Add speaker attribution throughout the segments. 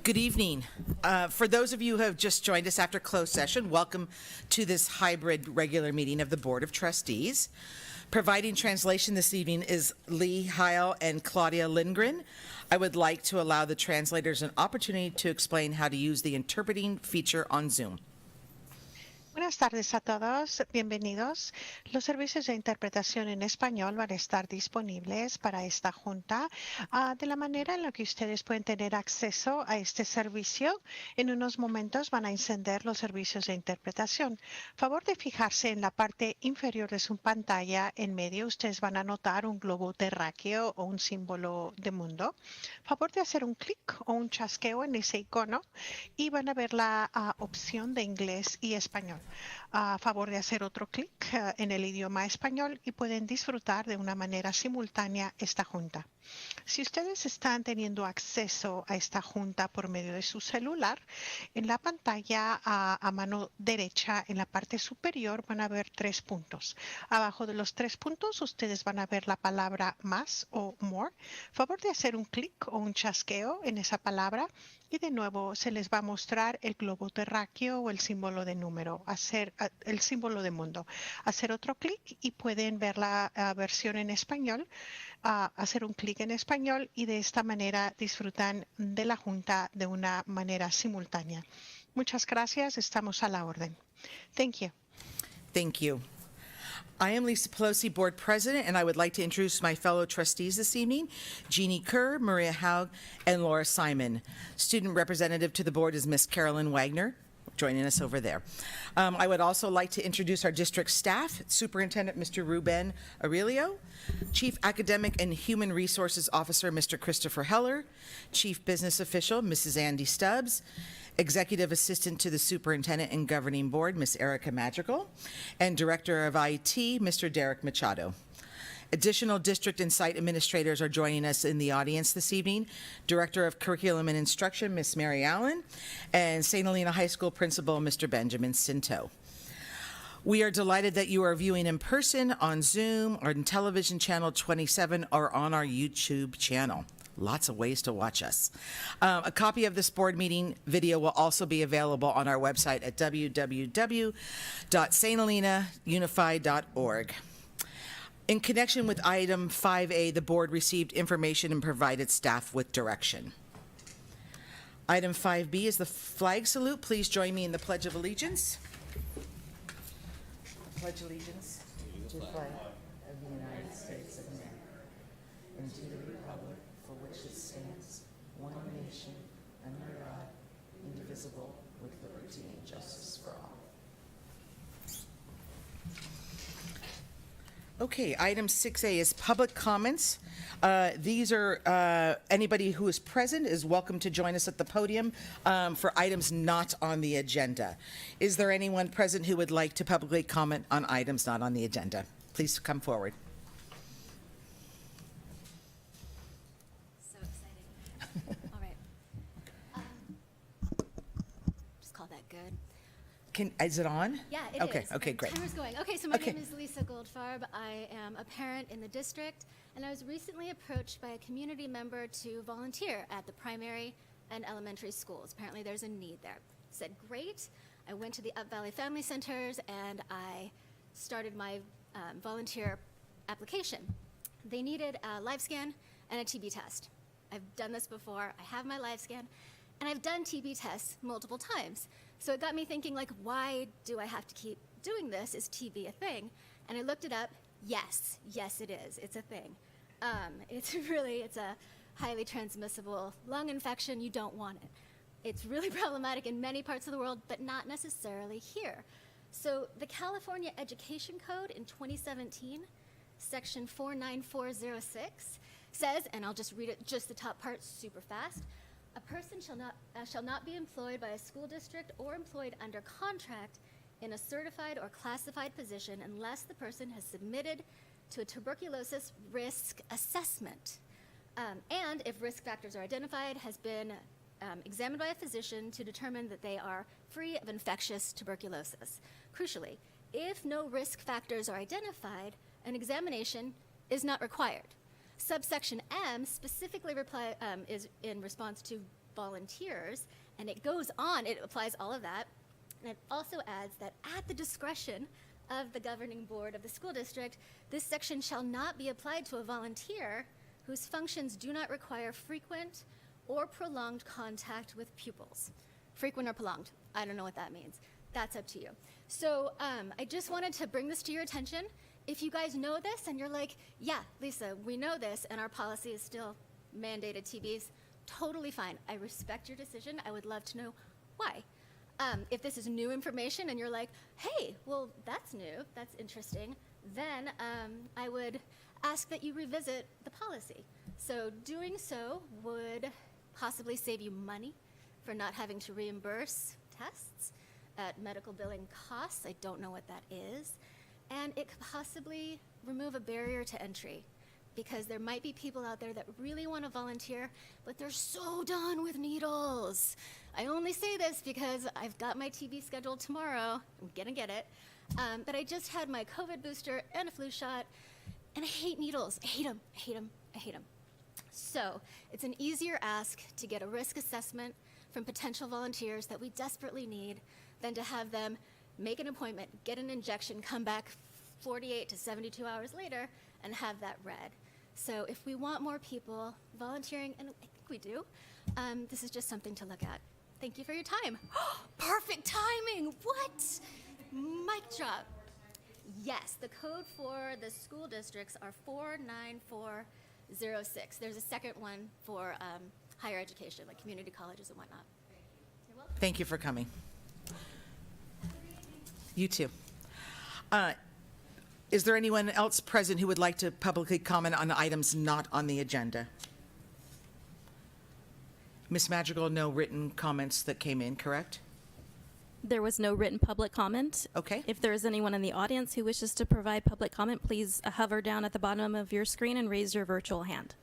Speaker 1: Good evening. For those of you who have just joined us after closed session, welcome to this hybrid regular meeting of the Board of Trustees. Providing translation this evening is Lee Heil and Claudia Lindgren. I would like to allow the translators an opportunity to explain how to use the interpreting feature on Zoom.
Speaker 2: Buenas tardes a todos, bienvenidos. Los servicios de interpretación en español van a estar disponibles para esta junta de la manera en la que ustedes pueden tener acceso a este servicio. En unos momentos van a encender los servicios de interpretación. Favor de fijarse en la parte inferior de su pantalla. En medio ustedes van a notar un globo terráqueo o un símbolo de mundo. Favor de hacer un clic o un chasqueo en ese icono y van a ver la opción de inglés y español. A favor de hacer otro clic en el idioma español y pueden disfrutar de una manera simultánea esta junta. Si ustedes están teniendo acceso a esta junta por medio de su celular, en la pantalla a mano derecha, en la parte superior, van a ver 3 puntos. Abajo de los 3 puntos, ustedes van a ver la palabra más o more. Favor de hacer un clic o un chasqueo en esa palabra y de nuevo se les va a mostrar el globo terráqueo o el símbolo de número, el símbolo de mundo. Hacer otro clic y pueden ver la versión en español. Hacer un clic en español y de esta manera disfrutan de la junta de una manera simultánea. Muchas gracias, estamos a la orden. Thank you.
Speaker 1: Thank you. I am Lisa Pelosi, Board President, and I would like to introduce my fellow trustees this evening, Jeannie Kerr, Maria Haug, and Laura Simon. Student representative to the board is Miss Carolyn Wagner, joining us over there. I would also like to introduce our district staff, Superintendent Mr. Ruben Aurelio, Chief Academic and Human Resources Officer Mr. Christopher Heller, Chief Business Official Mrs. Andy Stubbs, Executive Assistant to the Superintendent and Governing Board Ms. Erica Madrigal, and Director of IT Mr. Derek Machado. Additional district and site administrators are joining us in the audience this evening. Director of Curriculum and Instruction, Ms. Mary Allen, and St. Helena High School Principal, Mr. Benjamin Cinto. We are delighted that you are viewing in person, on Zoom, on television channel 27, or on our YouTube channel. Lots of ways to watch us. A copy of this board meeting video will also be available on our website at www.sthelinaunified.org. In connection with item 5A, the board received information and provided staff with direction. Item 5B is the flag salute. Please join me in the Pledge of Allegiance. Pledge allegiance to the flag of the United States of America and to the republic for which it stands, one nation, under God, indivisible, with liberty and justice for all. Okay, item 6A is public comments. These are, anybody who is present is welcome to join us at the podium for items not on the agenda. Is there anyone present who would like to publicly comment on items not on the agenda? Please come forward.
Speaker 3: So exciting. All right. Just call that good.
Speaker 1: Is it on?
Speaker 3: Yeah, it is.
Speaker 1: Okay, great.
Speaker 3: Timer's going. Okay, so my
Speaker 1: Okay.
Speaker 3: name is Lisa Goldfarb. I am a parent in the district, and I was recently approached by a community member to volunteer at the primary and elementary schools. Apparently there's a need there. Said, great. I went to the Up Valley Family Centers, and I started my volunteer application. They needed a live scan and a TB test. I've done this before. I have my live scan, and I've done TB tests multiple times. So it got me thinking, like, why do I have to keep doing this? Is TB a thing? And I looked it up. Yes, it is. It's a thing. It's a highly transmissible lung infection. You don't want it. It's really problematic in many parts of the world, but not necessarily here. So the California Education Code in 2017, section 49406, says, and I'll just read it, just the top part super fast, a person shall not be employed by a school district or employed under contract in a certified or classified position unless the person has submitted to a tuberculosis risk assessment. And if risk factors are identified, has been examined by a physician to determine that they are free of infectious tuberculosis. Crucially, if no risk factors are identified, an examination is not required. Subsection M specifically is in response to volunteers, and it goes on, it applies all of that. And it also adds that at the discretion of the governing board of the school district, this section shall not be applied to a volunteer whose functions do not require frequent or prolonged contact with pupils. Frequent or prolonged, I don't know what that means. That's up to you. So I just wanted to bring this to your attention. If you guys know this and you're like, yeah, Lisa, we know this and our policy is still mandated TVs, totally fine. I respect your decision. I would love to know why. If this is new information and you're like, hey, well, that's new, that's interesting, then I would ask that you revisit the policy. So doing so would possibly save you money for not having to reimburse tests at medical billing costs. I don't know what that is. And it could possibly remove a barrier to entry, because there might be people out there that really want to volunteer, but they're so done with needles. I only say this because I've got my TB scheduled tomorrow. I'm gonna get it. But I just had my COVID booster and a flu shot, and I hate needles. I hate them, I hate them, I hate them. So it's an easier ask to get a risk assessment from potential volunteers that we desperately need than to have them make an appointment, get an injection, come back 48 to 72 hours later, and have that read. So if we want more people volunteering, and I think we do, this is just something to look at. Thank you for your time. Perfect timing, what? Mic drop. Yes, the code for the school districts are 49406. There's a second one for higher education, like community colleges and whatnot. You're welcome.
Speaker 1: Thank you for coming. You too. Is there anyone else present who would like to publicly comment on items not on the agenda? Ms. Madrigal, no written comments that came in, correct?
Speaker 4: There was no written public comment.
Speaker 1: Okay.
Speaker 4: If there is anyone in the audience who wishes to provide public comment, please hover down at the bottom of your screen and raise your virtual hand.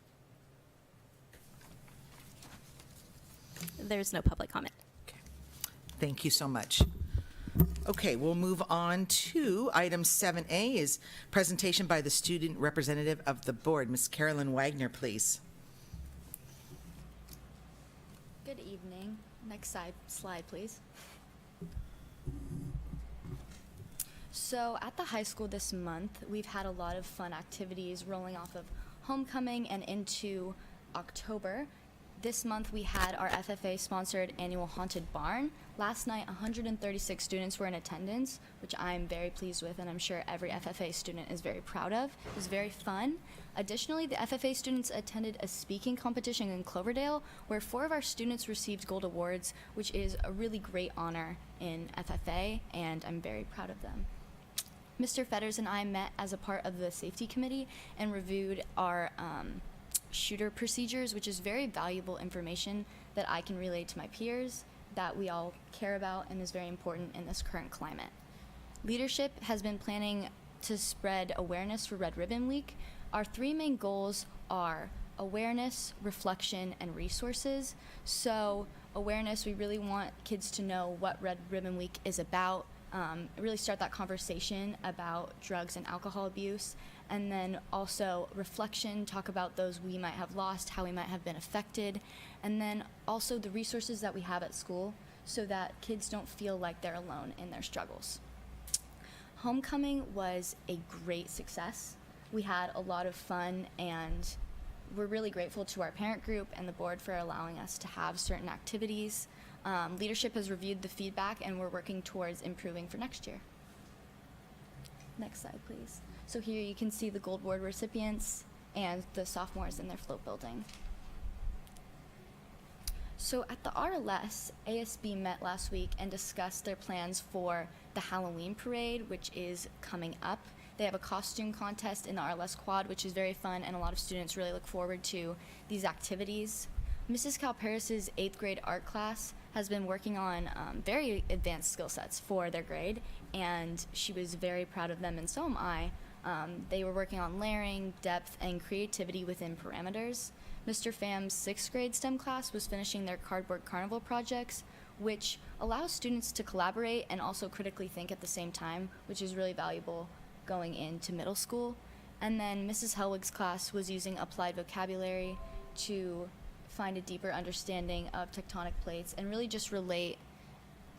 Speaker 4: There's no public comment.
Speaker 1: Okay. Thank you so much. Okay, we'll move on to item 7A is presentation by the student representative of the board. Ms. Carolyn Wagner, please.
Speaker 5: Good evening. Next slide, please. So at the high school this month, we've had a lot of fun activities rolling off of homecoming and into October. This month we had our FFA-sponsored annual Haunted Barn. Last night, 136 students were in attendance, which I'm very pleased with, and I'm sure every FFA student is very proud of. It was very fun. Additionally, the FFA students attended a speaking competition in Cloverdale, where 4 of our students received gold awards, which is a really great honor in FFA, and I'm very proud of them. Mr. Fetters and I met as a part of the safety committee and reviewed our shooter procedures, which is very valuable information that I can relay to my peers, that we all care about and is very important in this current climate. Leadership has been planning to spread awareness for Red Ribbon Week. Our 3 main goals are awareness, reflection, and resources. So awareness, we really want kids to know what Red Ribbon Week is about, really start that conversation about drugs and alcohol abuse, and then also reflection, talk about those we might have lost, how we might have been affected, and then also the resources that we have at school so that kids don't feel like they're alone in their struggles. Homecoming was a great success. We had a lot of fun, and we're really grateful to our parent group and the board for allowing us to have certain activities. Leadership has reviewed the feedback, and we're working towards improving for next year. Next slide, please. So here you can see the Gold Award recipients and the sophomores in their float building. So at the RLS, ASB met last week and discussed their plans for the Halloween parade, which is coming up. They have a costume contest in the RLS quad, which is very fun, and a lot of students really look forward to these activities. Mrs. Calparis' 8th grade art class has been working on very advanced skill sets for their grade, and she was very proud of them, and so am I. They were working on layering, depth, and creativity within parameters. Mr. Pham's 6th grade STEM class was finishing their cardboard carnival projects, which allows students to collaborate and also critically think at the same time, which is really valuable going into middle school. And then Mrs. Helwig's class was using applied vocabulary to find a deeper understanding of tectonic plates and really just relate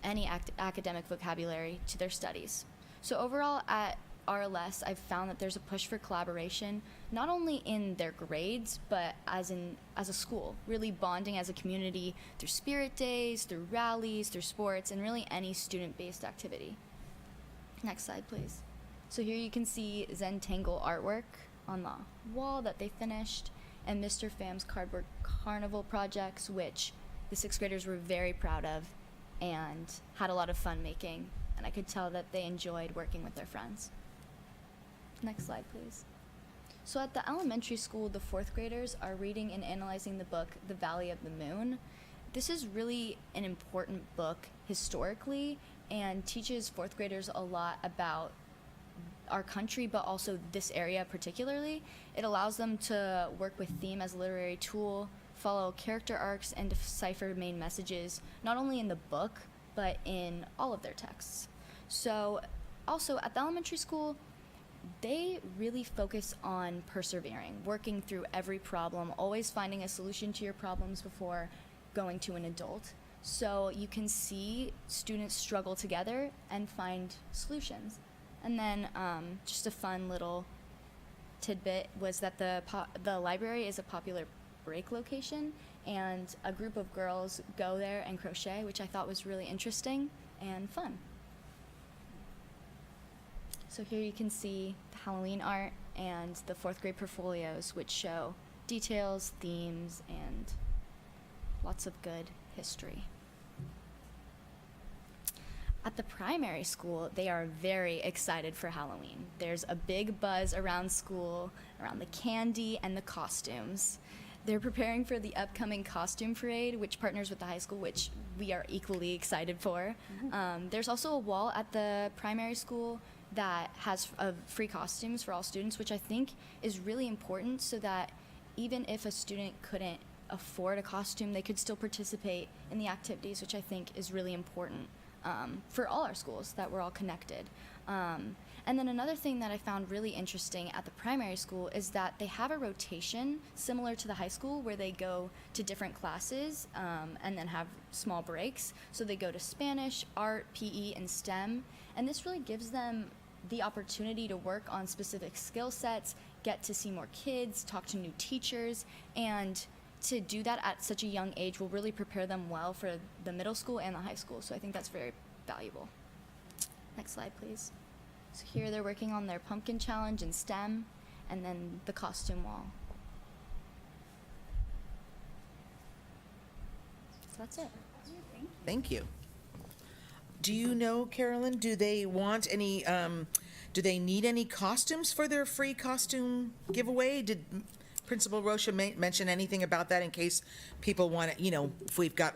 Speaker 5: any academic vocabulary to their studies. So overall at RLS, I've found that there's a push for collaboration, not only in their grades, but as a school, really bonding as a community through spirit days, through rallies, through sports, and really any student-based activity. Next slide, please. So here you can see Zentangle artwork on the wall that they finished, and Mr. Pham's cardboard carnival projects, which the 6th graders were very proud of and had a lot of fun making, and I could tell that they enjoyed working with their friends. Next slide, please. So at the elementary school, the 4th graders are reading and analyzing the book, The Valley of the Moon. This is really an important book historically and teaches 4th graders a lot about our country, but also this area particularly. It allows them to work with theme as a literary tool, follow character arcs, and decipher main messages, not only in the book, but in all of their texts. So also at the elementary school, they really focus on persevering, working through every problem, always finding a solution to your problems before going to an adult. So you can see students struggle together and find solutions. And then just a fun little tidbit was that the library is a popular break location, and a group of girls go there and crochet, which I thought was really interesting and fun. So here you can see the Halloween art and the 4th grade portfolios, which show details, themes, and lots of good history. At the primary school, they are very excited for Halloween. There's a big buzz around school, around the candy and the costumes. They're preparing for the upcoming costume parade, which partners with the high school, which we are equally excited for. There's also a wall at the primary school that has free costumes for all students, which I think is really important, so that even if a student couldn't afford a costume, they could still participate in the activities, which I think is really important for all our schools, that we're all connected. And then another thing that I found really interesting at the primary school is that they have a rotation similar to the high school, where they go to different classes and then have small breaks. So they go to Spanish, art, PE, and STEM. And this really gives them the opportunity to work on specific skill sets, get to see more kids, talk to new teachers, and to do that at such a young age will really prepare them well for the middle school and the high school. So I think that's very valuable. Next slide, please. So here they're working on their pumpkin challenge in STEM, and then the costume wall. So that's it.
Speaker 1: Thank you. Do you know, Carolyn, do they want any, do they need any costumes for their free costume giveaway? Did Principal Rocha mention anything about that in case people want it, if we've got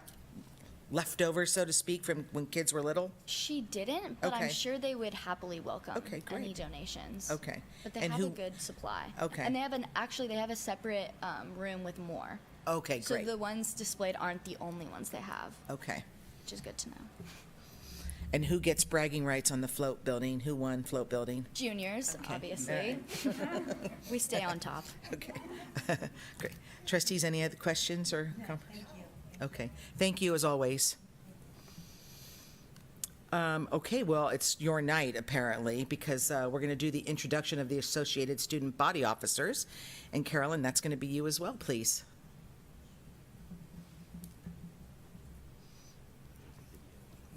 Speaker 1: leftovers, so to speak, from when kids were little?
Speaker 5: She didn't, but I'm
Speaker 1: Okay.
Speaker 5: sure they would happily welcome
Speaker 1: Okay, great.
Speaker 5: any donations.
Speaker 1: Okay.
Speaker 5: But they
Speaker 1: And
Speaker 5: have a
Speaker 1: who-
Speaker 5: good supply.
Speaker 1: Okay.
Speaker 5: And they have they have a separate room with more.
Speaker 1: Okay,
Speaker 5: So
Speaker 1: great.
Speaker 5: the ones displayed aren't the only ones they have,
Speaker 1: Okay.
Speaker 5: which is good to know.
Speaker 1: And who gets bragging rights on the float building? Who won float building?
Speaker 5: Juniors,
Speaker 1: Okay.
Speaker 5: obviously. We stay on top.
Speaker 1: Okay. Great. Trustees, any other questions or comments? Thank you. Okay. Thank you as always. Okay, well, it's your night apparently, because we're going to do the introduction of the Associated Student Body Officers. And Carolyn, that's going to be you as well, please.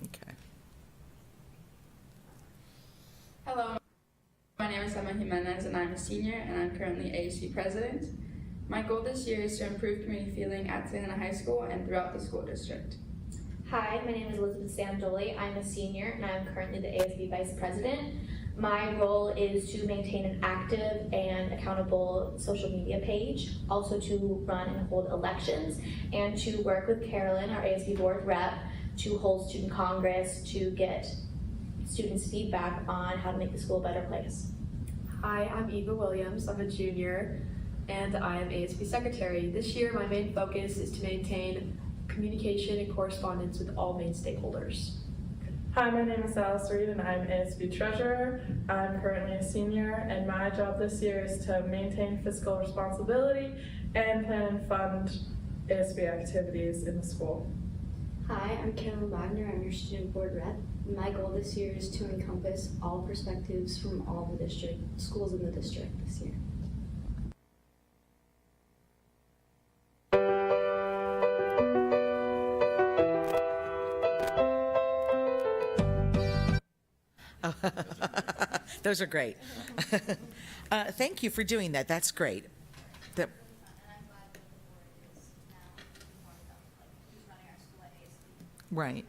Speaker 1: Okay.
Speaker 6: Hello, my name is Emma Jimenez and I'm a senior and I'm currently ASB president. My goal this year is to improve community feeling at Salina High School and throughout the school district.
Speaker 7: Hi, my name is Elizabeth Sandoli. I'm a senior and I'm currently the ASB Vice President. My role is to maintain an active and accountable social media page, also to run and hold elections, and to work with Carolyn, our ASB board rep, to hold student congress to get students' feedback on how to make the school a better place.
Speaker 8: Hi, I'm Eva Williams. I'm a junior and I am ASB secretary. This year my main focus is to maintain communication and correspondence with all main stakeholders.
Speaker 9: Hi, my name is Alice Reed and I'm ASB treasurer. I'm currently a senior and my job this year is to maintain fiscal responsibility and plan and fund ASB activities in the school.
Speaker 10: Hi, I'm Carolyn Wagner. I'm your student board rep. My goal this year is to encompass all perspectives from all the schools in the district this year.
Speaker 1: Those are great. Thank you for doing that. That's great. That- Right.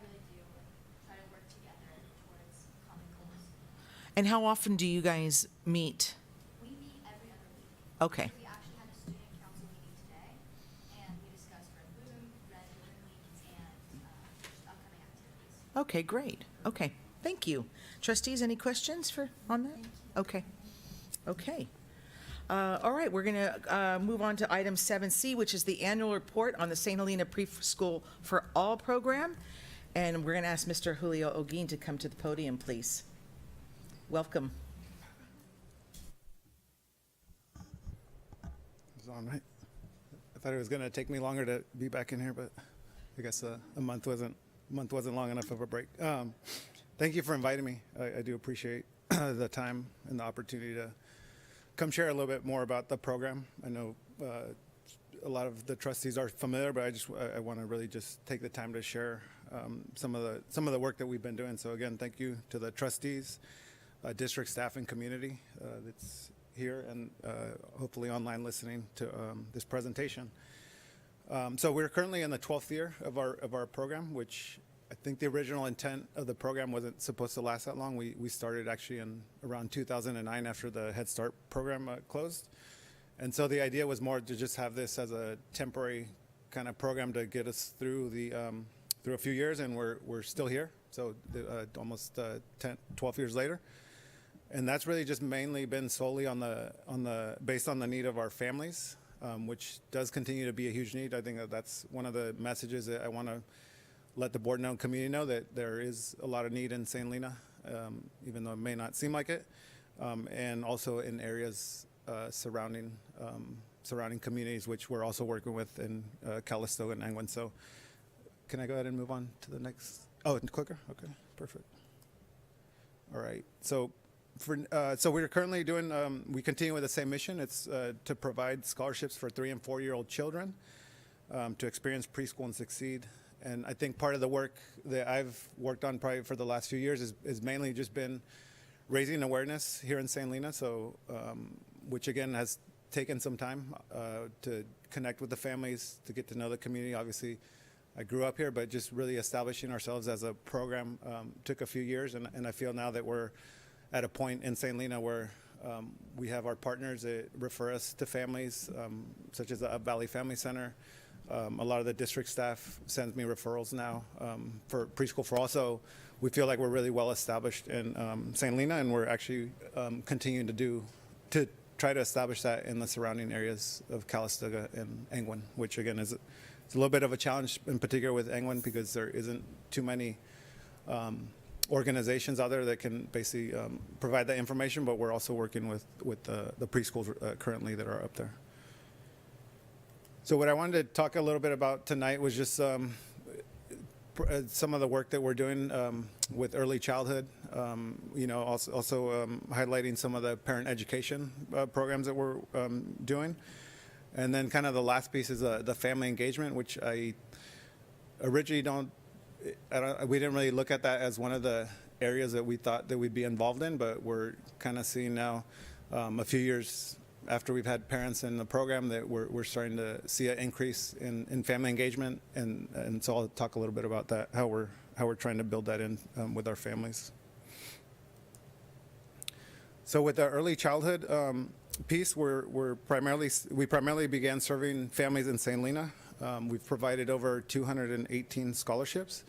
Speaker 1: And how often do you guys meet?
Speaker 5: We meet every other week.
Speaker 1: Okay.
Speaker 5: We actually had a student council meeting today, and we discussed Red Week and upcoming activities.
Speaker 1: Okay, great. Okay, thank you. Trustees, any questions on that? Okay. Okay. All right, we're going to move on to item 7C, which is the annual report on the St. Helena Preschool for All program. And we're going to ask Mr. Julio Oguin to come to the podium, please. Welcome.
Speaker 11: It's on, right? I thought it was going to take me longer to be back in here, but I guess a month wasn't long enough of a break. Thank you for inviting me. I do appreciate the time and the opportunity to come share a little bit more about the program. I know a lot of the trustees are familiar, but I want to really just take the time to share some of the work that we've been doing. So again, thank you to the trustees, district staff, and community that's here and hopefully online listening to this presentation. So we're currently in the 12th year of our program, which I think the original intent of the program wasn't supposed to last that long. We started actually in around 2009 after the Head Start program closed. And so the idea was more to just have this as a temporary kind of program to get us through through a few years, and we're still here. So almost 12 years later. And that's really just mainly been solely based on the need of our families, which does continue to be a huge need. I think that's one of the messages that I want to let the board know and community know, that there is a lot of need in St. Helena, even though it may not seem like it, and also in areas surrounding communities, which we're also working with in Calistoga and Angwin. So can I go ahead and move on to the next? Oh, clicker? Okay, perfect. All right. So we're currently doing, we continue with the same mission. It's to provide scholarships for 3- and 4-year-old children to experience preschool and succeed. And I think part of the work that I've worked on probably for the last few years is mainly just been raising awareness here in St. Helena. So, which again has taken some time to connect with the families, to get to know the community. Obviously, I grew up here, but just really establishing ourselves as a program took a few years. And I feel now that we're at a point in St. Helena where we have our partners that refer us to families, such as the Up Valley Family Center. A lot of the district staff sends me referrals now for Preschool for All. So we feel like we're really well established in St. Helena, and we're actually continuing to try to establish that in the surrounding areas of Calistoga and Angwin, which again is it's a little bit of a challenge, in particular with Angwin, because there isn't too many organizations out there that can basically provide that information. But we're also working with the preschools currently that are up there. So what I wanted to talk a little bit about tonight was just some of the work that we're doing with early childhood, also highlighting some of the parent education programs that we're doing. And then kind of the last piece is the family engagement, which I originally we didn't really look at that as one of the areas that we thought that we'd be involved in, but we're kind of seeing now a few years after we've had parents in the program that we're starting to see an increase in family engagement, and so I'll talk a little bit about that, how we're trying to build that in with our families. So with the early childhood piece, we primarily began serving families in St. Helena. We've provided over 218 scholarships.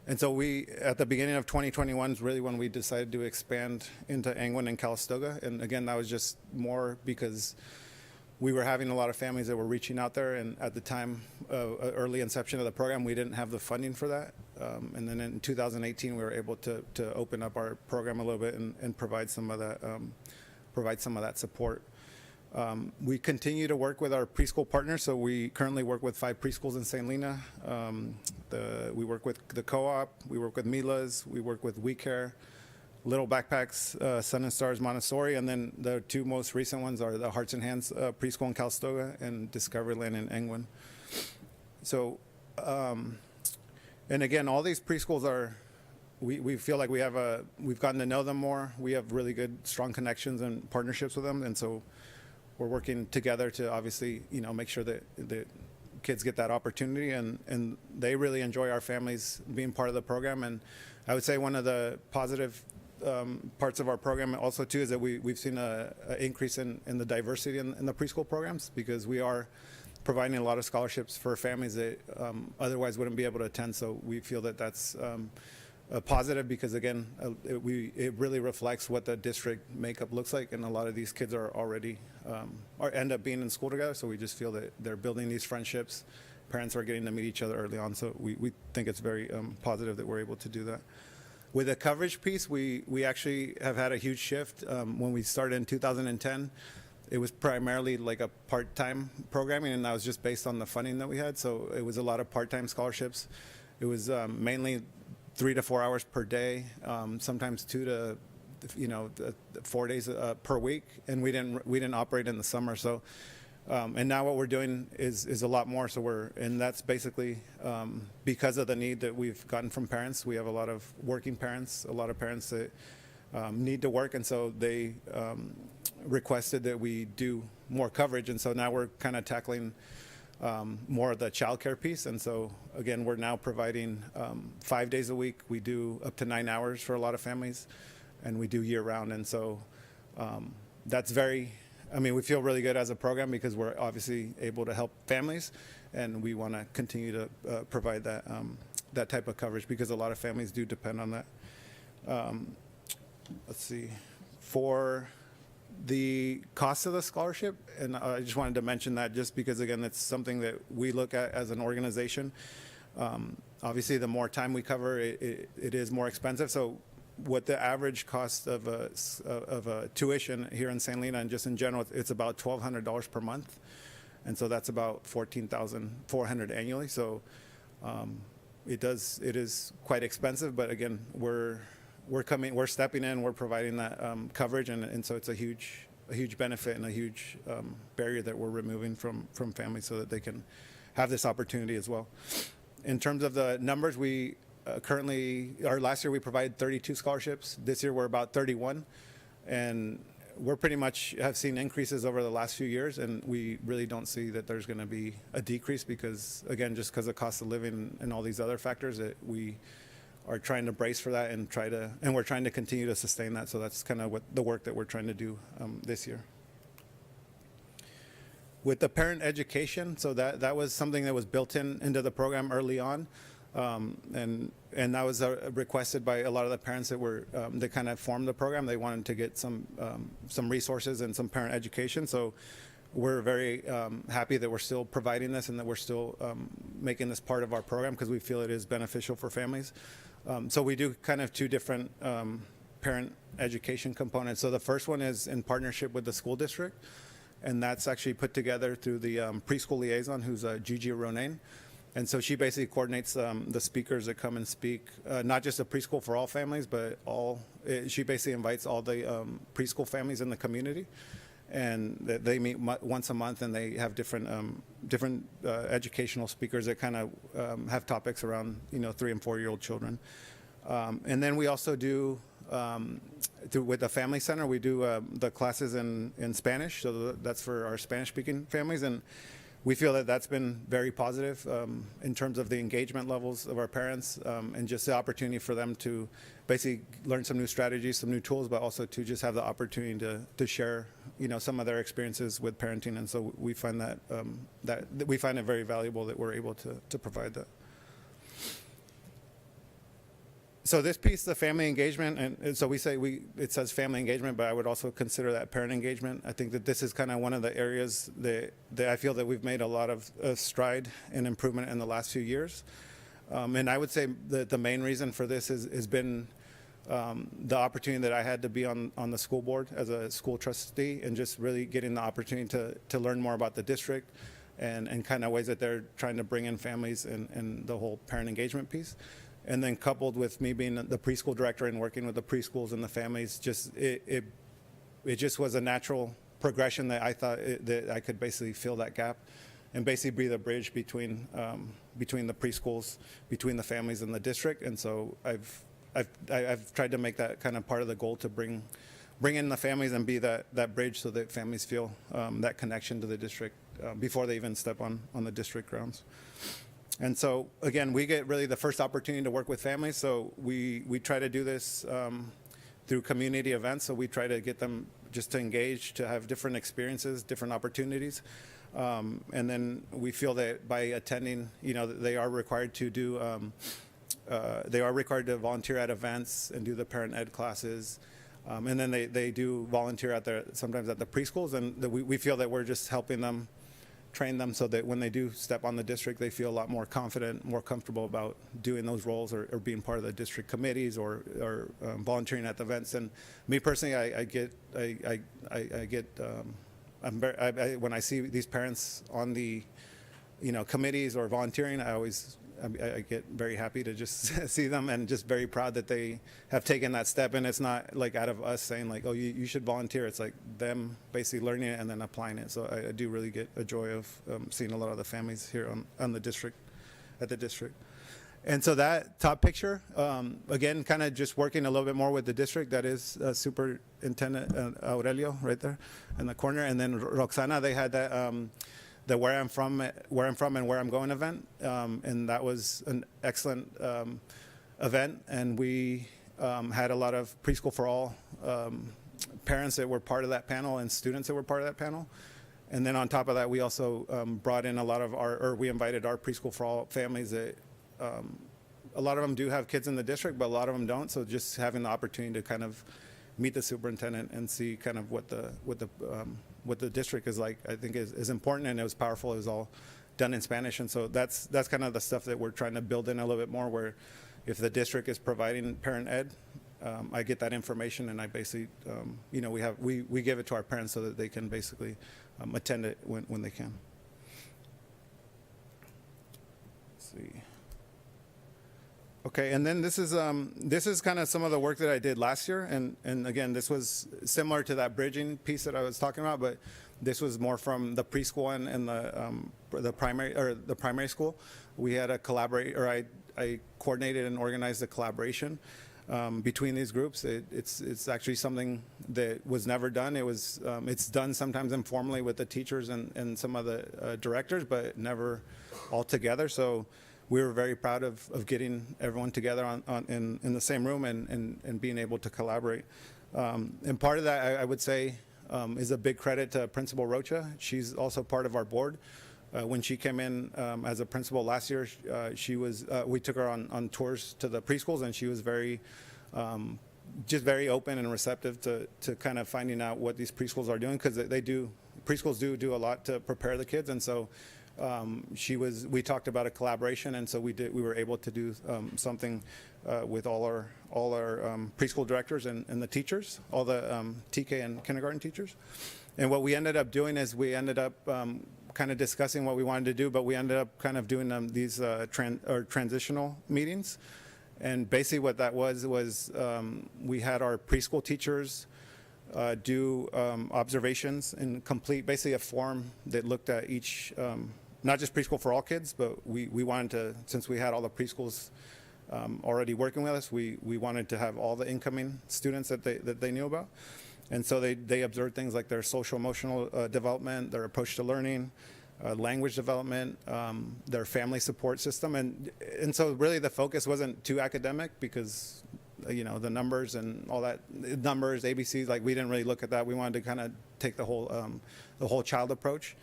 Speaker 11: And so at the beginning of 2021 is really when we decided to expand into Angwin and Calistoga. And again, that was just more because we were having a lot of families that were reaching out there. And at the time, early inception of the program, we didn't have the funding for that. And then in 2018, we were able to open up our program a little bit and provide some of that support. We continue to work with our preschool partners, so we currently work with 5 preschools in St. Lena. We work with the Co-op, we work with Mila's, we work with We Care, Little Backpacks, Sun and Stars Montessori, and then the 2 most recent ones are the Hearts and Hands Preschool in Calistoga and Discoveryland in England. So, and again, all these preschools are, we feel like we've gotten to know them more. We have really good, strong connections and partnerships with them, and so we're working together to obviously, make sure that the kids get that opportunity, and they really enjoy our families being part of the program. And I would say one of the positive parts of our program also too is that we've seen an increase in the diversity in the preschool programs, because we are providing a lot of scholarships for families that otherwise wouldn't be able to attend. So we feel that that's a positive, because again, it really reflects what the district makeup looks like, and a lot of these kids are already end up being in school together. So we just feel that they're building these friendships. Parents are getting to meet each other early on. So we think it's very positive that we're able to do that. With the coverage piece, we actually have had a huge shift. When we started in 2010, it was primarily like a part-time programming, and that was just based on the funding that we had. So it was a lot of part-time scholarships. It was mainly 3 to 4 hours per day, sometimes 2 to 4 days per week, and we didn't operate in the summer. So, and now what we're doing is a lot more. So and that's basically because of the need that we've gotten from parents. We have a lot of working parents, a lot of parents that need to work, and so they requested that we do more coverage, and so now we're kind of tackling more of the childcare piece. And so again, we're now providing 5 days a week. We do up to 9 hours for a lot of families, and we do year round. And so that's we feel really good as a program, because we're obviously able to help families, and we want to continue to provide that type of coverage, because a lot of families do depend on that. Let's see, for the cost of the scholarship, and I just wanted to mention that just because, again, it's something that we look at as an organization. Obviously, the more time we cover, it is more expensive. So what the average cost of a tuition here in St. Lena, and just in general, it's about $1,200 per month. And so that's about $14,400 annually. So it is quite expensive, but again, we're stepping in, we're providing that coverage, and so it's a huge benefit and a huge barrier that we're removing from families, so that they can have this opportunity as well. In terms of the numbers, we last year we provided 32 scholarships. This year we're about 31, and we're pretty much have seen increases over the last few years, and we really don't see that there's going to be a decrease, because again, just because of cost of living and all these other factors, that we are trying to brace for that, and we're trying to continue to sustain that. So that's kind of what the work that we're trying to do this year. With the parent education, so that was something that was built into the program early on, and that was requested by a lot of the parents that kind of formed the program. They wanted to get some resources and some parent education. So we're very happy that we're still providing this, and that we're still making this part of our program, because we feel it is beneficial for families. So we do kind of 2 different parent education components. So the first one is in partnership with the school district, and that's actually put together through the preschool liaison, who's Gigi Ronaine. And so she basically coordinates the speakers that come and speak, not just a preschool for all families, but she basically invites all the preschool families in the community, and they meet once a month, and they have different educational speakers that kind of have topics around 3 and 4-year-old children. And then we also do with the family center, we do the classes in Spanish, so that's for our Spanish-speaking families, and we feel that that's been very positive in terms of the engagement levels of our parents, and just the opportunity for them to basically learn some new strategies, some new tools, but also to just have the opportunity to share, some of their experiences with parenting. And so we find that we find it very valuable that we're able to provide that. So this piece, the family engagement, and so it says family engagement, but I would also consider that parent engagement. I think that this is kind of one of the areas that I feel that we've made a lot of stride and improvement in the last few years. And I would say that the main reason for this has been the opportunity that I had to be on the school board as a school trustee, and just really getting the opportunity to learn more about the district and kind of ways that they're trying to bring in families and the whole parent engagement piece. And then coupled with me being the preschool director and working with the preschools and the families, it just was a natural progression that I thought that I could basically fill that gap and basically be the bridge between the preschools, between the families and the district. And so I've tried to make that kind of part of the goal, to bring in the families and be that bridge so that families feel that connection to the district before they even step on the district grounds. And so again, we get really the first opportunity to work with families. So we try to do this through community events. So we try to get them just to engage, to have different experiences, different opportunities. And then we feel that by attending, they are required to do, they are required to volunteer at events and do the parent ed classes. And then they do volunteer sometimes at the preschools. And we feel that we're just helping them, train them, so that when they do step on the district, they feel a lot more confident, more comfortable about doing those roles, or being part of the district committees, or volunteering at the events. And me personally, when I see these parents on the committees or volunteering, I get very happy to just see them, and just very proud that they have taken that step. And it's not like out of us saying like, oh, you should volunteer. It's like them basically learning it and then applying it. So I do really get a joy of seeing a lot of the families here at the district. And so that top picture, again, kind of just working a little bit more with the district. That is Superintendent Aurelio right there in the corner. And then Roxana, they had that the Where I'm From and Where I'm Going event. And that was an excellent event. And we had a lot of Preschool for All parents that were part of that panel, and students that were part of that panel. And then on top of that, we also brought in a lot of we invited our Preschool for All families that a lot of them do have kids in the district, but a lot of them don't. So just having the opportunity to kind of meet the superintendent and see kind of what the district is like, I think is important, and it was powerful. It was all done in Spanish, and so that's kind of the stuff that we're trying to build in a little bit more, where if the district is providing parent ed, I get that information, and I basically, we give it to our parents so that they can basically attend it when they can. Let's see. Okay, and then this is kind of some of the work that I did last year, and again, this was similar to that bridging piece that I was talking about, but this was more from the preschool and the primary school. We had I coordinated and organized a collaboration between these groups. It's actually something that was never done. It's done sometimes informally with the teachers and some of the directors, but never all together. So we were very proud of getting everyone together in the same room and being able to collaborate. And part of that, I would say, is a big credit to Principal Rocha. She's also part of our board. When she came in as a principal last year, we took her on tours to the preschools, and she was just very open and receptive to kind of finding out what these preschools are doing, because preschools do a lot to prepare the kids. And so we talked about a collaboration, and so we were able to do something with all our preschool directors and the teachers, all the TK and kindergarten teachers. And what we ended up doing is we ended up kind of discussing what we wanted to do, but we ended up kind of doing these transitional meetings. And basically what that was we had our preschool teachers do observations and complete basically a form that looked at each, not just Preschool for All kids, but we wanted to, since we had all the preschools already working with us, we wanted to have all the incoming students that they knew about. And so they observed things like their social emotional development, their approach to learning, language development, their family support system. And so really the focus wasn't too academic, because the numbers and all that, numbers, ABCs, like we didn't really look at that. We wanted to kind of take the whole child approach.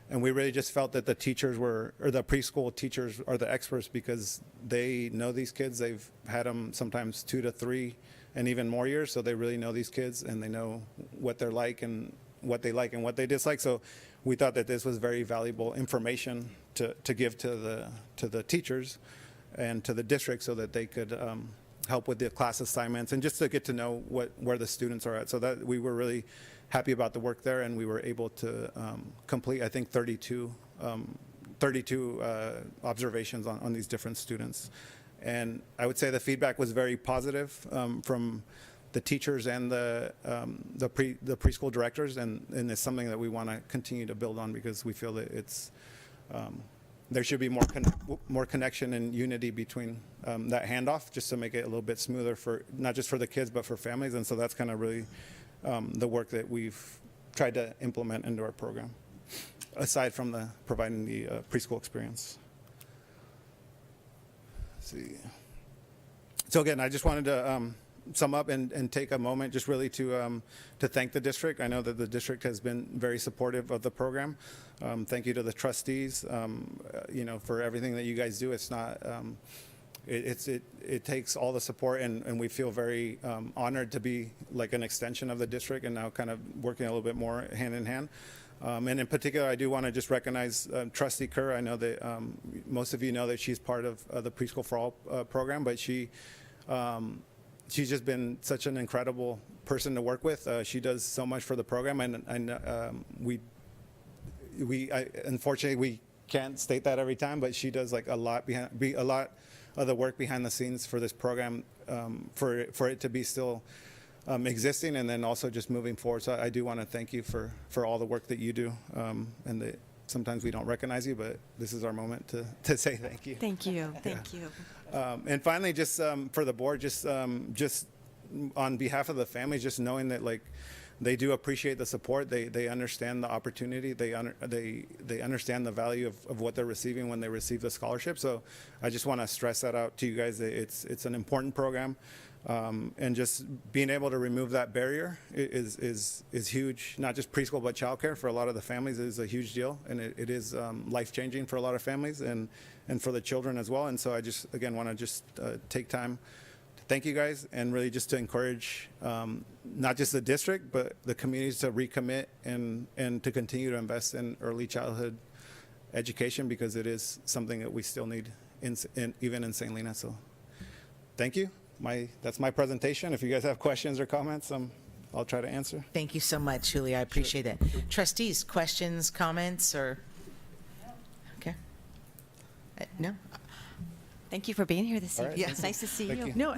Speaker 11: And we really just felt that the preschool teachers are the experts, because they know these kids. They've had them sometimes 2 to 3 and even more years. So they really know these kids, and they know what they're like and what they dislike. So we thought that this was very valuable information to give to the teachers and to the district, so that they could help with the class assignments, and just to get to know where the students are at. So that we were really happy about the work there, and we were able to complete, I think, 32 observations on these different students. And I would say the feedback was very positive from the teachers and the preschool directors, and it's something that we want to continue to build on, because we feel that it's there should be more connection and unity between that handoff, just to make it a little bit smoother for not just for the kids but for families. And so that's kind of really the work that we've tried to implement into our program, aside from providing the preschool experience. Let's see. So again, I just wanted to sum up and take a moment just really to thank the district. I know that the district has been very supportive of the program. Thank you to the trustees, for everything that you guys do. It's not, it takes all the support, and we feel very honored to be like an extension of the district, and now kind of working a little bit more hand in hand. And in particular, I do want to just recognize Trustee Kerr. I know that most of you know that she's part of the Preschool for All program, but she's just been such an incredible person to work with. She does so much for the program, and unfortunately we can't state that every time, but she does like a lot of the work behind the scenes for this program, for it to be still existing, and then also just moving forward. So I do want to thank you for all the work that you do, and that sometimes we don't recognize you, but this is our moment to say thank you.
Speaker 12: Thank you. Thank you.
Speaker 11: And finally, just for the board, just on behalf of the families, just knowing that like they do appreciate the support. They understand the opportunity. They understand the value of what they're receiving when they receive the scholarship. So I just want to stress that out to you guys. It's an important program, and just being able to remove that barrier is huge. Not just preschool, but childcare for a lot of the families is a huge deal, and it is life changing for a lot of families and for the children as well. And so I just again want to just take time. Thank you guys, and really just to encourage not just the district, but the communities to recommit and to continue to invest in early childhood education, because it is something that we still need even in St. Lena. So thank you. That's my presentation. If you guys have questions or comments, I'll try to answer.
Speaker 1: Thank you so much, Julia. I appreciate it. Trustees, questions, comments, or? Okay. No?
Speaker 12: Thank you for being here this evening.
Speaker 1: Yeah.
Speaker 12: It's nice to see
Speaker 11: Thank
Speaker 12: you.
Speaker 11: you.
Speaker 1: No,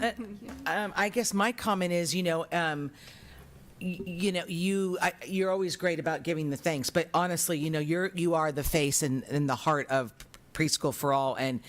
Speaker 1: I guess my comment is, you're always great about giving the thanks, but honestly, you are the face and the heart of Preschool for All, and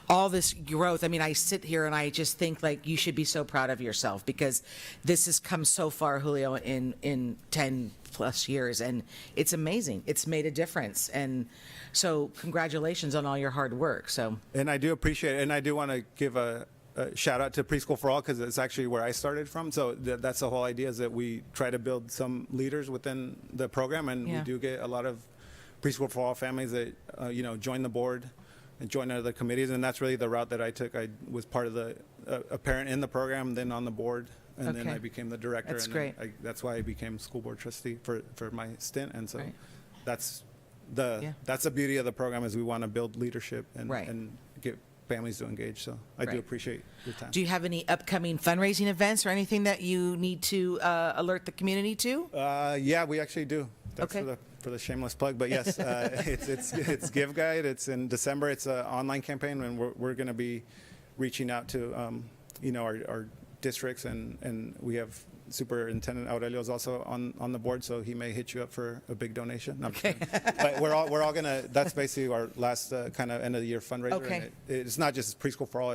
Speaker 1: all this growth. I mean, I sit here and I just think like you should be so proud of yourself, because this has come so far, Julio, in 10 plus years, and it's amazing. It's made a difference, and so congratulations on all your hard work. So,
Speaker 11: and I do appreciate it, and I do want to give a shout out to Preschool for All, because it's actually where I started from. So that's the whole idea, is that we try to build some leaders within the program, and
Speaker 1: Yeah.
Speaker 11: we do get a lot of Preschool for All families that join the board and join other committees, and that's really the route that I took. I was part of a parent in the program, then on the board, and then
Speaker 1: Okay.
Speaker 11: I became the director.
Speaker 1: That's
Speaker 11: and
Speaker 1: great.
Speaker 11: then that's why I became school board trustee for my stint, and so
Speaker 1: Right.
Speaker 11: that's
Speaker 1: Yeah.
Speaker 11: the beauty of the program, is we want to build leadership and
Speaker 1: Right.
Speaker 11: and get families to engage. So I
Speaker 1: Right.
Speaker 11: do appreciate your time.
Speaker 1: do you have any upcoming fundraising events or anything that you need to alert the community to?
Speaker 11: Yeah, we actually do. Thanks
Speaker 1: Okay.
Speaker 11: for the shameless plug, but yes, it's Give Guide. It's in December. It's an online campaign, and we're going to be reaching out to our districts, and we have Superintendent Aurelio is also on the board, so he may hit you up for a big donation. No, I'm just kidding. But we're all gonna. That's basically our last kind of end of the year fundraiser.
Speaker 1: Okay.
Speaker 11: And it's not just Preschool for All.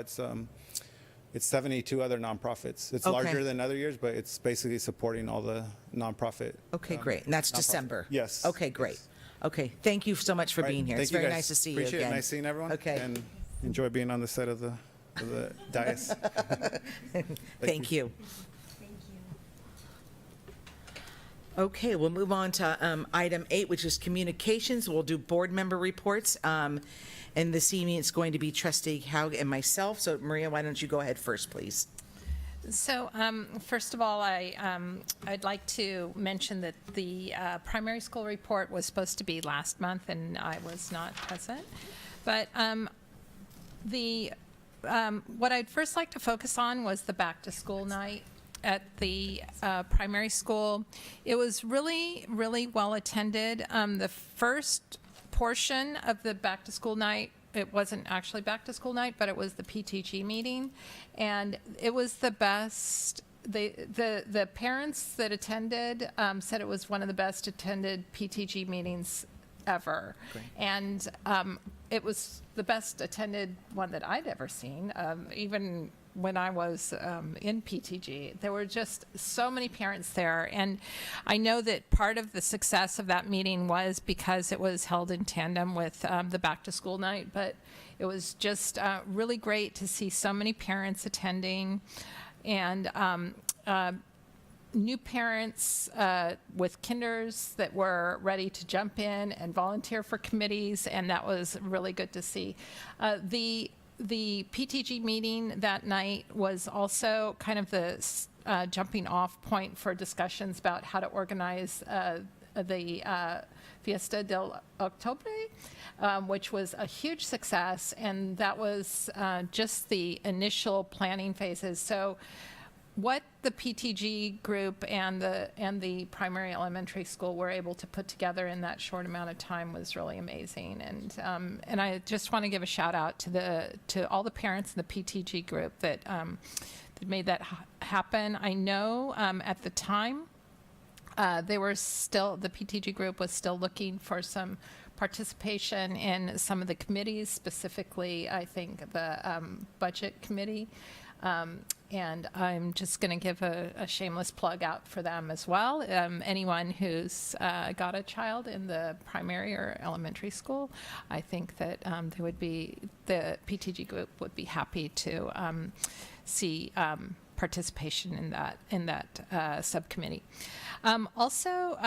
Speaker 11: It's 72 other nonprofits. It's
Speaker 1: Okay.
Speaker 11: larger than other years, but it's basically supporting all the nonprofit.
Speaker 1: Okay, great. And that's
Speaker 11: nonprofit.
Speaker 1: December?
Speaker 11: Yes.
Speaker 1: Okay, great.
Speaker 11: Yes.
Speaker 1: Okay, thank you so much for
Speaker 11: All right,
Speaker 1: being here.
Speaker 11: thank
Speaker 1: It's
Speaker 11: you
Speaker 1: very
Speaker 11: guys.
Speaker 1: nice to see
Speaker 11: Appreciate
Speaker 1: you again.
Speaker 11: it. Nice seeing everyone.
Speaker 1: Okay.
Speaker 11: And enjoy being on this side of the dais.
Speaker 1: Thank you. Okay, we'll move on to item 8, which is communications. We'll do board member reports. And this evening, it's going to be Trustee Haug and myself. So, Maria, why don't you go ahead first, please?
Speaker 13: So, first of all, I'd like to mention that the primary school report was supposed to be last month, and I was not present. But the what I'd first like to focus on was the back to school night at the primary school. It was really, really well attended. The first portion of the back to school night, it wasn't actually back to school night, but it was the PTG meeting, and it was the best. The parents that attended said it was one of the best attended PTG meetings ever.
Speaker 1: Great.
Speaker 13: And it was the best attended one that I'd ever seen, even when I was in PTG. There were just so many parents there, and I know that part of the success of that meeting was because it was held in tandem with the back to school night, but it was just really great to see so many parents attending, and new parents with kinders that were ready to jump in and volunteer for committees, and that was really good to see. The PTG meeting that night was also kind of the jumping off point for discussions about how to organize the Fiesta del Octubre, which was a huge success, and that was just the initial planning phases. So what the PTG group and the primary elementary school were able to put together in that short amount of time was really amazing. And I just want to give a shout out to all the parents in the PTG group that made that happen. I know at the time the PTG group was still looking for some participation in some of the committees, specifically I think the budget committee. And I'm just going to give a shameless plug out for them as well. Anyone who's got a child in the primary or elementary school, I think that the PTG group would be happy to see participation in that subcommittee. Also,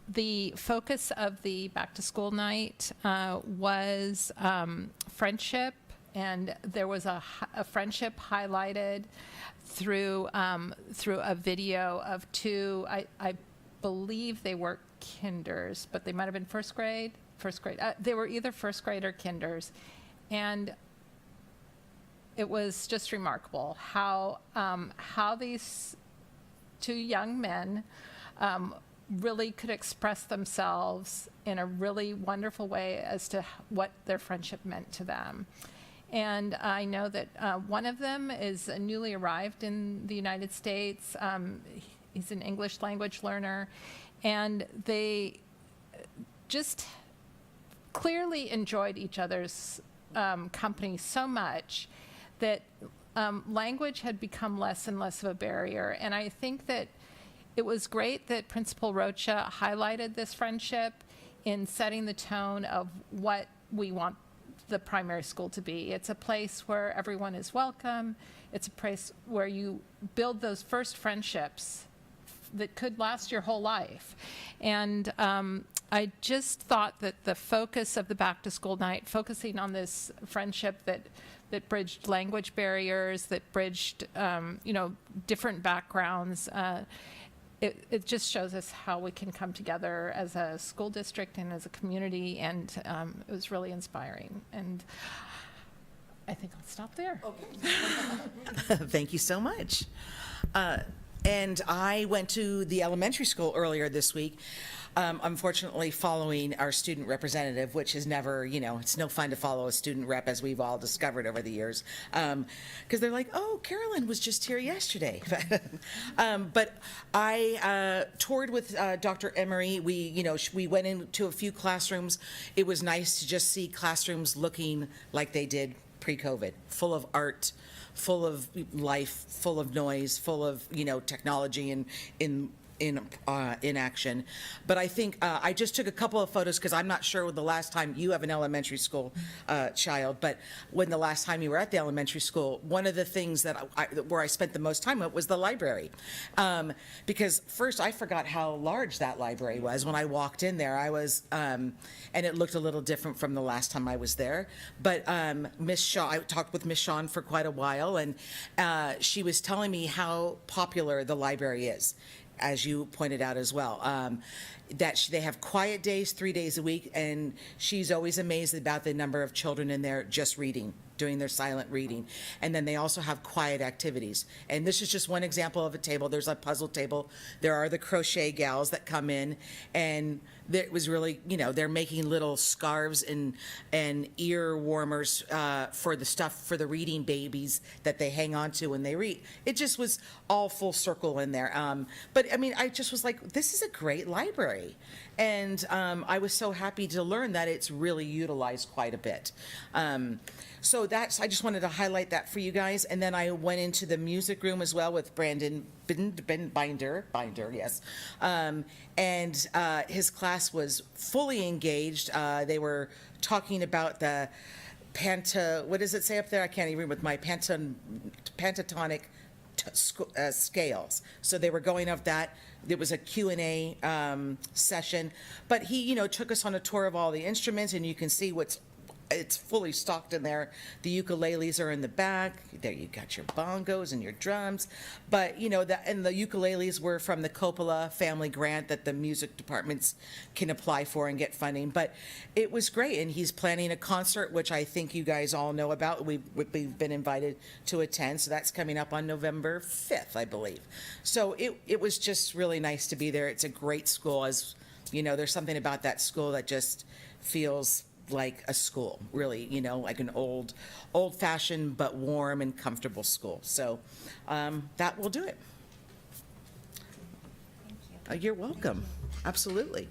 Speaker 13: the focus of the back to school night was friendship. And there was a friendship highlighted through a video of two, I believe they were kinders, but they might have been first grade. They were either first grade or kinders. And it was just remarkable how these two young men really could express themselves in a really wonderful way as to what their friendship meant to them. And I know that one of them is a newly arrived in the United States. He's an English language learner. And they just clearly enjoyed each other's company so much that language had become less and less of a barrier. And I think that it was great that Principal Rocha highlighted this friendship in setting the tone of what we want the primary school to be. It's a place where everyone is welcome. It's a place where you build those first friendships that could last your whole life. And I just thought that the focus of the back to school night, focusing on this friendship that bridged language barriers, that bridged different backgrounds, it just shows us how we can come together as a school district and as a community, and it was really inspiring. And I think I'll stop there.
Speaker 1: Okay. Thank you so much. And I went to the elementary school earlier this week, unfortunately following our student representative, which is never, it's no fun to follow a student rep, as we've all discovered over the years, because they're like, oh, Carolyn was just here yesterday. But I toured with Dr. Emery. We went into a few classrooms. It was nice to just see classrooms looking like they did pre-COVID, full of art, full of life, full of noise, full of technology and in action. But I think I just took a couple of photos because I'm not sure the last time you have an elementary school child, but when the last time you were at the elementary school, one of the things where I spent the most time at was the library, because first I forgot how large that library was when I walked in there. I was and it looked a little different from the last time I was there. But Miss Shaw, I talked with Miss Shawn for quite a while, and she was telling me how popular the library is, as you pointed out as well, that they have quiet days 3 days a week, and she's always amazed about the number of children in there just reading doing their silent reading. And then they also have quiet activities. And this is just one example of a table. There's a puzzle table. There are the crochet gals that come in, and it was really, they're making little scarves and ear warmers for the stuff for the reading babies that they hang on to when they read. It just was all full circle in there. But I mean, I just was like, this is a great library. And I was so happy to learn that it's really utilized quite a bit. So I just wanted to highlight that for you guys. And then I went into the music room as well with Brandon Binder, yes. And his class was fully engaged. They were talking about the what does it say up there? I can't even read with my pentatonic scales. So they were going off that. There was a Q&A session, but he, took us on a tour of all the instruments, and you can see it's fully stocked in there. The ukuleles are in the back. There you got your bongos and your drums. But, and the ukuleles were from the Coppola family grant that the music departments can apply for and get funding. But it was great. And he's planning a concert, which I think you guys all know about. We've been invited to attend. So that's coming up on November 5th, I believe. So it was just really nice to be there. It's a great school. As there's something about that school that just feels like a school, really, like an old-fashioned but warm and comfortable school. So that will do it. Thank you. You're welcome. Absolutely.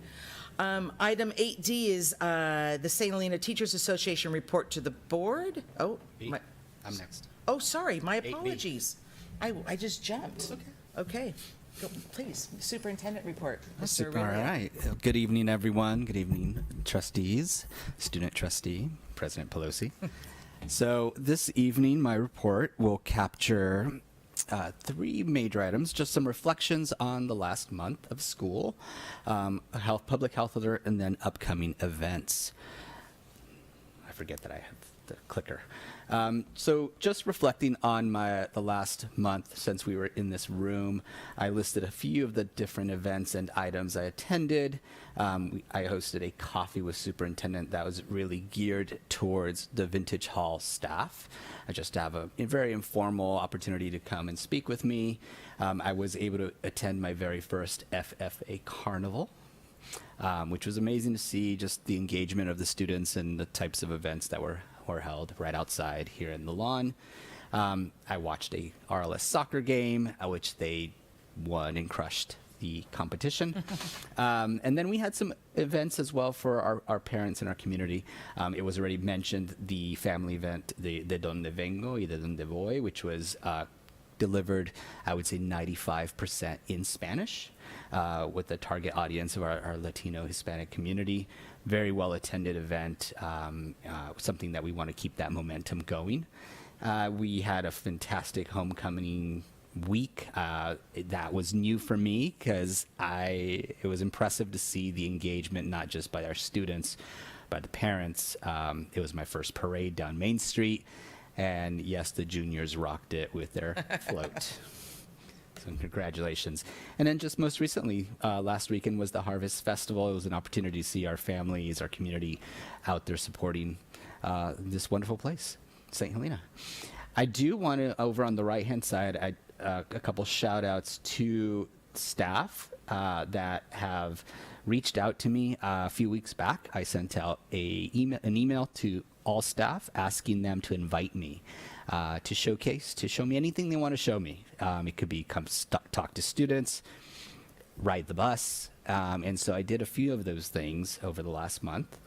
Speaker 1: Item 8D is the St. Helena Teachers Association report to the board. Oh,
Speaker 14: I'm next.
Speaker 1: Oh, sorry. My apologies. I just jumped. Okay. Go, please, superintendent report. Mr.
Speaker 14: All
Speaker 1: Rivera.
Speaker 14: right. Good evening, everyone. Good evening, trustees, student trustee, President Pelosi. So this evening, my report will capture 3 major items, just some reflections on the last month of school, a public health alert, and then upcoming events. I forget that I have the clicker. So just reflecting on the last month since we were in this room, I listed a few of the different events and items I attended. I hosted a coffee with superintendent that was really geared towards the Vintage Hall staff. I just have a very informal opportunity to come and speak with me. I was able to attend my very first FFA carnival. Which was amazing to see, just the engagement of the students and the types of events that were held right outside here in the lawn. I watched a RLS soccer game, which they won and crushed the competition. And then we had some events as well for our parents in our community. It was already mentioned, the family event, De Donde Vengo y De Donde Voy, which was delivered, I would say 95% in Spanish, with the target audience of our Latino Hispanic community. Very well attended event, something that we want to keep that momentum going. We had a fantastic homecoming week. That was new for me because it was impressive to see the engagement, not just by our students, by the parents. It was my first parade down Main Street. And yes, the juniors rocked it with their float. So congratulations. And then just most recently, last weekend was the Harvest Festival. It was an opportunity to see our families, our community out there supporting this wonderful place, St. Helena. I do want to, over on the right-hand side, a couple shout outs to staff that have reached out to me a few weeks back. I sent out an email to all staff asking them to invite me to show me anything they want to show me. It could be come talk to students, ride the bus. And so I did a few of those things over the last month.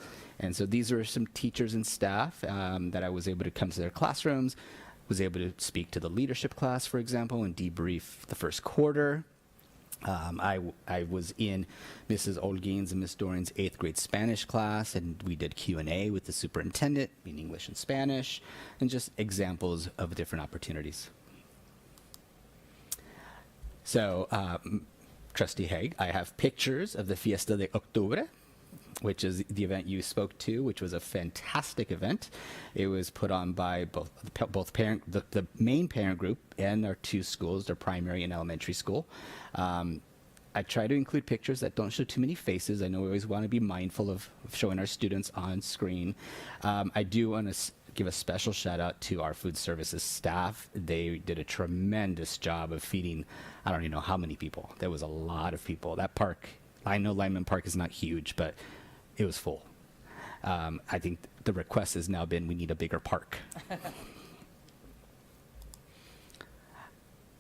Speaker 14: And so these are some teachers and staff that I was able to come to their classrooms, was able to speak to the leadership class, for example, and debrief the first quarter. I was in Mrs. Olguin's and Miss Doran's 8th grade Spanish class, and we did Q&A with the superintendent in English and Spanish, and just examples of different opportunities. So, Trustee Haig, I have pictures of the Fiesta de Octubre, which is the event you spoke to, which was a fantastic event. It was put on by the main parent group and our 2 schools, their primary and elementary school. I try to include pictures that don't show too many faces. I know we always want to be mindful of showing our students on screen. I do want to give a special shout out to our food services staff. They did a tremendous job of feeding, I don't even know how many people. There was a lot of people. That park, I know Lyman Park is not huge, but it was full. I think the request has now been, we need a bigger park.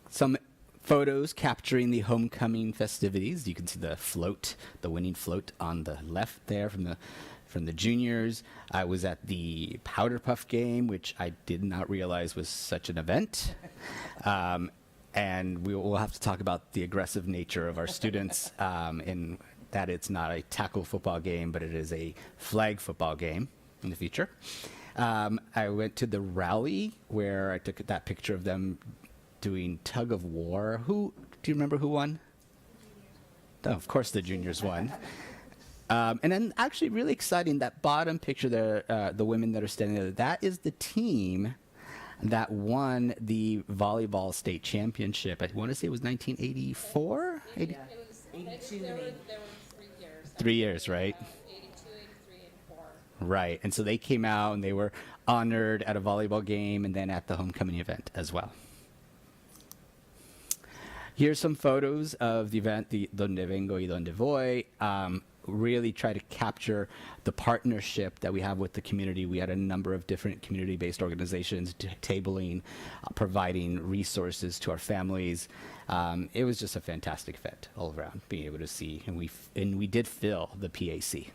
Speaker 14: Some photos capturing the homecoming festivities. You can see the float, the winning float on the left there from the juniors. I was at the Powder Puff game, which I did not realize was such an event. And we'll have to talk about the aggressive nature of our students in that it's not a tackle football game, but it is a flag football game in the future. I went to the rally where I took that picture of them doing tug of war. Do you remember who won? Oh, of course the juniors won. And then actually really exciting, that bottom picture there, the women that are standing there, that is the team that won the volleyball state championship. I want to say it was 1984?
Speaker 13: It was 82. There were 3 years.
Speaker 14: 3 years, right?
Speaker 13: 82, 83, and 4.
Speaker 14: Right. And so they came out and they were honored at a volleyball game and then at the homecoming event as well. Here's some photos of the event, the Donde Vengo y Donde Voy. Really try to capture the partnership that we have with the community. We had a number of different community-based organizations tabling, providing resources to our families. It was just a fantastic event all around, being able to see, and we did fill the PAC.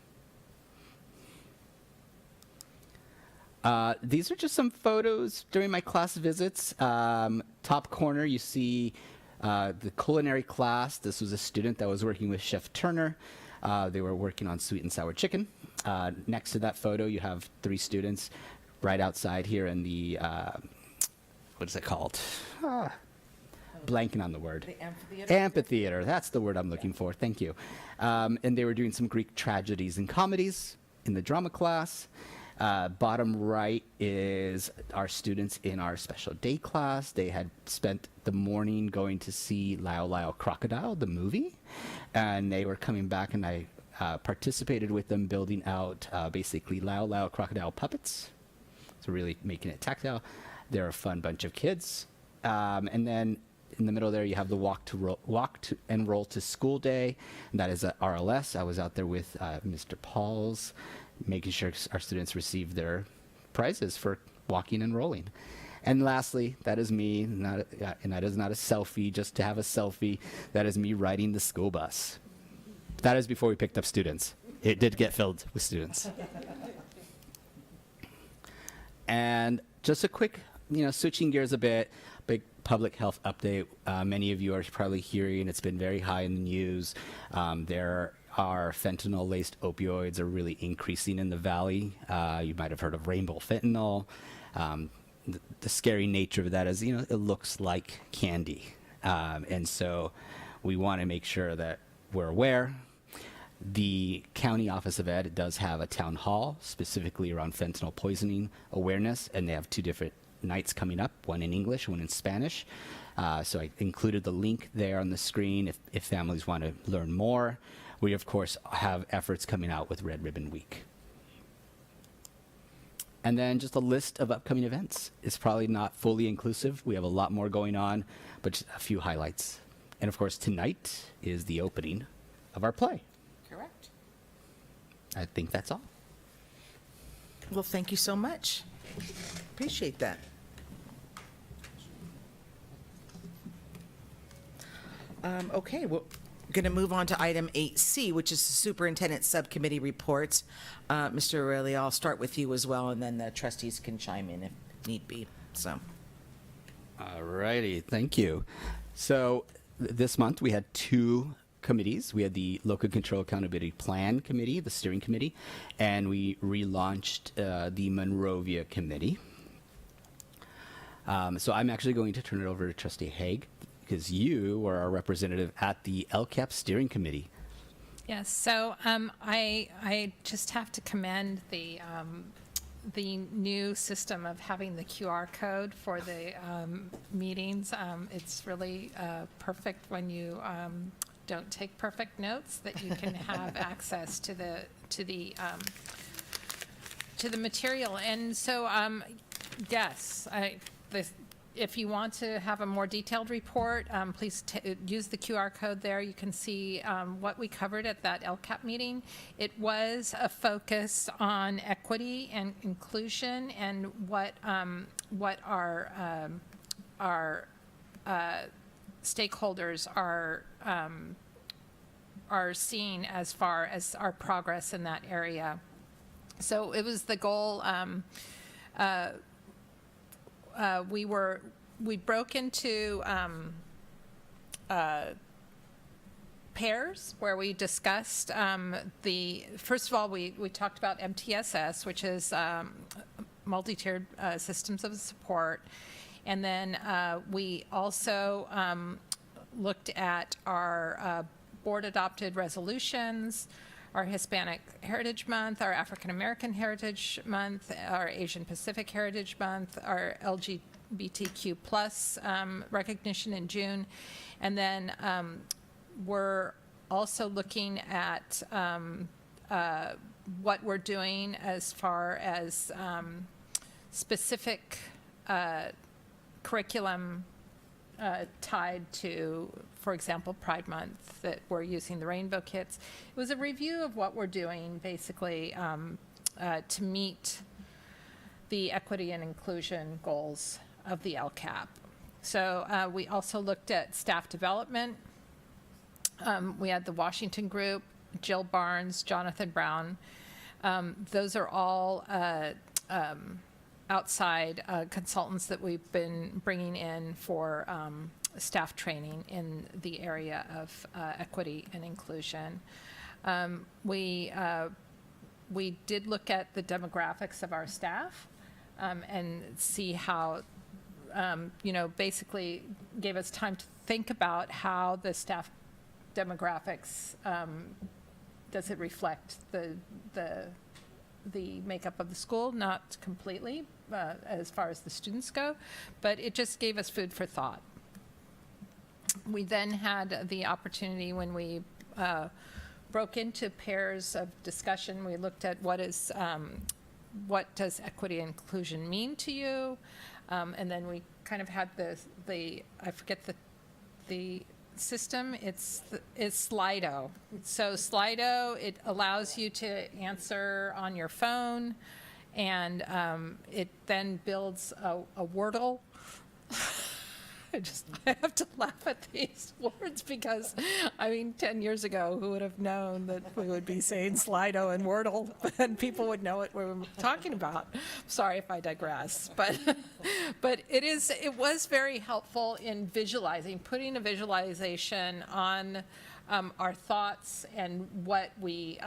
Speaker 14: These are just some photos during my class visits. Top corner, you see the culinary class. This was a student that was working with Chef Turner. They were working on sweet and sour chicken. Next to that photo, you have 3 students right outside here in the, what is it called? Blanking on the word.
Speaker 1: The amphitheater?
Speaker 14: Amphitheater. That's the word I'm looking for. Thank you. And they were doing some Greek tragedies and comedies in the drama class. Bottom right is our students in our special day class. They had spent the morning going to see Lyle Lyle Crocodile, the movie, and they were coming back, and I participated with them building out basically Lyle Lyle Crocodile puppets. So really making it tactile. They're a fun bunch of kids. And then in the middle there, you have the walk to enroll to school day. And that is at RLS. I was out there with Mr. Pauls, making sure our students receive their prizes for walking and rolling. And lastly, that is me, and that is not a selfie just to have a selfie. That is me riding the school bus. That is before we picked up students. It did get filled with students. And just a quick, switching gears a bit, big public health update. Many of you are probably hearing it's been very high in the news. There are fentanyl-laced opioids are really increasing in the valley. You might have heard of rainbow fentanyl. The scary nature of that is, it looks like candy. And so we want to make sure that we're aware. The County Office of Ed does have a town hall specifically around fentanyl poisoning awareness, and they have 2 different nights coming up, one in English, one in Spanish. So I included the link there on the screen if families want to learn more. We, of course, have efforts coming out with Red Ribbon Week. And then just a list of upcoming events. It's probably not fully inclusive. We have a lot more going on, but just a few highlights. And, of course, tonight is the opening of our play.
Speaker 1: Correct.
Speaker 14: I think that's all.
Speaker 1: Well, thank you so much. Appreciate that. Okay, well, going to move on to item 8C, which is the superintendent subcommittee reports. Mr. Aurelio, I'll start with you as well, and then the trustees can chime in if need be. So,
Speaker 14: all righty, thank you. So this month we had 2 committees. We had the Local Control Accountability Plan Committee, the steering committee, and we relaunched the Monrovia Committee. So I'm actually going to turn it over to Trustee Haig, because you were our representative at the LCAP Steering Committee.
Speaker 13: Yes, so I just have to commend the new system of having the QR code for the meetings. It's really perfect when you don't take perfect notes, that you can have access to the to the material. And so, yes, if you want to have a more detailed report, please use the QR code there. You can see what we covered at that LCAP meeting. It was a focus on equity and inclusion and what our stakeholders are seeing as far as our progress in that area. So it was the goal. We broke into pairs where we discussed first of all, we talked about MTSS, which is multi-tiered systems of support. And then we also looked at our board-adopted resolutions, our Hispanic Heritage Month, our African American Heritage Month, our Asian Pacific Heritage Month, our LGBTQ plus recognition in June. And then we're also looking at what we're doing as far as specific curriculum tied to, for example, Pride Month, that we're using the rainbow kits. It was a review of what we're doing, basically, to meet the equity and inclusion goals of the LCAP. So we also looked at staff development. We had the Washington Group, Jill Barnes, Jonathan Brown. Those are all outside consultants that we've been bringing in for staff training in the area of equity and inclusion. We did look at the demographics of our staff and see how, basically gave us time to think about how the staff demographics, does it reflect the makeup of the school? Not completely, as far as the students go, but it just gave us food for thought. We then had the opportunity when we broke into pairs of discussion. We looked at what does equity and inclusion mean to you, and then we kind of had the I forget the system. It's Slido. So Slido, it allows you to answer on your phone, and it then builds a Wordle. I have to laugh at these words because, 10 years ago, who would have known that we would be saying Slido and Wordle and people would know what we were talking about. Sorry if I digress, but it was very helpful in visualizing, putting a visualization on our thoughts and what we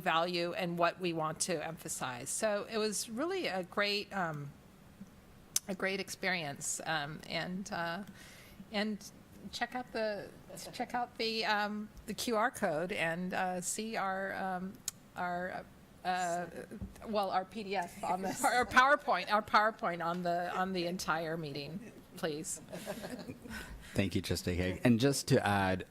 Speaker 13: value and what we want to emphasize. So it was really a great experience, and check out the QR code and see our PDF on our PowerPoint on the entire meeting, please.
Speaker 14: Thank you, Trustee Haig. And just to add,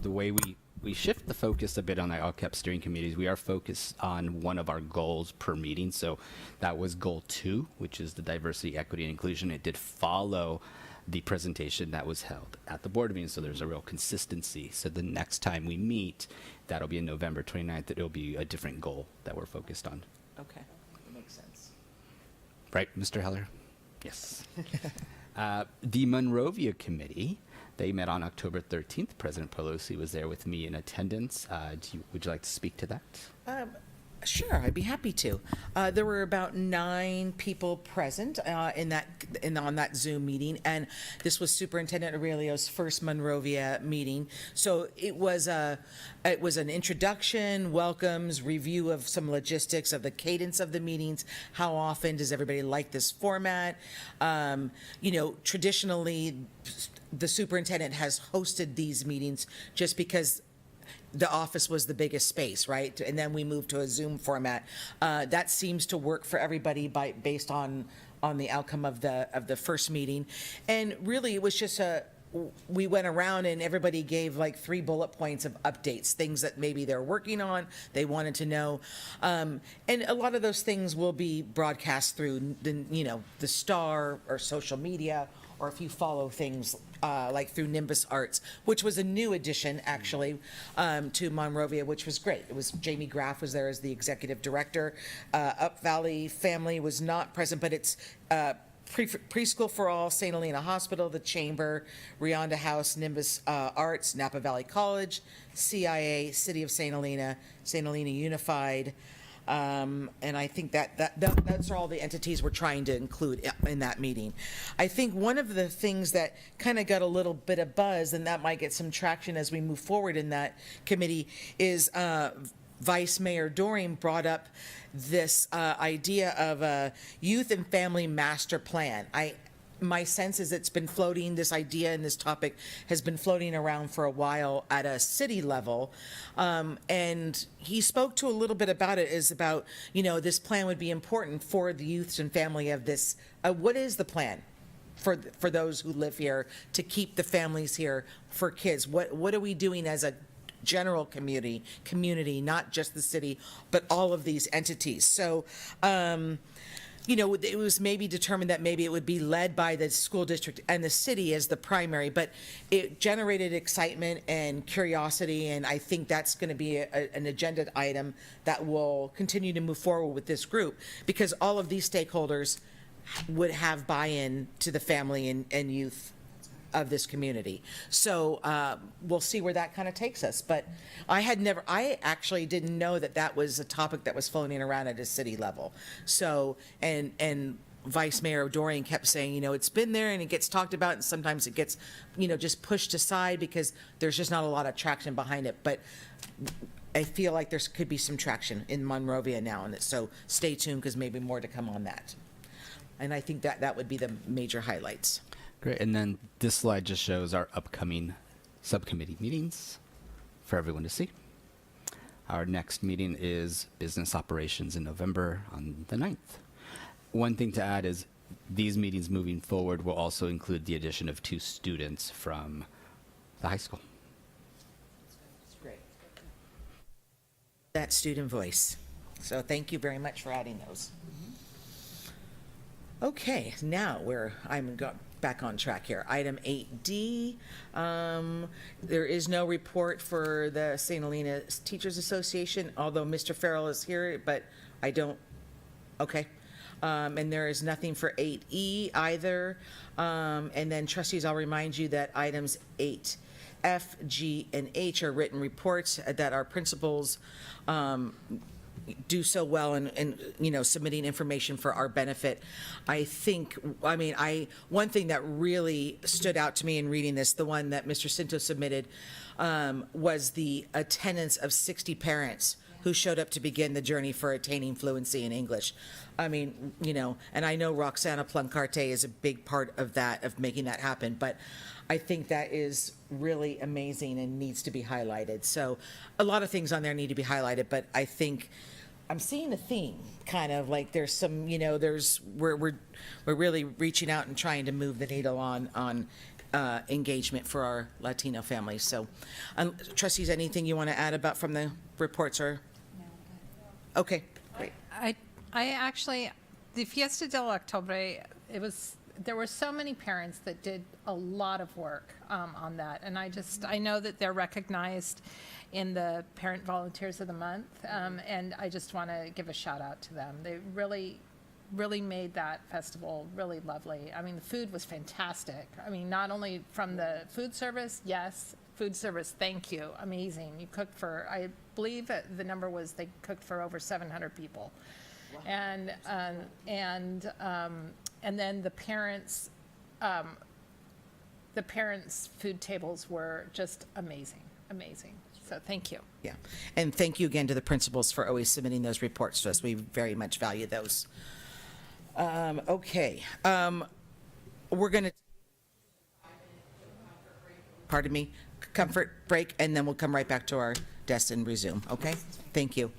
Speaker 14: the way we shift the focus a bit on the LCAP steering committees. We are focused on one of our goals per meeting. So that was goal 2, which is the diversity, equity, and inclusion. It did follow the presentation that was held at the board meeting. So there's a real consistency. So the next time we meet, that'll be in November 29th, it'll be a different goal that we're focused on.
Speaker 1: Okay, that makes sense.
Speaker 14: Right, Mr. Heller? Yes. The Monrovia Committee, they met on October 13th. President Pelosi was there with me in attendance. Would you like to speak to that?
Speaker 1: Sure, I'd be happy to. There were about 9 people present on that Zoom meeting, and this was Superintendent Aurelio's first Monrovia meeting. So it was an introduction, welcomes, review of some logistics of the cadence of the meetings. How often does everybody like this format? Traditionally, the superintendent has hosted these meetings just because the office was the biggest space, right? And then we moved to a Zoom format. That seems to work for everybody based on the outcome of the first meeting. And really, it was just we went around and everybody gave like 3 bullet points of updates, things that maybe they're working on, they wanted to know. And a lot of those things will be broadcast through the Star or social media, or if you follow things like through Nimbus Arts, which was a new addition actually to Monrovia, which was great. It was Jamie Graff was there as the executive director. Up Valley Family was not present, but it's Preschool for All, St. Helena Hospital, the Chamber, Rionda House, Nimbus Arts, Napa Valley College, CIA, City of St. Helena Unified. And I think that's all the entities we're trying to include in that meeting. I think one of the things that kind of got a little bit of buzz, and that might get some traction as we move forward in that committee, is Vice Mayor Doreen brought up this idea of a youth and family master plan. My sense is it's been floating, this idea and this topic has been floating around for a while at a city level. And he spoke to a little bit about it, is about, this plan would be important for the youth and family of this. What is the plan for those who live here to keep the families here for kids? What are we doing as a general community, not just the city, but all of these entities? So, it was maybe determined that maybe it would be led by the school district and the city as the primary, but it generated excitement and curiosity, and I think that's going to be an agenda item that will continue to move forward with this group, because all of these stakeholders would have buy-in to the family and youth of this community. So we'll see where that kind of takes us. But I actually didn't know that was a topic that was floating around at a city level. So, and Vice Mayor Doreen kept saying, it's been there and it gets talked about, and sometimes it gets, just pushed aside because there's just not a lot of traction behind it. But I feel like there could be some traction in Monrovia now, and so stay tuned, because maybe more to come on that. And I think that would be the major highlights.
Speaker 14: Great. And then this slide just shows our upcoming subcommittee meetings for everyone to see. Our next meeting is business operations in November on the 9th. One thing to add is these meetings moving forward will also include the addition of 2 students from the high school.
Speaker 1: That's great. That student voice. So thank you very much for adding those. Okay, now I'm back on track here. Item 8D, there is no report for the St. Helena Teachers Association, although Mr. Farrell is here, but I don't, okay. And there is nothing for 8E either. And then trustees, I'll remind you that items 8F, G, and H are written reports that our principals do so well in submitting information for our benefit. One thing that really stood out to me in reading this, the one that Mr. Cinto submitted, was the attendance of 60 parents who showed up to begin the journey for attaining fluency in English. And I know Roxana Plancarte is a big part of that, of making that happen, but I think that is really amazing and needs to be highlighted. So a lot of things on there need to be highlighted, but I think I'm seeing a theme, kind of like there's some, we're really reaching out and trying to move the needle on engagement for our Latino families. So, trustees, anything you want to add from the reports, or? No. Okay, great.
Speaker 13: I actually, the Fiesta del Octubre, there were so many parents that did a lot of work on that, and I know that they're recognized in the Parent Volunteers of the Month, and I just want to give a shout out to them. They really made that festival really lovely. The food was fantastic. Not only from the food service, yes, food service, thank you, amazing. You cooked for, I believe the number was they cooked for over 700 people. Wow. And then the parents' food tables were just amazing. So thank you.
Speaker 1: Yeah, and thank you again to the principals for always submitting those reports to us. We very much value those. Okay, we're going to, pardon me, comfort break, and then we'll come right back to our desk and resume. Okay, thank you.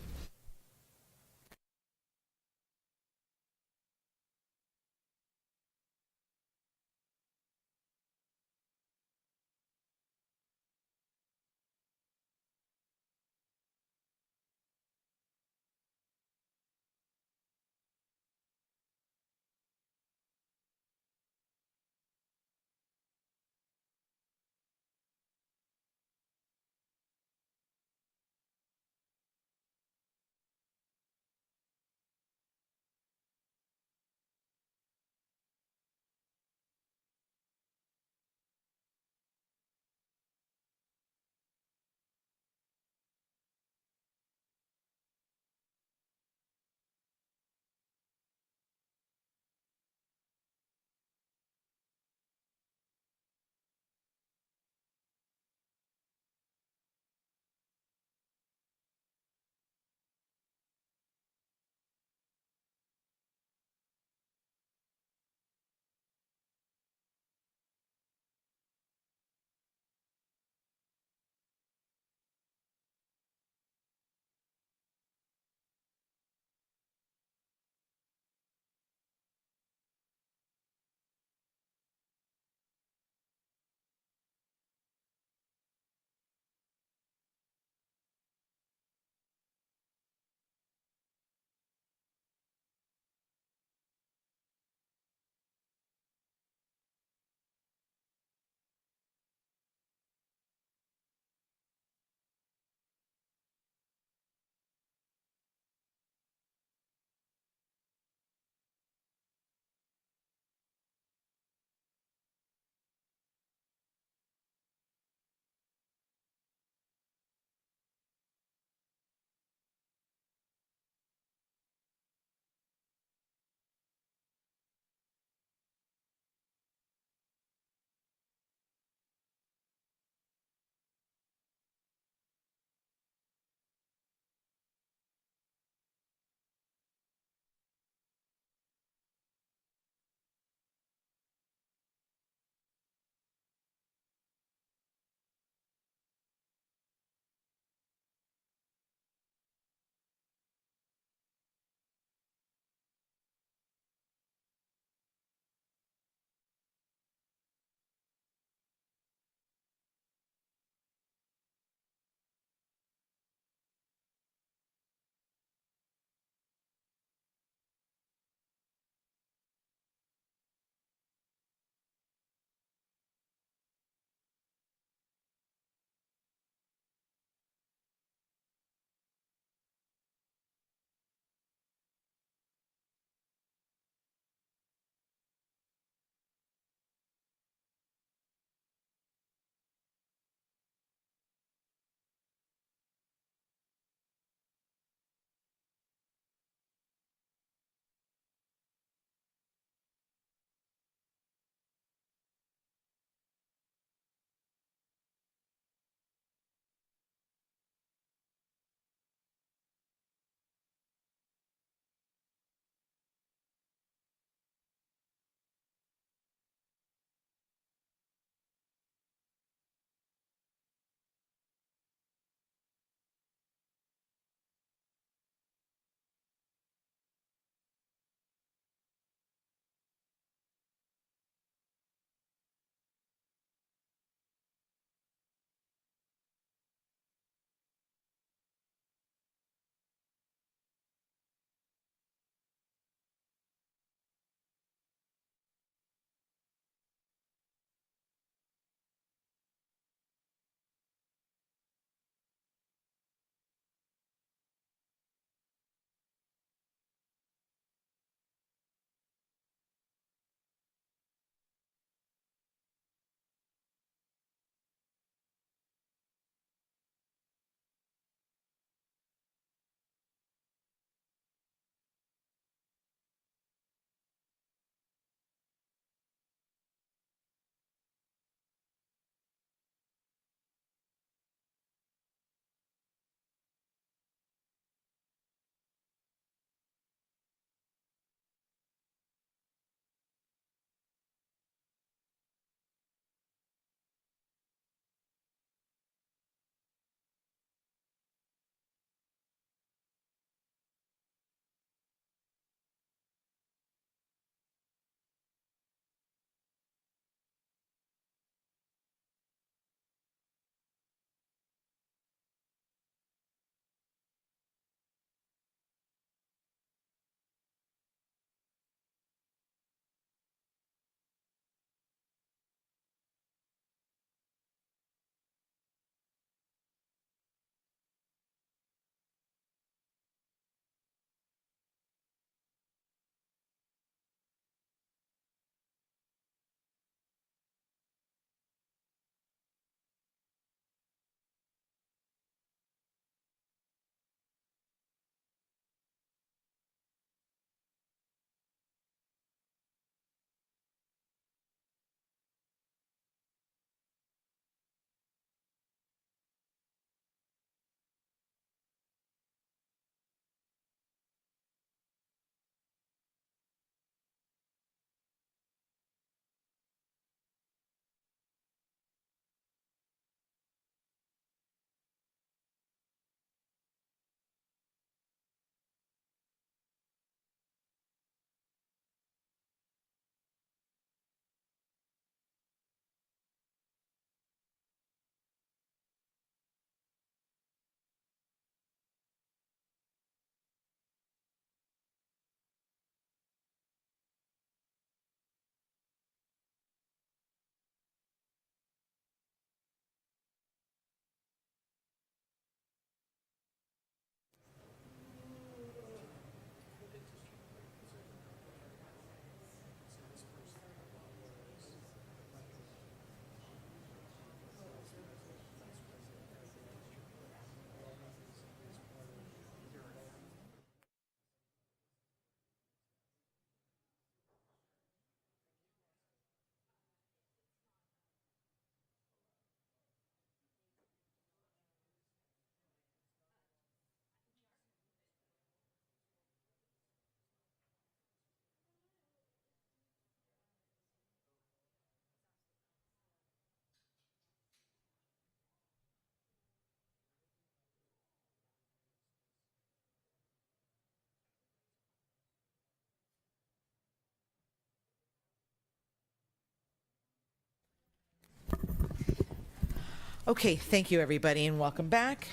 Speaker 1: Okay, thank you, everybody, and welcome back.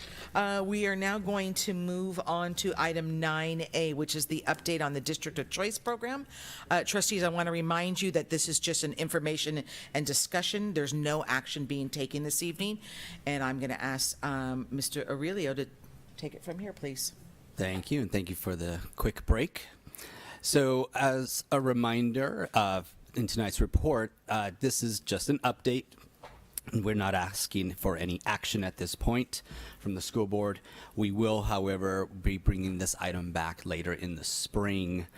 Speaker 1: We are now going to move on to item 9A, which is the update on the District of Choice program. Trustees, I want to remind you that this is just an information and discussion. There's no action being taken this evening, and I'm going to ask Mr. Aurelio to take it from here, please.
Speaker 14: Thank you, and thank you for the quick break. So, as a reminder in tonight's report, this is just an update. We're not asking for any action at this point from the school board. We will, however, be bringing this item back later in the spring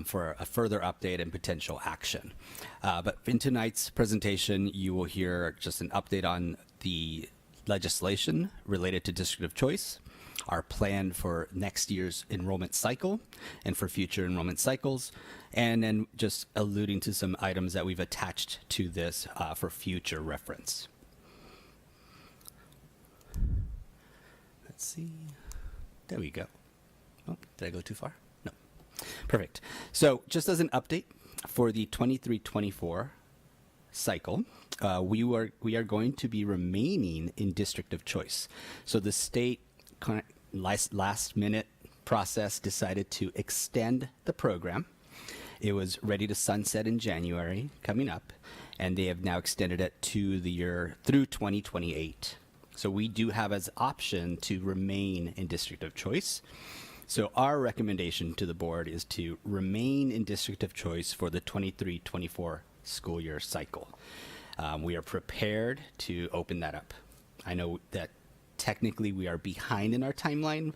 Speaker 14: for a further update and potential action. But in tonight's presentation, you will hear just an update on the legislation related to District of Choice, our plan for next year's enrollment cycle and for future enrollment cycles, and then just alluding to some items that we've attached to this for future reference. Let's see. There we go. Oh, did I go too far? No. Perfect. So just as an update for the 23-24 cycle, we are going to be remaining in District of Choice. So the state last minute process decided to extend the program. It was ready to sunset in January coming up, and they have now extended it to the year through 2028. So we do have as option to remain in District of Choice. So our recommendation to the board is to remain in District of Choice for the 23-24 school year cycle. We are prepared to open that up. I know that technically we are behind in our timeline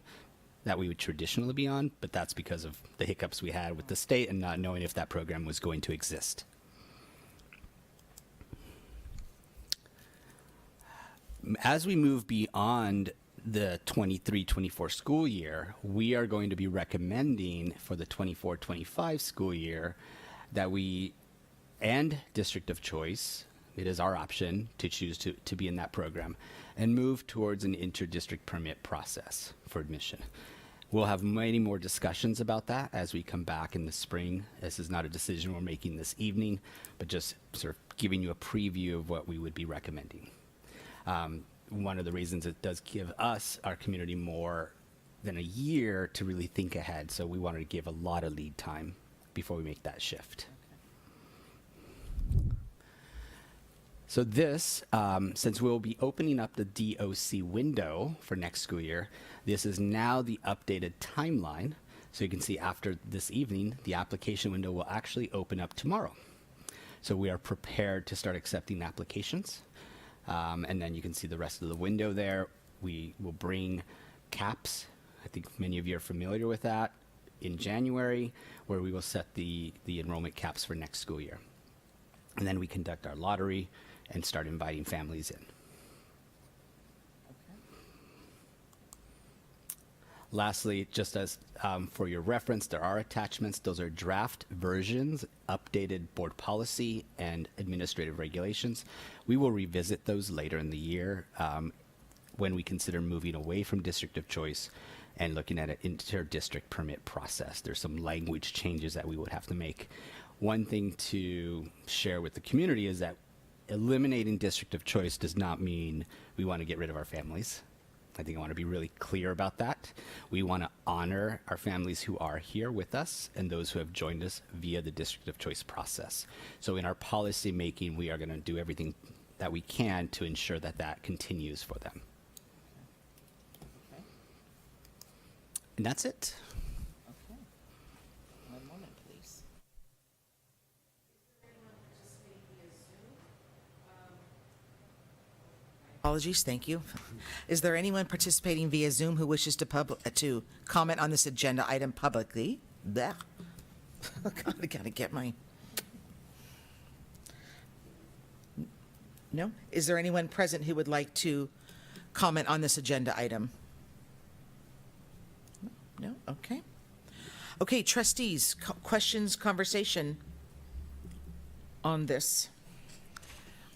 Speaker 14: that we would traditionally be on, but that's because of the hiccups we had with the state and not knowing if that program was going to exist. As we move beyond the 23-24 school year, we are going to be recommending for the 24-25 school year that we end District of Choice. It is our option to choose to be in that program and move towards an inter-district permit process for admission. We'll have many more discussions about that as we come back in the spring. This is not a decision we're making this evening, but just sort of giving you a preview of what we would be recommending. One of the reasons it does give us, our community, more than a year to really think ahead. So we wanted to give a lot of lead time before we make that shift. So this, since we'll be opening up the DOC window for next school year, this is now the updated timeline. So you can see after this evening, the application window will actually open up tomorrow. So we are prepared to start accepting applications. And then you can see the rest of the window there. We will bring caps. I think many of you are familiar with that in January, where we will set the enrollment caps for next school year. And then we conduct our lottery and start inviting families in. Lastly, just as for your reference, there are attachments. Those are draft versions, updated board policy, and administrative regulations. We will revisit those later in the year when we consider moving away from District of Choice and looking at an inter-district permit process. There's some language changes that we would have to make. One thing to share with the community is that eliminating District of Choice does not mean we want to get rid of our families. I think I want to be really clear about that. We want to honor our families who are here with us and those who have joined us via the District of Choice process. So in our policy making, we are going to do everything that we can to ensure that that continues for them. And that's it.
Speaker 1: Okay. One moment, please. Apologies, thank you. Is there anyone participating via Zoom who wishes to comment on this agenda item publicly? Blech. I gotta get my... No? Is there anyone present who would like to comment on this agenda item? No? Okay. Okay, trustees, questions, conversation on this?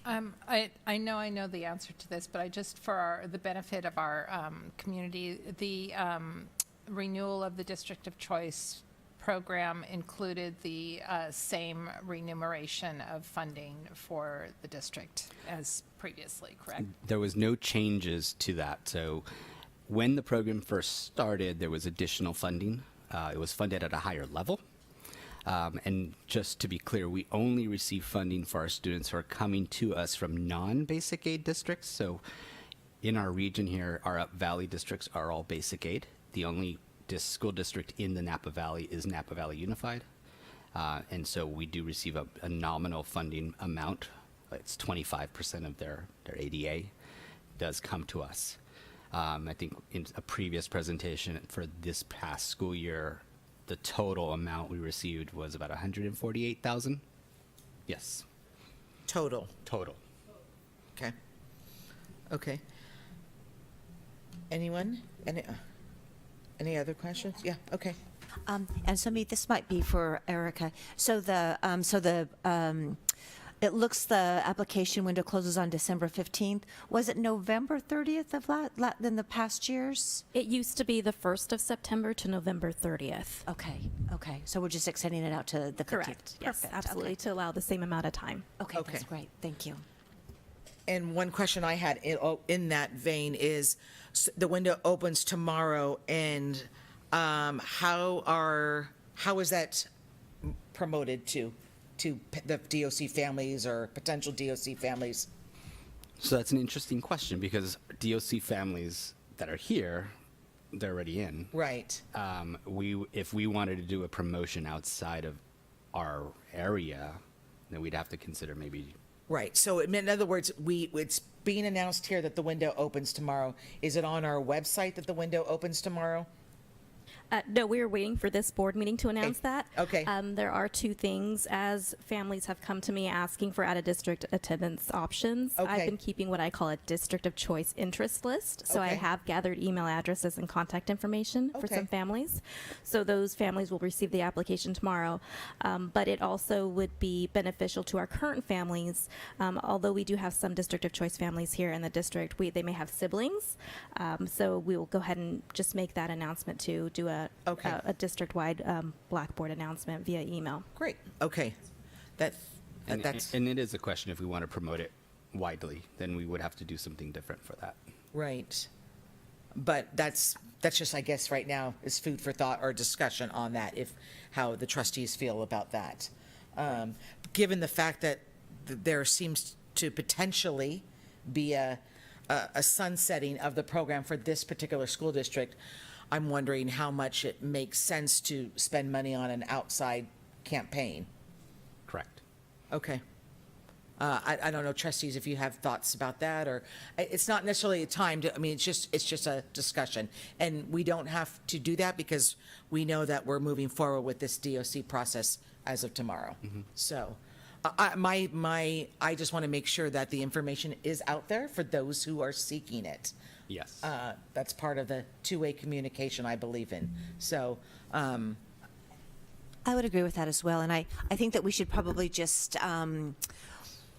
Speaker 13: I know the answer to this, but I just, for the benefit of our community, the renewal of the District of Choice program included the same remuneration of funding for the district as previously, correct?
Speaker 14: There was no changes to that. So when the program first started, there was additional funding. It was funded at a higher level. And just to be clear, we only receive funding for our students who are coming to us from non-basic aid districts. So in our region here, our Up Valley districts are all basic aid. The only school district in the Napa Valley is Napa Valley Unified. And so we do receive a nominal funding amount. It's 25% of their ADA does come to us. I think in a previous presentation for this past school year, the total amount we received was about 148,000. Yes.
Speaker 1: Total.
Speaker 14: Total.
Speaker 1: Okay. Okay. Anyone? Any other questions? Yeah. Okay.
Speaker 15: And Sumi, this might be for Erica. So it looks the application window closes on December 15th. Was it November 30th of in the past years?
Speaker 4: It used to be the 1st of September to November 30th.
Speaker 15: Okay. So we're just extending it out to the 15th.
Speaker 4: Correct. Yes,
Speaker 15: Perfect.
Speaker 4: absolutely,
Speaker 15: Okay.
Speaker 4: to allow the same amount of time.
Speaker 15: Okay,
Speaker 1: Okay.
Speaker 15: that's great. Thank you.
Speaker 1: And one question I had in that vein is, the window opens tomorrow, and how is that promoted to the DOC families or potential DOC families?
Speaker 14: So that's an interesting question because DOC families that are here, they're already in.
Speaker 1: Right.
Speaker 14: If we wanted to do a promotion outside of our area, then we'd have to consider maybe.
Speaker 1: Right. So in other words, it's being announced here that the window opens tomorrow. Is it on our website that the window opens tomorrow?
Speaker 4: No, we are waiting for this board meeting to announce that.
Speaker 1: Okay.
Speaker 4: There are two things. As families have come to me asking for out-of-district attendance options,
Speaker 1: Okay.
Speaker 4: I've been keeping what I call a district of choice interest list. So I
Speaker 1: Okay.
Speaker 4: have gathered email addresses and contact information for
Speaker 1: Okay.
Speaker 4: some families. So those families will receive the application tomorrow. But it also would be beneficial to our current families. Although we do have some district of choice families here in the district, they may have siblings. So we will go ahead and just make that announcement to do a district-wide Blackboard announcement via email.
Speaker 1: Great. Okay. That's
Speaker 14: And it is a question if we want to promote it widely, then we would have to do something different for that.
Speaker 1: right. But that's just, I guess, right now is food for thought or discussion on that, if how the trustees feel about that. Given the fact that there seems to potentially be a sunsetting of the program for this particular school district, I'm wondering how much it makes sense to spend money on an outside campaign.
Speaker 14: Correct.
Speaker 1: Okay. I don't know, trustees, if you have thoughts about that, or it's not necessarily a time to, I mean, it's just a discussion. And we don't have to do that because we know that we're moving forward with this DOC process as of tomorrow. So I just want to make sure that the information is out there for those who are seeking it.
Speaker 14: Yes.
Speaker 1: That's part of the two-way communication I believe in. So,
Speaker 15: I would agree with that as well. And I think that we should probably just, what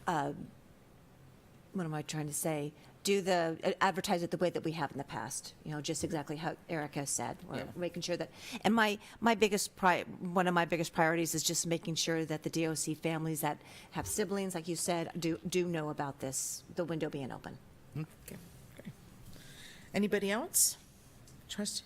Speaker 15: am I trying to say? Advertise it the way that we have in the past, just exactly how Erica said. We're making sure that, and one of my biggest priorities is just making sure that the DOC families that have siblings, like you said, do know about this, the window being open.
Speaker 1: okay. Anybody else? Trust?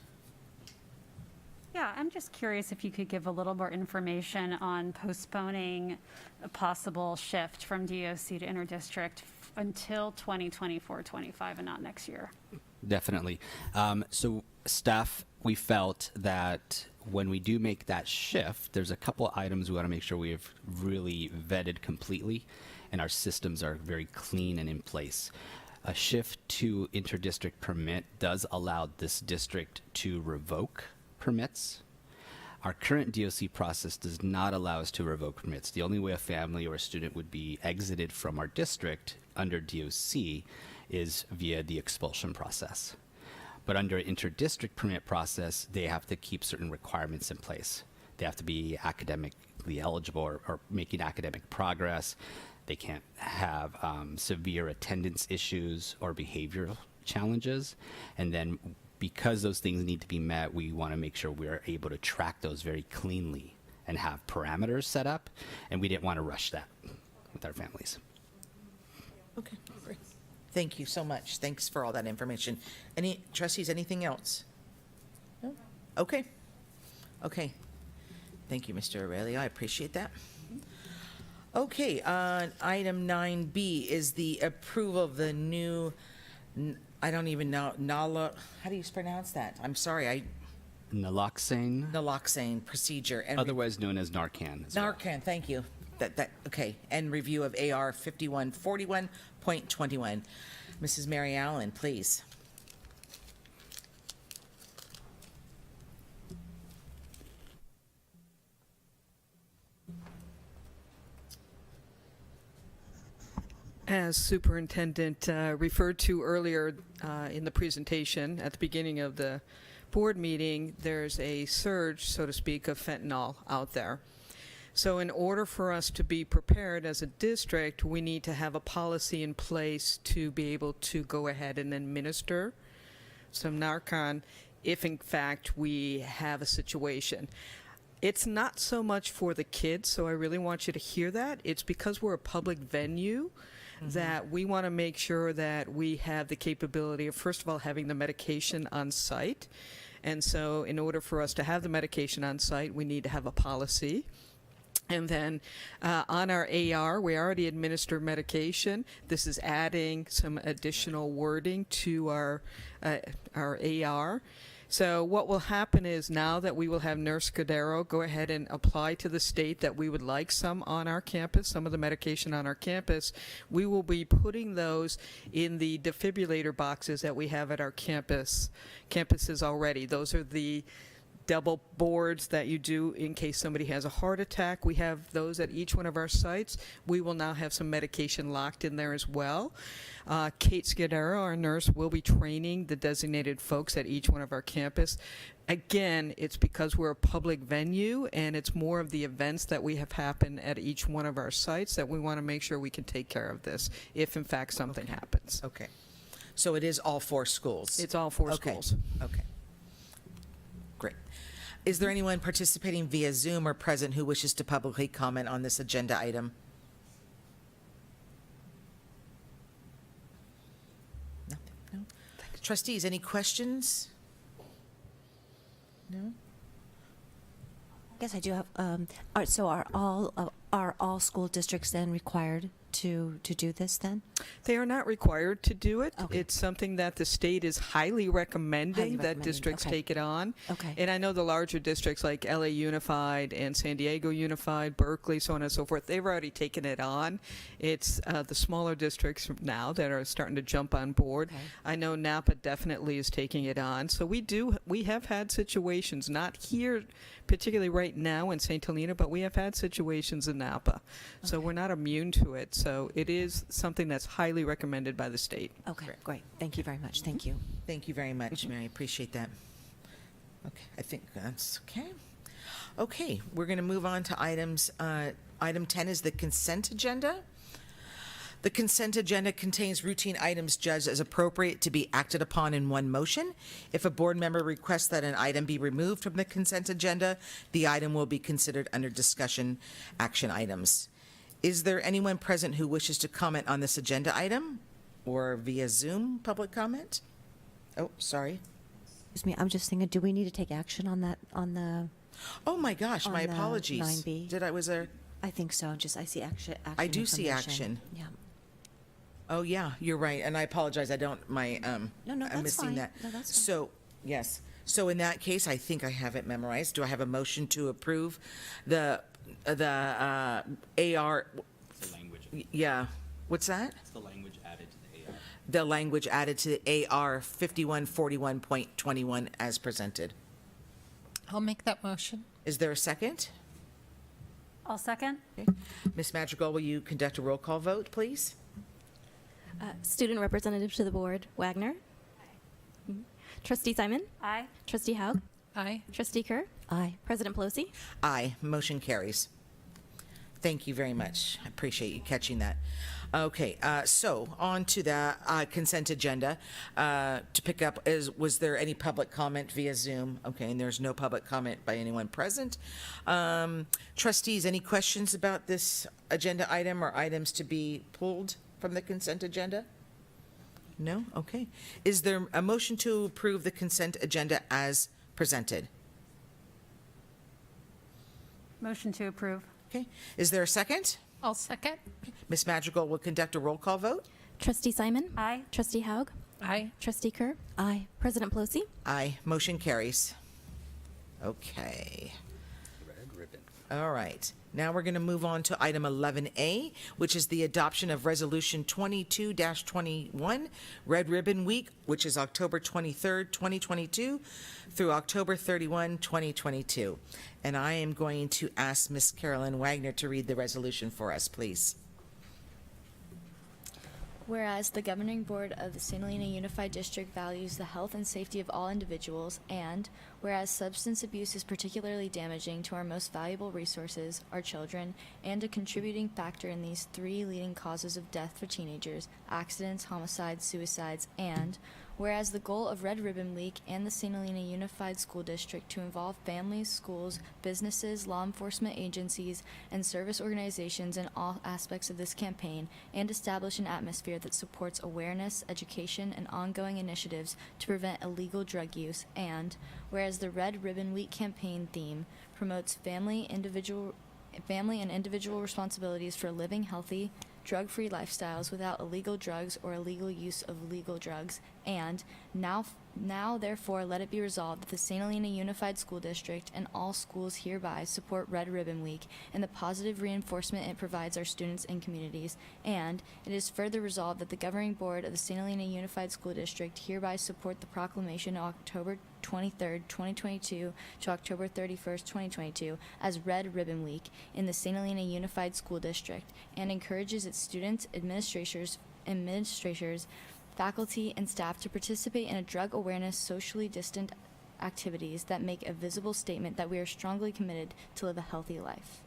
Speaker 16: Yeah, I'm just curious if you could give a little more information on postponing a possible shift from DOC to interdistrict until 2024-25 and not next year.
Speaker 14: Definitely. So staff, we felt that when we do make that shift, there's a couple of items we want to make sure we have really vetted completely and our systems are very clean and in place. A shift to interdistrict permit does allow this district to revoke permits. Our current DOC process does not allow us to revoke permits. The only way a family or a student would be exited from our district under DOC is via the expulsion process. But under interdistrict permit process, they have to keep certain requirements in place. They have to be academically eligible or making academic progress. They can't have severe attendance issues or behavioral challenges. And then because those things need to be met, we want to make sure we're able to track those very cleanly and have parameters set up, and we didn't want to rush that with our families.
Speaker 1: Okay, great. Thank you so much. Thanks for all that information. Any trustees, anything else? No? Okay. Okay. Thank you, Mr. Aurelio. I appreciate that. Okay, item 9B is the approval of the new, I don't even know, how do you pronounce that? I'm sorry, naloxone procedure. And
Speaker 14: Otherwise known as Narcan.
Speaker 1: Narcan, thank you. Okay, and review of AR 5141.21. Mrs. Mary Allen, please.
Speaker 17: As Superintendent referred to earlier in the presentation at the beginning of the board meeting, there's a surge, so to speak, of fentanyl out there. So in order for us to be prepared as a district, we need to have a policy in place to be able to go ahead and administer some Narcan if in fact we have a situation. It's not so much for the kids, so I really want you to hear that. It's because we're a public venue that we want to make sure that we have the capability of, first of all, having the medication on site. And so in order for us to have the medication on site, we need to have a policy. And then on our AR, we already administer medication. This is adding some additional wording to our AR. So what will happen is now that we will have Nurse Cordero go ahead and apply to the state that we would like some on our campus, some of the medication on our campus, we will be putting those in the defibrillator boxes that we have at our campuses already. Those are the double boards that you do in case somebody has a heart attack. We have those at each one of our sites. We will now have some medication locked in there as well. Kate Scudero, our nurse, will be training the designated folks at each one of our campus. Again, it's because we're a public venue and it's more of the events that we have happen at each one of our sites that we want to make sure we can take care of this if in fact something happens.
Speaker 1: Okay. So it is all 4 schools?
Speaker 17: It's all 4 schools.
Speaker 1: Okay. Great. Is there anyone participating via Zoom or present who wishes to publicly comment on this agenda item? Nothing? No? Trustees, any questions? No?
Speaker 15: I guess I do have. So are all school districts then required to do this then?
Speaker 17: They are not required to do it.
Speaker 15: Okay.
Speaker 17: It's something that the state is highly recommending that districts
Speaker 15: okay.
Speaker 17: take it on.
Speaker 15: Okay.
Speaker 17: And I know the larger districts like LA Unified and San Diego Unified, Berkeley, so on and so forth, they've already taken it on. It's the smaller districts now that are starting to jump on board.
Speaker 15: Okay.
Speaker 17: I know Napa definitely is taking it on. So we have had situations, not here particularly right now in St. Helena, but we have had situations in Napa. So we're not immune to it. So it is something that's highly recommended by the state.
Speaker 15: Okay, great. Thank you very much. Thank you.
Speaker 1: Thank you very much, Mary. Appreciate that. Okay, I think that's okay. Okay, we're going to move on to items. Item 10 is the consent agenda. The consent agenda contains routine items judged as appropriate to be acted upon in one motion. If a board member requests that an item be removed from the consent agenda, the item will be considered under discussion action items. Is there anyone present who wishes to comment on this agenda item or via Zoom public comment? Oh, sorry.
Speaker 15: Excuse me, I'm just thinking, do we need to take action on that, on the?
Speaker 1: Oh my gosh, my
Speaker 15: on the
Speaker 1: apologies.
Speaker 15: 9B?
Speaker 1: Was there?
Speaker 15: I think so. I see action.
Speaker 1: I do see
Speaker 15: information.
Speaker 1: action.
Speaker 15: Yeah.
Speaker 1: Oh yeah, you're right, and I apologize. I don't.
Speaker 15: No,
Speaker 1: I'm
Speaker 15: that's
Speaker 1: missing
Speaker 15: fine.
Speaker 1: that.
Speaker 15: No, that's fine.
Speaker 1: So yes. So in that case, I think I have it memorized. Do I have a motion to approve the AR?
Speaker 14: It's the language.
Speaker 1: Yeah. What's that?
Speaker 14: It's the language added to the AR.
Speaker 1: The language added to the AR 5141.21 as presented.
Speaker 13: I'll make that motion.
Speaker 1: Is there a second?
Speaker 16: I'll second.
Speaker 1: Okay. Ms. Madrigal, will you conduct a roll call vote, please?
Speaker 4: Student representative to the board, Wagner. Mhm. Trustee Simon.
Speaker 16: Aye.
Speaker 4: Trustee Haug.
Speaker 13: Aye.
Speaker 4: Trustee Kerr.
Speaker 15: Aye.
Speaker 4: President Pelosi.
Speaker 1: Aye. Motion carries. Thank you very much. I appreciate you catching that. Okay, so on to the consent agenda. To pick up, was there any public comment via Zoom? Okay, and there's no public comment by anyone present. Trustees, any questions about this agenda item or items to be pulled from the consent agenda? No? Okay. Is there a motion to approve the consent agenda as presented?
Speaker 16: Motion to approve.
Speaker 1: Okay. Is there a second?
Speaker 13: I'll second.
Speaker 1: Ms. Madrigal will conduct a roll call vote.
Speaker 4: Trustee Simon?
Speaker 16: Aye.
Speaker 4: Trustee Haug?
Speaker 13: Aye.
Speaker 4: Trustee Kerr?
Speaker 15: Aye.
Speaker 4: President Pelosi?
Speaker 1: Aye. Motion carries. Okay.
Speaker 14: Red ribbon.
Speaker 1: All right. Now we're going to move on to item 11A, which is the adoption of Resolution 22-21, Red Ribbon Week, which is October 23rd, 2022 through October 31, 2022. And I am going to ask Ms. Carolyn Wagner to read the resolution for us, please.
Speaker 5: Whereas the Governing Board of the St. Helena Unified District values the health and safety of all individuals, and whereas substance abuse is particularly damaging to our most valuable resources, our children, and a contributing factor in these three leading causes of death for teenagers, accidents, homicides, suicides, and whereas the goal of Red Ribbon Week and the St. Helena Unified School District to involve families, schools, businesses, law enforcement agencies, and service organizations in all aspects of this campaign, and establish an atmosphere that supports awareness, education, and ongoing initiatives to prevent illegal drug use, and whereas the Red Ribbon Week campaign theme promotes family and individual responsibilities for living healthy, drug-free lifestyles without illegal drugs or illegal use of legal drugs, and now therefore let it be resolved that the St. Helena Unified School District and all schools hereby support Red Ribbon Week and the positive reinforcement it provides our students and communities, and it is further resolved that the Governing Board of the St. Helena Unified School District hereby support the proclamation of October 23rd, 2022 to October 31st, 2022 as Red Ribbon Week in the St. Helena Unified School District, and encourages its students, administrators, faculty, and staff to participate in a drug awareness, socially distant activities that make a visible statement that we are strongly committed to live a healthy life.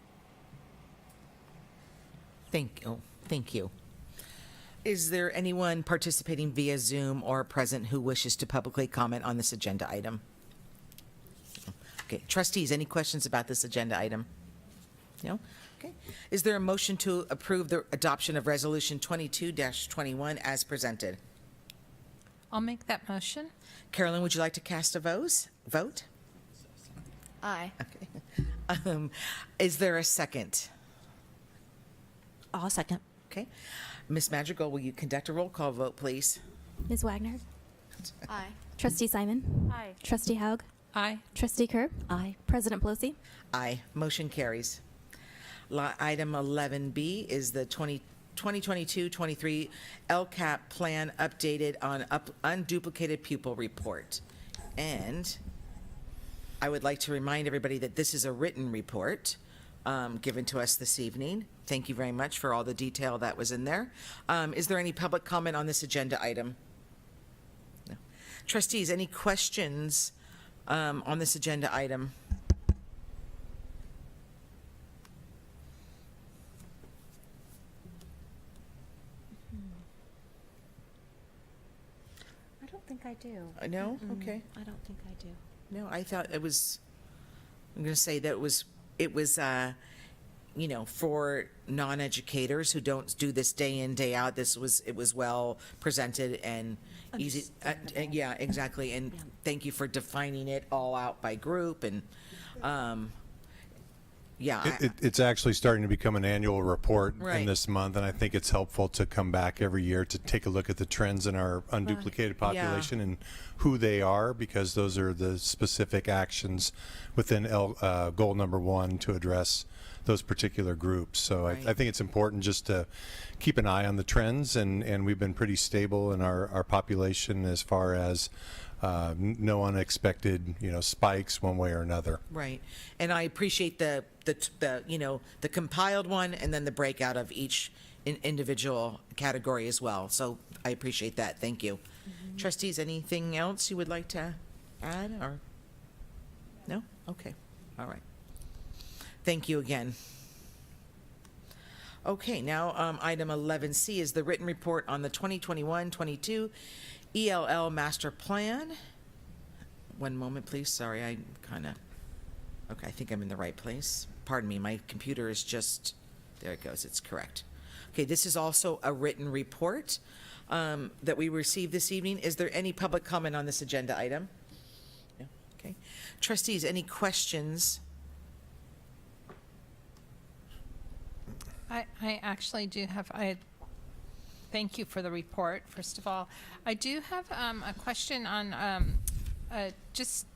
Speaker 1: Thank you. Is there anyone participating via Zoom or present who wishes to publicly comment on this agenda item? Okay, trustees, any questions about this agenda item? No? Okay. Is there a motion to approve the adoption of Resolution 22-21 as presented?
Speaker 13: I'll make that motion.
Speaker 1: Carolyn, would you like to cast a vote?
Speaker 5: Aye.
Speaker 1: Okay. Is there a second?
Speaker 15: I'll second.
Speaker 1: Okay. Ms. Madrigal, will you conduct a roll call vote, please?
Speaker 4: Ms. Wagner?
Speaker 5: Aye.
Speaker 4: Trustee Simon?
Speaker 16: Aye.
Speaker 4: Trustee Haug?
Speaker 13: Aye.
Speaker 4: Trustee Kerr?
Speaker 15: Aye.
Speaker 4: President Pelosi?
Speaker 1: Aye. Motion carries. Item 11B is the 2022-23 LCAP plan updated on unduplicated pupil report. And I would like to remind everybody that this is a written report given to us this evening. Thank you very much for all the detail that was in there. Is there any public comment on this agenda item? No. Trustees, any questions on this agenda item?
Speaker 15: I don't think I do.
Speaker 1: No? Okay.
Speaker 15: I don't think I do.
Speaker 1: No, I thought it was, I'm going to say that it was, for non-educators who don't do this day in, day out, it was well presented and easy. Yeah, exactly. And thank you for defining it all out by group and,
Speaker 18: It's actually starting to become an annual report
Speaker 1: Right.
Speaker 18: in this month, and I think it's helpful to come back every year to take a look at the trends in our unduplicated population and who they are, because those are the specific actions within goal number 1 to address those particular groups. So
Speaker 1: Right.
Speaker 18: I think it's important just to keep an eye on the trends, and we've been pretty stable in our population as far as no unexpected, spikes one way or another.
Speaker 1: Right. And I appreciate the compiled one and then the breakout of each individual category as well. So I appreciate that. Thank you. Trustees, anything else you would like to add or? No? Okay. All right. Thank you again. Okay, now item 11C is the written report on the 2021-22 ELL Master Plan. One moment, please. Sorry, I okay, I think I'm in the right place. Pardon me, my computer is just, there it goes, it's correct. Okay, this is also a written report that we received this evening. Is there any public comment on this agenda item? No? Okay. Trustees, any questions?
Speaker 13: I actually do have, thank you for the report, first of all. I do have a question on just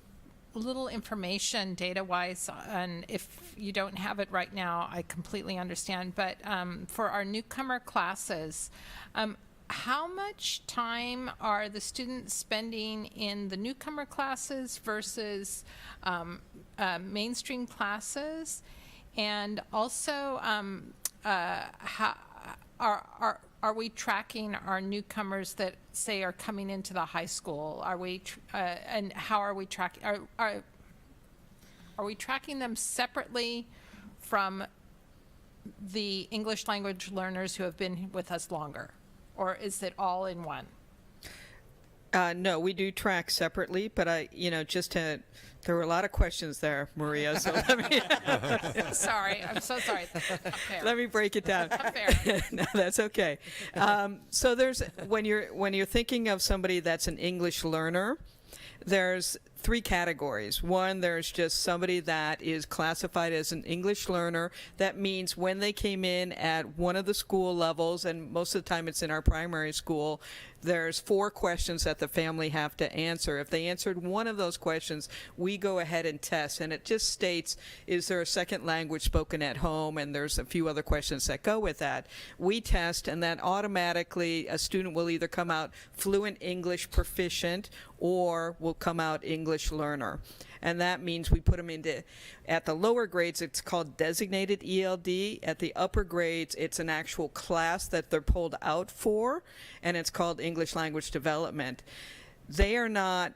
Speaker 13: a little information data-wise, and if you don't have it right now, I completely understand, but for our newcomer classes, how much time are the students spending in the newcomer classes versus mainstream classes? And also, how are we tracking our newcomers that say are coming into the high school? Are we and how are we tracking? Are we tracking them separately from the English language learners who have been with us longer, or is it all in one?
Speaker 17: No, we do track separately, but there were a lot of questions there, Maria. So let me.
Speaker 13: Sorry, I'm so sorry. That's not fair.
Speaker 17: Let me break it down.
Speaker 13: Not fair.
Speaker 17: No, that's okay. So there's when you're thinking of somebody that's an English learner, there's three categories. One, there's just somebody that is classified as an English learner. That means when they came in at one of the school levels, and most of the time it's in our primary school, there's 4 questions that the family have to answer. If they answered one of those questions, we go ahead and test, and it just states, is there a second language spoken at home? And there's a few other questions that go with that. We test, and then automatically a student will either come out fluent English proficient or will come out English learner. And that means we put them into, at the lower grades, it's called designated ELD. At the upper grades, it's an actual class that they're pulled out for, and it's called English Language Development. They are not,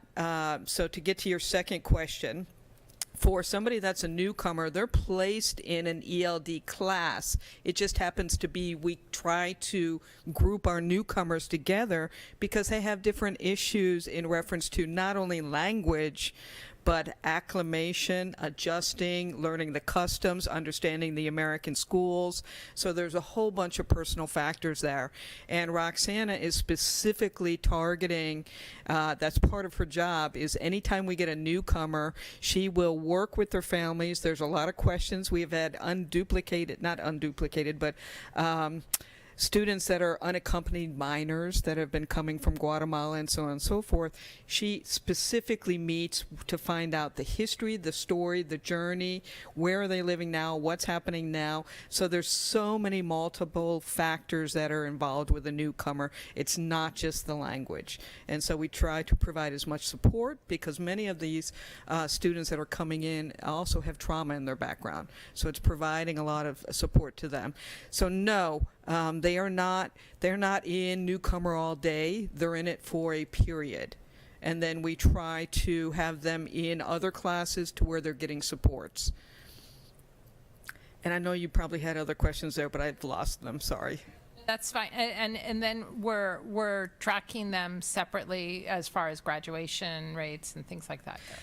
Speaker 17: so to get to your second question, for somebody that's a newcomer, they're placed in an ELD class. It just happens to be we try to group our newcomers together because they have different issues in reference to not only language, but acclimation, adjusting, learning the customs, understanding the American schools. So there's a whole bunch of personal factors there. And Roxana is specifically targeting, that's part of her job, is anytime we get a newcomer, she will work with their families. There's a lot of questions. We've had not unduplicated, but students that are unaccompanied minors that have been coming from Guatemala and so on and so forth. She specifically meets to find out the history, the story, the journey, where are they living now, what's happening now. So there's so many multiple factors that are involved with a newcomer. It's not just the language. And so we try to provide as much support because many of these students that are coming in also have trauma in their background. So it's providing a lot of support to them. So no, they're not in newcomer all day. They're in it for a period. And then we try to have them in other classes to where they're getting supports. And I know you probably had other questions there, but I've lost them. Sorry.
Speaker 13: That's fine. And then we're tracking them separately as far as graduation rates and things like that go.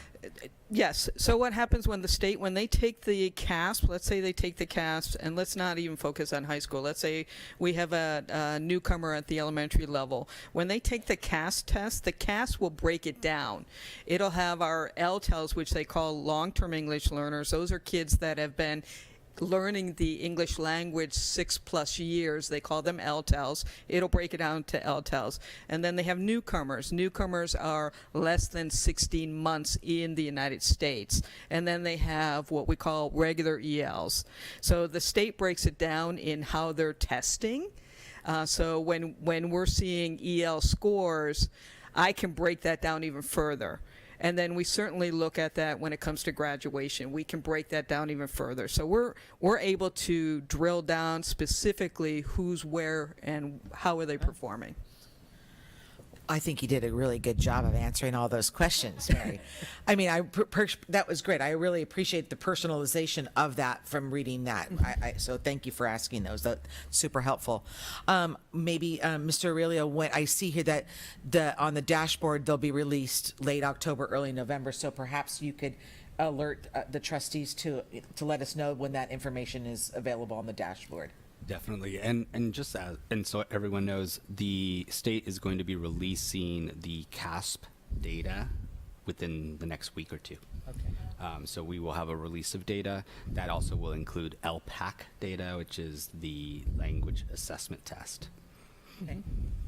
Speaker 17: Yes. So what happens when they take the CASP, let's say they take the CASP, and let's not even focus on high school. Let's say we have a newcomer at the elementary level. When they take the CASP test, the CASP will break it down. It'll have our LTELs, which they call long-term English learners. Those are kids that have been learning the English language 6+ years. They call them LTELs. It'll break it down to LTELs. And then they have newcomers. Newcomers are less than 16 months in the United States. And then they have what we call regular ELs. So the state breaks it down in how they're testing. So when we're seeing EL scores, I can break that down even further. And then we certainly look at that when it comes to graduation. We can break that down even further. So we're able to drill down specifically who's where and how are they performing.
Speaker 1: I think you did a really good job of answering all those questions, Mary. I mean, that was great. I really appreciate the personalization of that from reading that. So thank you for asking those. That's super helpful. Maybe, Mr. Aurelio, when I see here that on the dashboard, they'll be released late October, early November. So perhaps you could alert the trustees to let us know when that information is available on the dashboard.
Speaker 14: Definitely, and so everyone knows, the state is going to be releasing the CASP data within the next week or two.
Speaker 1: Okay.
Speaker 14: So we will have a release of data that also will include LPAC data, which is the language assessment test.
Speaker 1: Okay,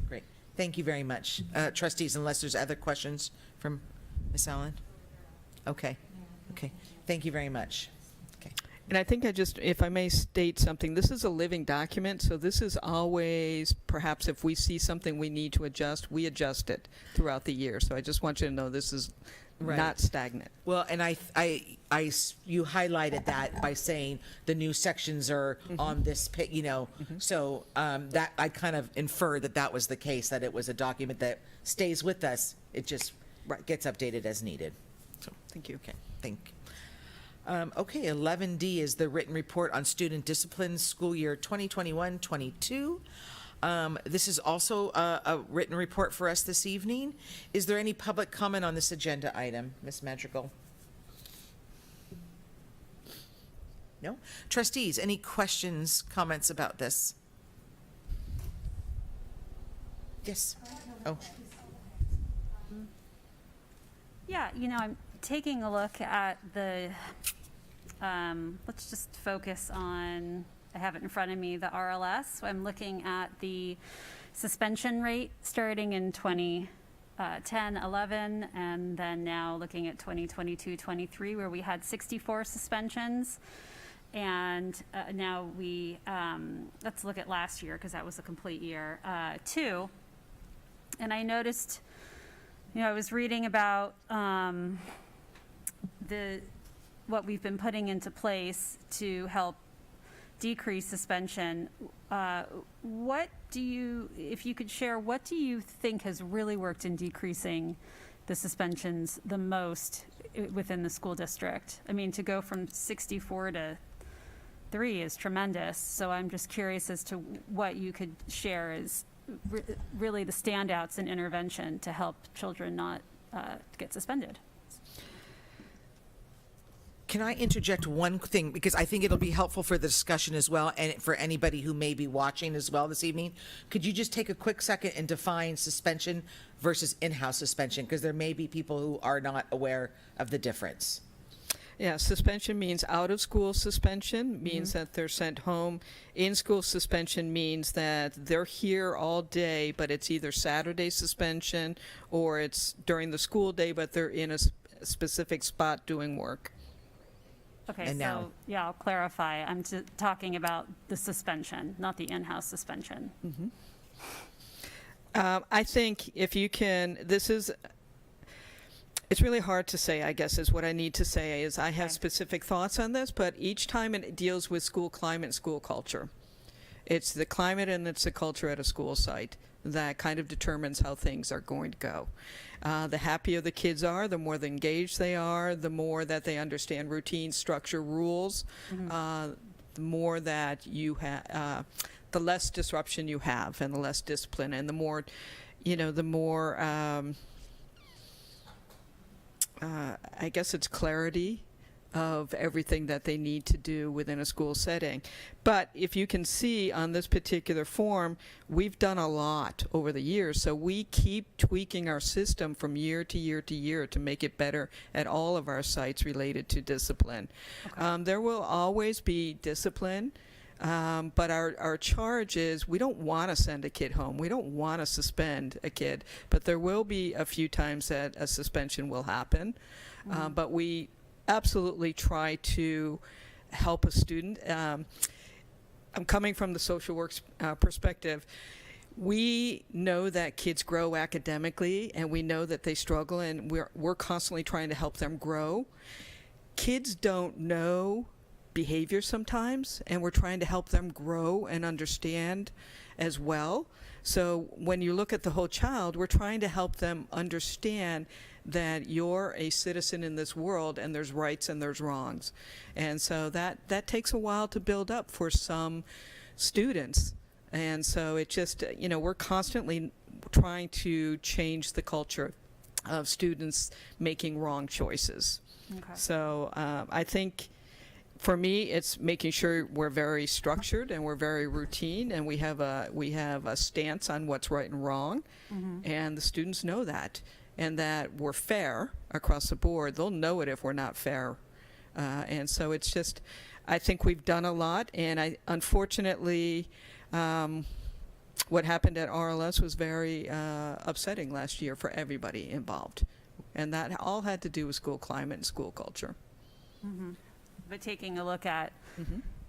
Speaker 1: great. Thank you very much, trustees. Unless there's other questions from Ms. Allen. Okay. Okay. Thank you very much.
Speaker 17: And I think if I may state something, this is a living document, so this is always, perhaps if we see something we need to adjust, we adjust it throughout the year. So I just want you to know this is not stagnant.
Speaker 1: Well, and you highlighted that by saying the new sections are on this, so that I kind of inferred that was the case, that it was a document that stays with us. It just gets updated as needed. So
Speaker 17: thank you.
Speaker 1: Okay, thank you. Okay, 11D is the written report on student discipline school year 2021-22. This is also a written report for us this evening. Is there any public comment on this agenda item, Ms. Madrigal? No? Trustees, any questions, comments about this? Yes. Oh.
Speaker 16: Yeah, I'm taking a look at the, let's just focus on, I have it in front of me, the RLS. So I'm looking at the suspension rate starting in 2010, 11, and then now looking at 2022, 23, where we had 64 suspensions. And now let's look at last year, because that was a complete year, 2. And I noticed, I was reading about what we've been putting into place to help decrease suspension. If you could share, what do you think has really worked in decreasing the suspensions the most within the school district? I mean, to go from 64 to 3 is tremendous. So I'm just curious as to what you could share is really the standouts in intervention to help children not get suspended.
Speaker 1: Can I interject one thing, because I think it'll be helpful for the discussion as well, and for anybody who may be watching as well this evening? Could you just take a quick second and define suspension versus in-house suspension, because there may be people who are not aware of the difference?
Speaker 17: Yeah, suspension means out-of-school suspension, means that they're sent home. In-school suspension means that they're here all day, but it's either Saturday suspension or it's during the school day, but they're in a specific spot doing work.
Speaker 16: Okay, so I'll clarify. I'm talking about the suspension, not the in-house suspension.
Speaker 17: I think if you can, it's really hard to say, I guess, is what I need to say, is I have specific thoughts on this, but each time it deals with school climate, school culture. It's the climate and it's the culture at a school site that kind of determines how things are going to go. The happier the kids are, the more engaged they are, the more that they understand routine, structure, rules, the more that you have, the less disruption you have and the less discipline, and the more, I guess it's clarity of everything that they need to do within a school setting. But if you can see on this particular form, we've done a lot over the years, so we keep tweaking our system from year to year to year to make it better at all of our sites related to discipline. There will always be discipline, but our charge is we don't want to send a kid home. We don't want to suspend a kid, but there will be a few times that a suspension will happen. But we absolutely try to help a student. I'm coming from the social work perspective. We know that kids grow academically, and we know that they struggle, and we're constantly trying to help them grow. Kids don't know behavior sometimes, and we're trying to help them grow and understand as well. So when you look at the whole child, we're trying to help them understand that you're a citizen in this world and there's rights and there's wrongs. And so that takes a while to build up for some students. And so it just, we're constantly trying to change the culture of students making wrong choices.
Speaker 16: Okay.
Speaker 17: So I think for me, it's making sure we're very structured and we're very routine, and we have a stance on what's right and wrong, and the students know that, and that we're fair across the board. They'll know it if we're not fair, and so it's just, I think we've done a lot, and unfortunately, what happened at RLS was very upsetting last year for everybody involved, and that all had to do with school climate and school culture.
Speaker 16: Mm-hmm. But taking a look at,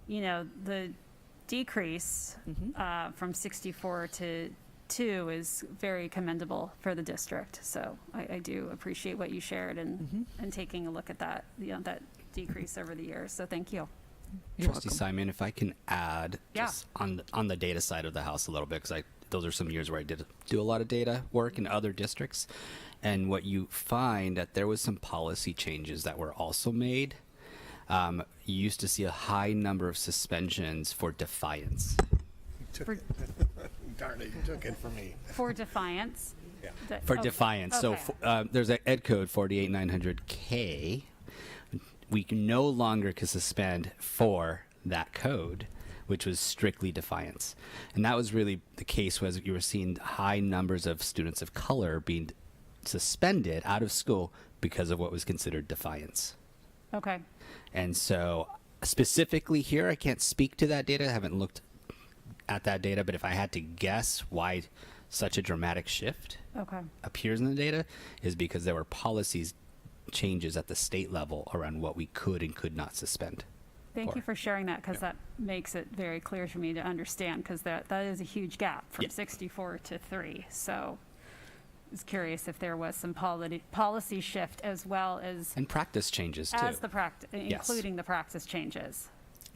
Speaker 16: the decrease from 64 to 2 is very commendable for the district. So I do appreciate what you shared and taking a look at that, that decrease over the years. So thank you.
Speaker 14: Trustee Simon, if I can add just on the data side of the house a little bit, because those are some years where I did do a lot of data work in other districts, and what you find that there was some policy changes that were also made. You used to see a high number of suspensions for defiance.
Speaker 18: Darn it, you took it from me.
Speaker 16: For defiance?
Speaker 18: Yeah.
Speaker 14: For defiance.
Speaker 16: Okay.
Speaker 14: So there's an Ed Code 48900K. We can no longer can suspend for that code, which was strictly defiance. And that was really the case, was you were seeing high numbers of students of color being suspended out of school because of what was considered defiance.
Speaker 16: Okay.
Speaker 14: And so specifically here, I can't speak to that data. I haven't looked at that data, but if I had to guess why such a dramatic shift appears in the data, is because there were policies changes at the state level around what we could and could not suspend.
Speaker 16: Thank you for sharing that, because that makes it very clear for me to understand, because that is a huge gap from 64 to 3. So I was curious if there was some policy shift as well as...
Speaker 14: And practice changes, too.
Speaker 16: As the practice, including the practice changes.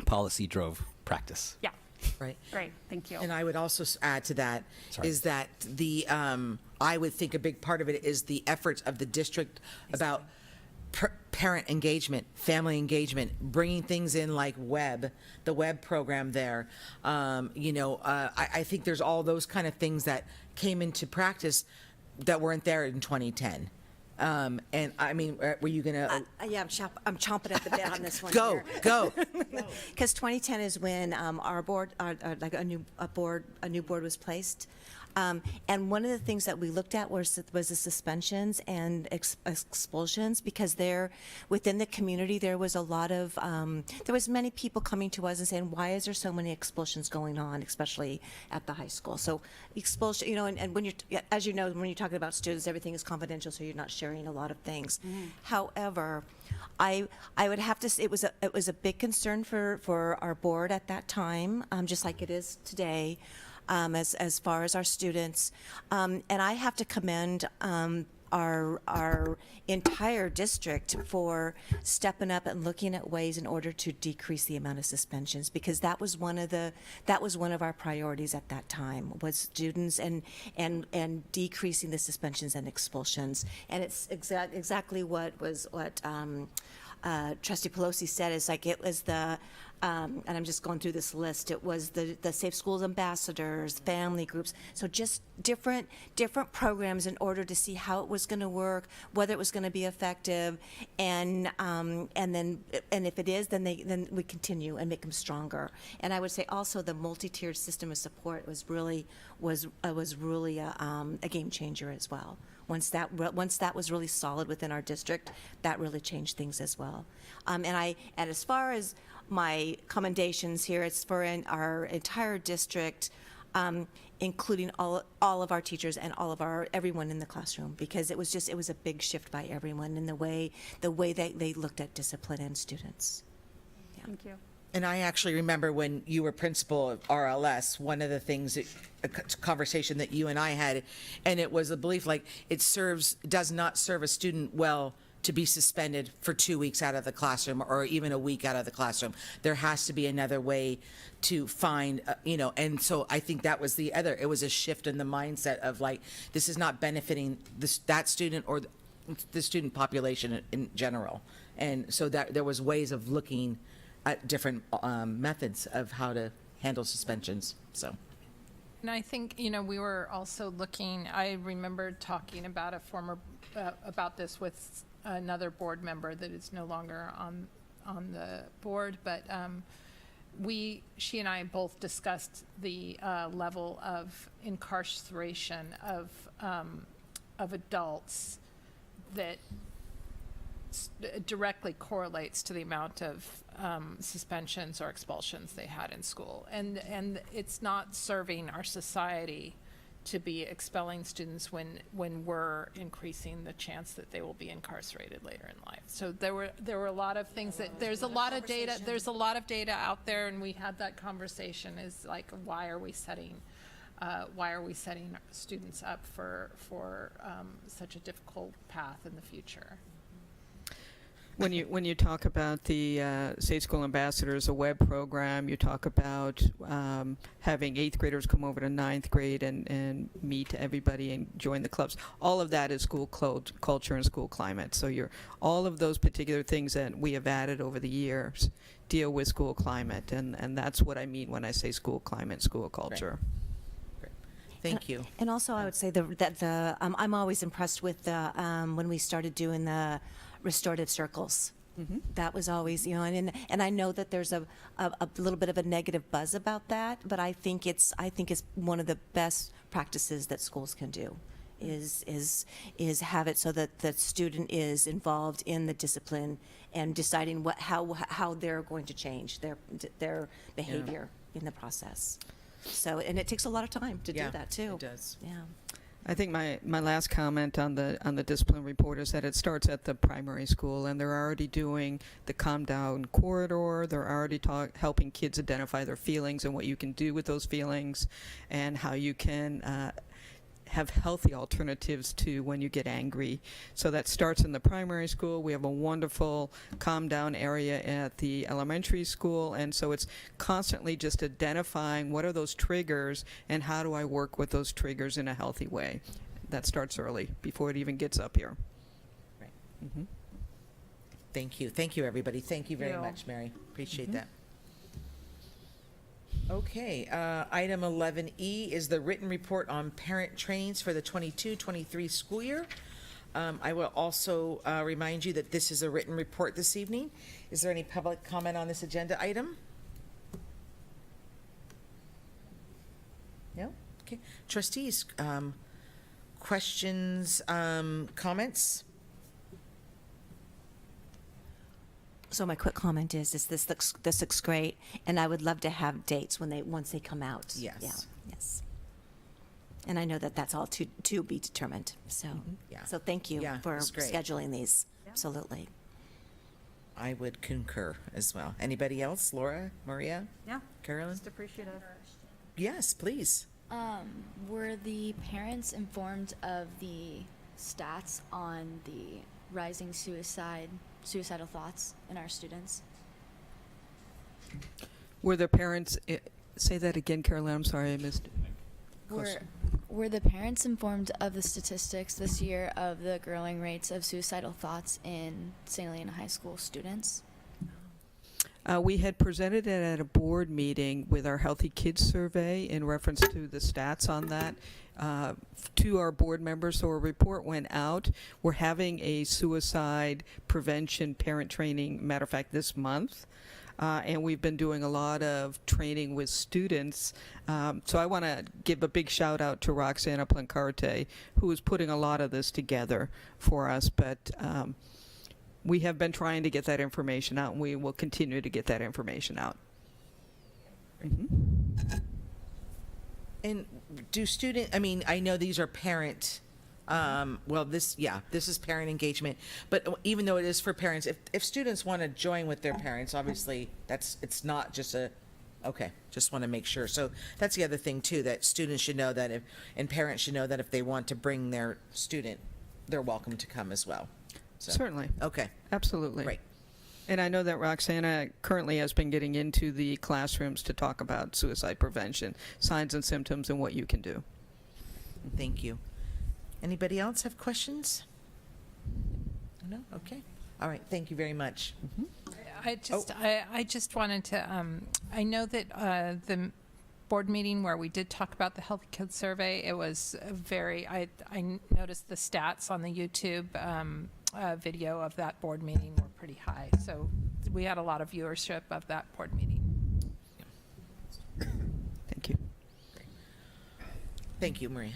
Speaker 14: Policy drove practice.
Speaker 16: Yeah.
Speaker 1: Right.
Speaker 16: Great. Thank you.
Speaker 1: And I would also add to that is that I would think a big part of it is the efforts of the district about parent engagement, family engagement, bringing things in like the web program there. I think there's all those kind of things that came into practice that weren't there in 2010. And I mean, were you gonna?
Speaker 15: Yeah, I'm chomping at the bit on this one.
Speaker 1: Go.
Speaker 15: Because 2010 is when our board, like a new board was placed. And one of the things that we looked at was the suspensions and expulsions, because within the community there was a lot of there was many people coming to us and saying, why is there so many expulsions going on, especially at the high school? So expulsion, and when as you know, when you're talking about students, everything is confidential, so you're not sharing a lot of things. However, I would have to say it was a big concern for our board at that time, just like it is today. As far as our students, and I have to commend our entire district for stepping up and looking at ways in order to decrease the amount of suspensions, because that was one of our priorities at that time, was students and decreasing the suspensions and expulsions. And it's exactly what Trustee Pelosi said. Is like it was and I'm just going through this list. It was the Safe Schools Ambassadors, family groups. So just different programs in order to see how it was going to work, whether it was going to be effective, and if it is, then we continue and make them stronger. And I would say also the multi-tiered system of support was really a game changer as well. Once that was really solid within our district, that really changed things as well. And as far as my commendations here, it's for our entire district, including all of our teachers and everyone in the classroom, because it was a big shift by everyone in the way they looked at discipline and students. Yeah.
Speaker 16: Thank you.
Speaker 1: And I actually remember when you were principal of RLS, one of the things, a conversation that you and I had, and it was a belief like does not serve a student well to be suspended for 2 weeks out of the classroom or even a week out of the classroom. There has to be another way to find, and so I think that was it was a shift in the mindset of like, this is not benefiting that student or the student population in general. And so that there was ways of looking at different methods of how to handle suspensions, so.
Speaker 13: And I think, we were also looking, I remember talking about about this with another board member that is no longer on the board, but she and I both discussed the level of incarceration of adults that directly correlates to the amount of suspensions or expulsions they had in school. And it's not serving our society to be expelling students when we're increasing the chance that they will be incarcerated later in life. So there were a lot of things there's a lot of data out there, and we had that conversation is like, why are we setting students up for such a difficult path in the future?
Speaker 17: When you talk about the State School Ambassadors, a web program, you talk about having 8th graders come over to 9th grade and meet everybody and join the clubs. All of that is school culture and school climate. So all of those particular things that we have added over the years deal with school climate, and that's what I mean when I say school climate, school culture.
Speaker 1: Great. Thank you.
Speaker 15: And also, I would say that I'm always impressed with when we started doing the restorative circles. That was always, and I know that there's a little bit of a negative buzz about that, but I think it's one of the best practices that schools can do, is have it so that the student is involved in the discipline and deciding how they're going to change their behavior in the process. So, and it takes a lot of time to do that too.
Speaker 1: It does.
Speaker 15: Yeah.
Speaker 17: I think my last comment on the discipline report is that it starts at the primary school, and they're already doing the calm down corridor. They're already helping kids identify their feelings and what you can do with those feelings, and how you can have healthy alternatives to when you get angry. So that starts in the primary school. We have a wonderful calm down area at the elementary school, and so it's constantly just identifying what are those triggers and how do I work with those triggers in a healthy way. That starts early, before it even gets up here.
Speaker 1: Right. Thank you, everybody. Thank you very much, Mary. Appreciate that. Okay, item 11E is the written report on parent trainings for the 22-23 school year. I will also remind you that this is a written report this evening. Is there any public comment on this agenda item? No? Okay. Trustees, questions, comments?
Speaker 15: So my quick comment is this looks great, and I would love to have dates once they come out.
Speaker 1: Yes.
Speaker 15: Yeah. Yes. And I know that that's all to be determined. So
Speaker 1: Yeah.
Speaker 15: So thank you for
Speaker 1: that's great.
Speaker 15: scheduling these. Absolutely.
Speaker 1: I would concur as well. Anybody else? Laura, Maria,
Speaker 16: Yeah.
Speaker 1: Carolyn?
Speaker 16: Just appreciative.
Speaker 1: Yes, please.
Speaker 5: Were the parents informed of the stats on the rising suicidal thoughts in our students?
Speaker 17: Were the parents, say that again, Carolyn, I'm sorry, I missed it.
Speaker 5: Were the parents informed of the statistics this year of the growing rates of suicidal thoughts in St. Helena High School students?
Speaker 17: We had presented it at a board meeting with our Healthy Kids survey in reference to the stats on that to our board members. So a report went out. We're having a suicide prevention parent training, matter of fact, this month. And we've been doing a lot of training with students. So I want to give a big shout out to Roxana Plancarte, who is putting a lot of this together for us. But we have been trying to get that information out, and we will continue to get that information out.
Speaker 1: And do I know these are parent, this is parent engagement, but even though it is for parents, if students want to join with their parents, obviously it's not just just want to make sure. So that's the other thing too, that students should know that and parents should know that if they want to bring their student, they're welcome to come as well. So.
Speaker 17: Certainly.
Speaker 1: Okay.
Speaker 17: Absolutely.
Speaker 1: Great.
Speaker 17: And I know that Roxana currently has been getting into the classrooms to talk about suicide prevention, signs and symptoms, and what you can do.
Speaker 1: Thank you. Anybody else have questions? No? Okay. All right. Thank you very much.
Speaker 13: I just wanted to, I know that the board meeting where we did talk about the Healthy Kids Survey, it was I noticed the stats on the YouTube video of that board meeting were pretty high. So we had a lot of viewership of that board meeting.
Speaker 17: Thank you.
Speaker 1: Thank you, Maria.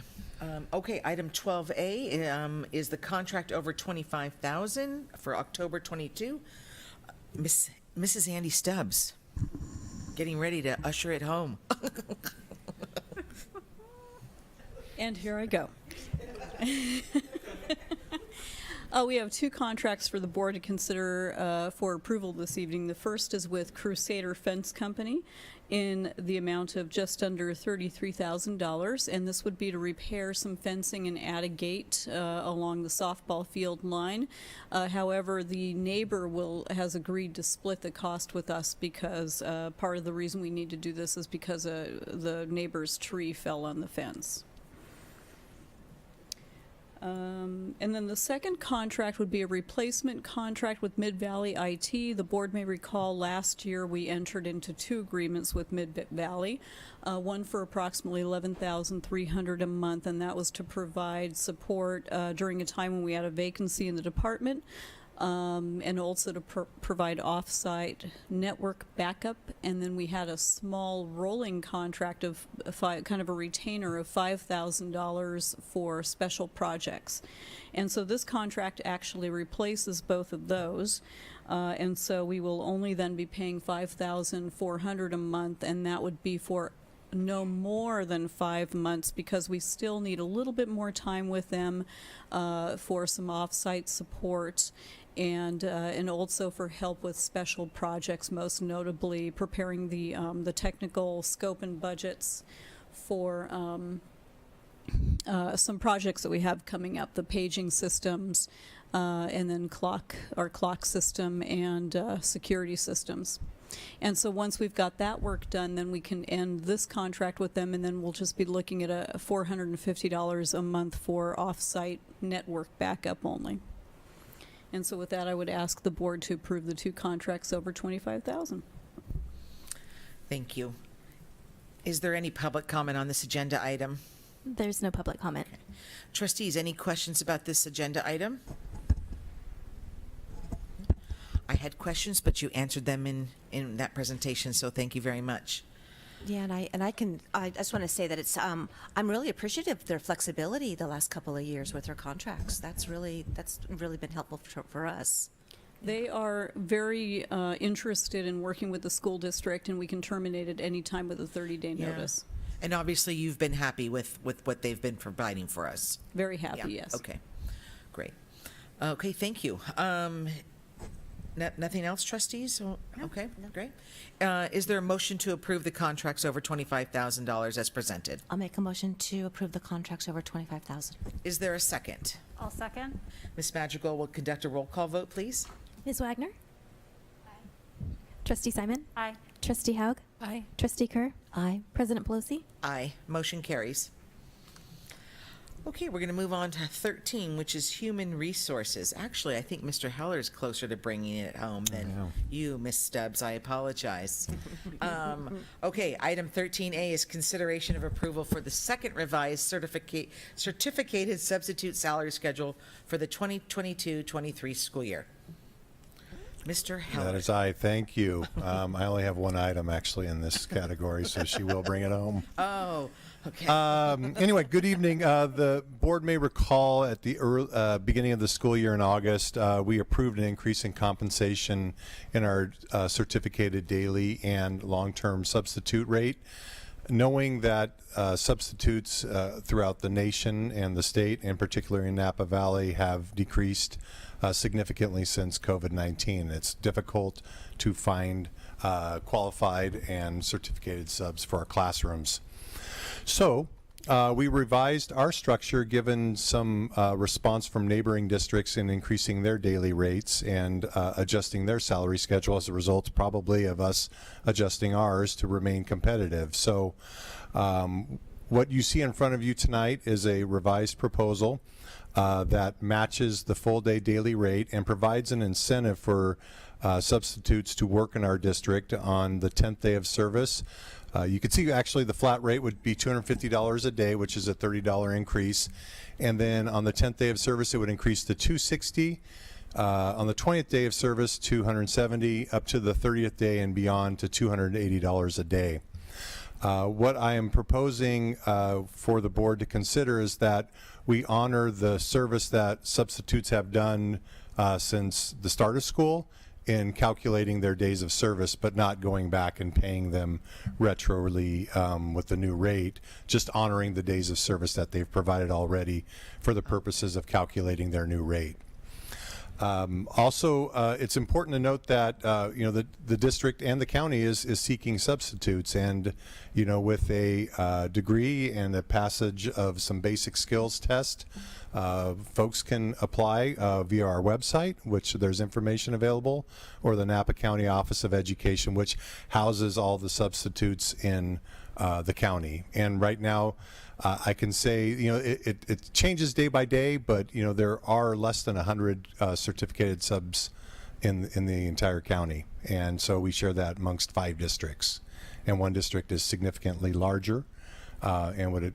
Speaker 1: Okay, item 12A is the contract over $25,000 for October 22. Mrs. Andy Stubbs, getting ready to usher it home.
Speaker 19: And here I go. We have two contracts for the board to consider for approval this evening. The first is with Crusader Fence Company in the amount of just under $33,000, and this would be to repair some fencing and add a gate along the softball field line. However, the neighbor has agreed to split the cost with us because part of the reason we need to do this is because the neighbor's tree fell on the fence. And then the second contract would be a replacement contract with Mid-Valley IT. The board may recall last year we entered into two agreements with Mid-Valley, one for approximately $11,300 a month, and that was to provide support during a time when we had a vacancy in the department, and also to provide off-site network backup. And then we had a small rolling contract of kind of a retainer of $5,000 for special projects. And so this contract actually replaces both of those. And so we will only then be paying $5,400 a month, and that would be for no more than 5 months because we still need a little bit more time with them for some off-site support and also for help with special projects, most notably preparing the technical scope and budgets for some projects that we have coming up, the paging systems, and then our clock system and security systems. And so once we've got that work done, then we can end this contract with them, and then we'll just be looking at a $450 a month for off-site network backup only. And so with that, I would ask the board to approve the two contracts over $25,000.
Speaker 1: Thank you. Is there any public comment on this agenda item?
Speaker 4: There's no public comment.
Speaker 1: Okay. Trustees, any questions about this agenda item? I had questions, but you answered them in that presentation, so thank you very much.
Speaker 15: Yeah, and I just want to say that it's I'm really appreciative of their flexibility the last couple of years with their contracts. That's really been helpful for us.
Speaker 19: They are very interested in working with the school district, and we can terminate at any time with a 30-day notice.
Speaker 1: And obviously, you've been happy with what they've been providing for us.
Speaker 19: Very happy, yes.
Speaker 1: Okay, great. Okay, thank you. Nothing else, trustees? Okay, great. Is there a motion to approve the contracts over $25,000 as presented?
Speaker 15: I'll make a motion to approve the contracts over $25,000.
Speaker 1: Is there a second?
Speaker 16: I'll second.
Speaker 1: Ms. Madrigal will conduct a roll call vote, please.
Speaker 4: Ms. Wagner? Aye. Trustee Simon?
Speaker 16: Aye.
Speaker 4: Trustee Haug?
Speaker 13: Aye.
Speaker 4: Trustee Kerr?
Speaker 15: Aye.
Speaker 4: President Pelosi?
Speaker 1: Aye. Motion carries. Okay, we're going to move on to 13, which is human resources. Actually, I think Mr. Heller is closer to bringing it home than you, Ms. Stubbs. I apologize. Okay, item 13A is consideration of approval for the second revised certificated substitute salary schedule for the 2022-23 school year. Mr. Heller.
Speaker 18: That is I. Thank you. I only have one item actually in this category, so she will bring it home.
Speaker 1: Oh, okay.
Speaker 18: Anyway, good evening. The board may recall at the beginning of the school year in August, we approved an increase in compensation in our certificated daily and long-term substitute rate. Knowing that substitutes throughout the nation and the state, and particularly in Napa Valley, have decreased significantly since COVID-19. It's difficult to find qualified and certificated subs for our classrooms. So We revised our structure given some response from neighboring districts in increasing their daily rates and adjusting their salary schedule as a result probably of us adjusting ours to remain competitive. So what you see in front of you tonight is a revised proposal that matches the full day daily rate and provides an incentive for substitutes to work in our district on the 10th day of service. You can see actually the flat rate would be $250 a day, which is a $30 increase. And then on the 10th day of service, it would increase to $260. On the 20th day of service, $270, up to the 30th day and beyond to $280 a day. What I am proposing for the board to consider is that we honor the service that substitutes have done since the start of school in calculating their days of service, but not going back and paying them retroly with the new rate, just honoring the days of service that they've provided already for the purposes of calculating their new rate. Also, it's important to note that the district and the county is seeking substitutes, and with a degree and a passage of some basic skills test, folks can apply via our website, which there's information available, or the Napa County Office of Education, which houses all the substitutes in the county. And right now, I can say, it changes day by day, but there are less than 100 certificated subs in the entire county, and so we share that amongst 5 districts, and one district is significantly larger and would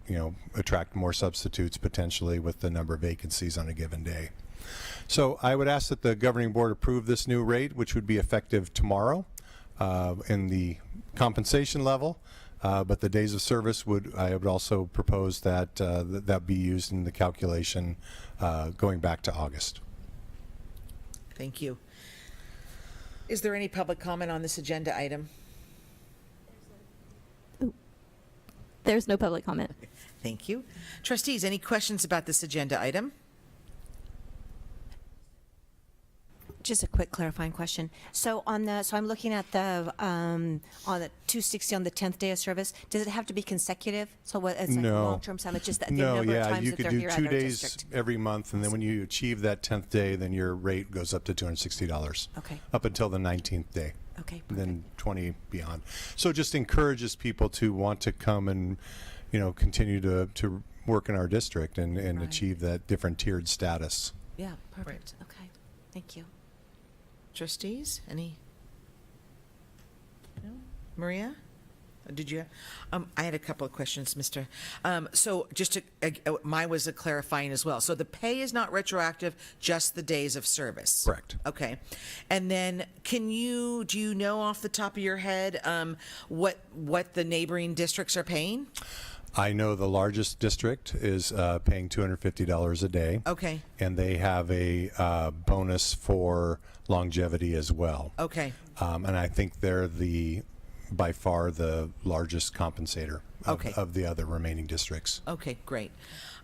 Speaker 18: attract more substitutes potentially with the number of vacancies on a given day. So I would ask that the governing board approve this new rate, which would be effective tomorrow in the compensation level. But the days of service I would also propose that that be used in the calculation going back to August.
Speaker 1: Thank you. Is there any public comment on this agenda item?
Speaker 4: There's no public comment.
Speaker 1: Thank you. Trustees, any questions about this agenda item?
Speaker 15: Just a quick clarifying question. So I'm looking at the on the 260 on the 10th day of service. Does it have to be consecutive? So what? It's like
Speaker 18: No.
Speaker 15: long-term sum. It's just the
Speaker 18: No,
Speaker 15: number
Speaker 18: yeah,
Speaker 15: of times
Speaker 18: you
Speaker 15: that
Speaker 18: could
Speaker 15: they're
Speaker 18: do
Speaker 15: here
Speaker 18: 2
Speaker 15: at our
Speaker 18: days
Speaker 15: district.
Speaker 18: every month, and then when you achieve that 10th day, then your rate goes up to $260.
Speaker 15: Okay.
Speaker 18: Up until the 19th day.
Speaker 15: Okay.
Speaker 18: And then 20 beyond. So it just encourages people to want to come and, continue to work in our district and
Speaker 15: Right.
Speaker 18: achieve that different tiered status.
Speaker 15: Yeah. Perfect. Okay. Thank you.
Speaker 1: Trustees, any? No? Maria? Did you? I had a couple of questions, Mr. So just mine was a clarifying as well. So the pay is not retroactive, just the days of service.
Speaker 18: Correct.
Speaker 1: Okay. And then do you know off the top of your head what the neighboring districts are paying?
Speaker 18: I know the largest district is paying $250 a day.
Speaker 1: Okay.
Speaker 18: And they have a bonus for longevity as well.
Speaker 1: Okay.
Speaker 18: And I think they're by far the largest compensator of the other remaining districts.
Speaker 1: Okay, great.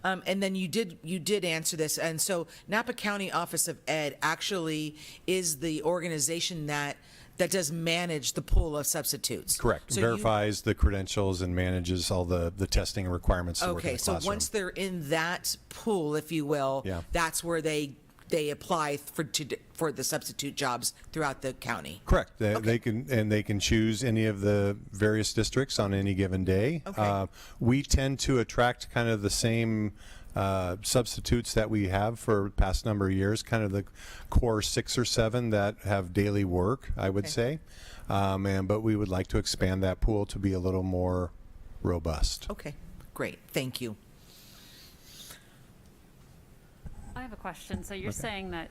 Speaker 1: And then you did answer this, and so Napa County Office of Ed actually is the organization that does manage the pool of substitutes.
Speaker 18: Correct.
Speaker 1: So
Speaker 18: Verifies the credentials and manages all the testing requirements to work in the
Speaker 1: so
Speaker 18: classroom.
Speaker 1: once they're in that pool, if you will,
Speaker 18: Yeah.
Speaker 1: that's where they apply for the substitute jobs throughout the county.
Speaker 18: Correct. They can choose any of the various districts on any given day.
Speaker 1: Okay.
Speaker 18: We tend to attract kind of the same substitutes that we have for the past number of years, kind of the core 6 or 7 that have daily work, I would say. But we would like to expand that pool to be a little more robust.
Speaker 1: Okay, great. Thank you.
Speaker 16: I have a question. So you're saying that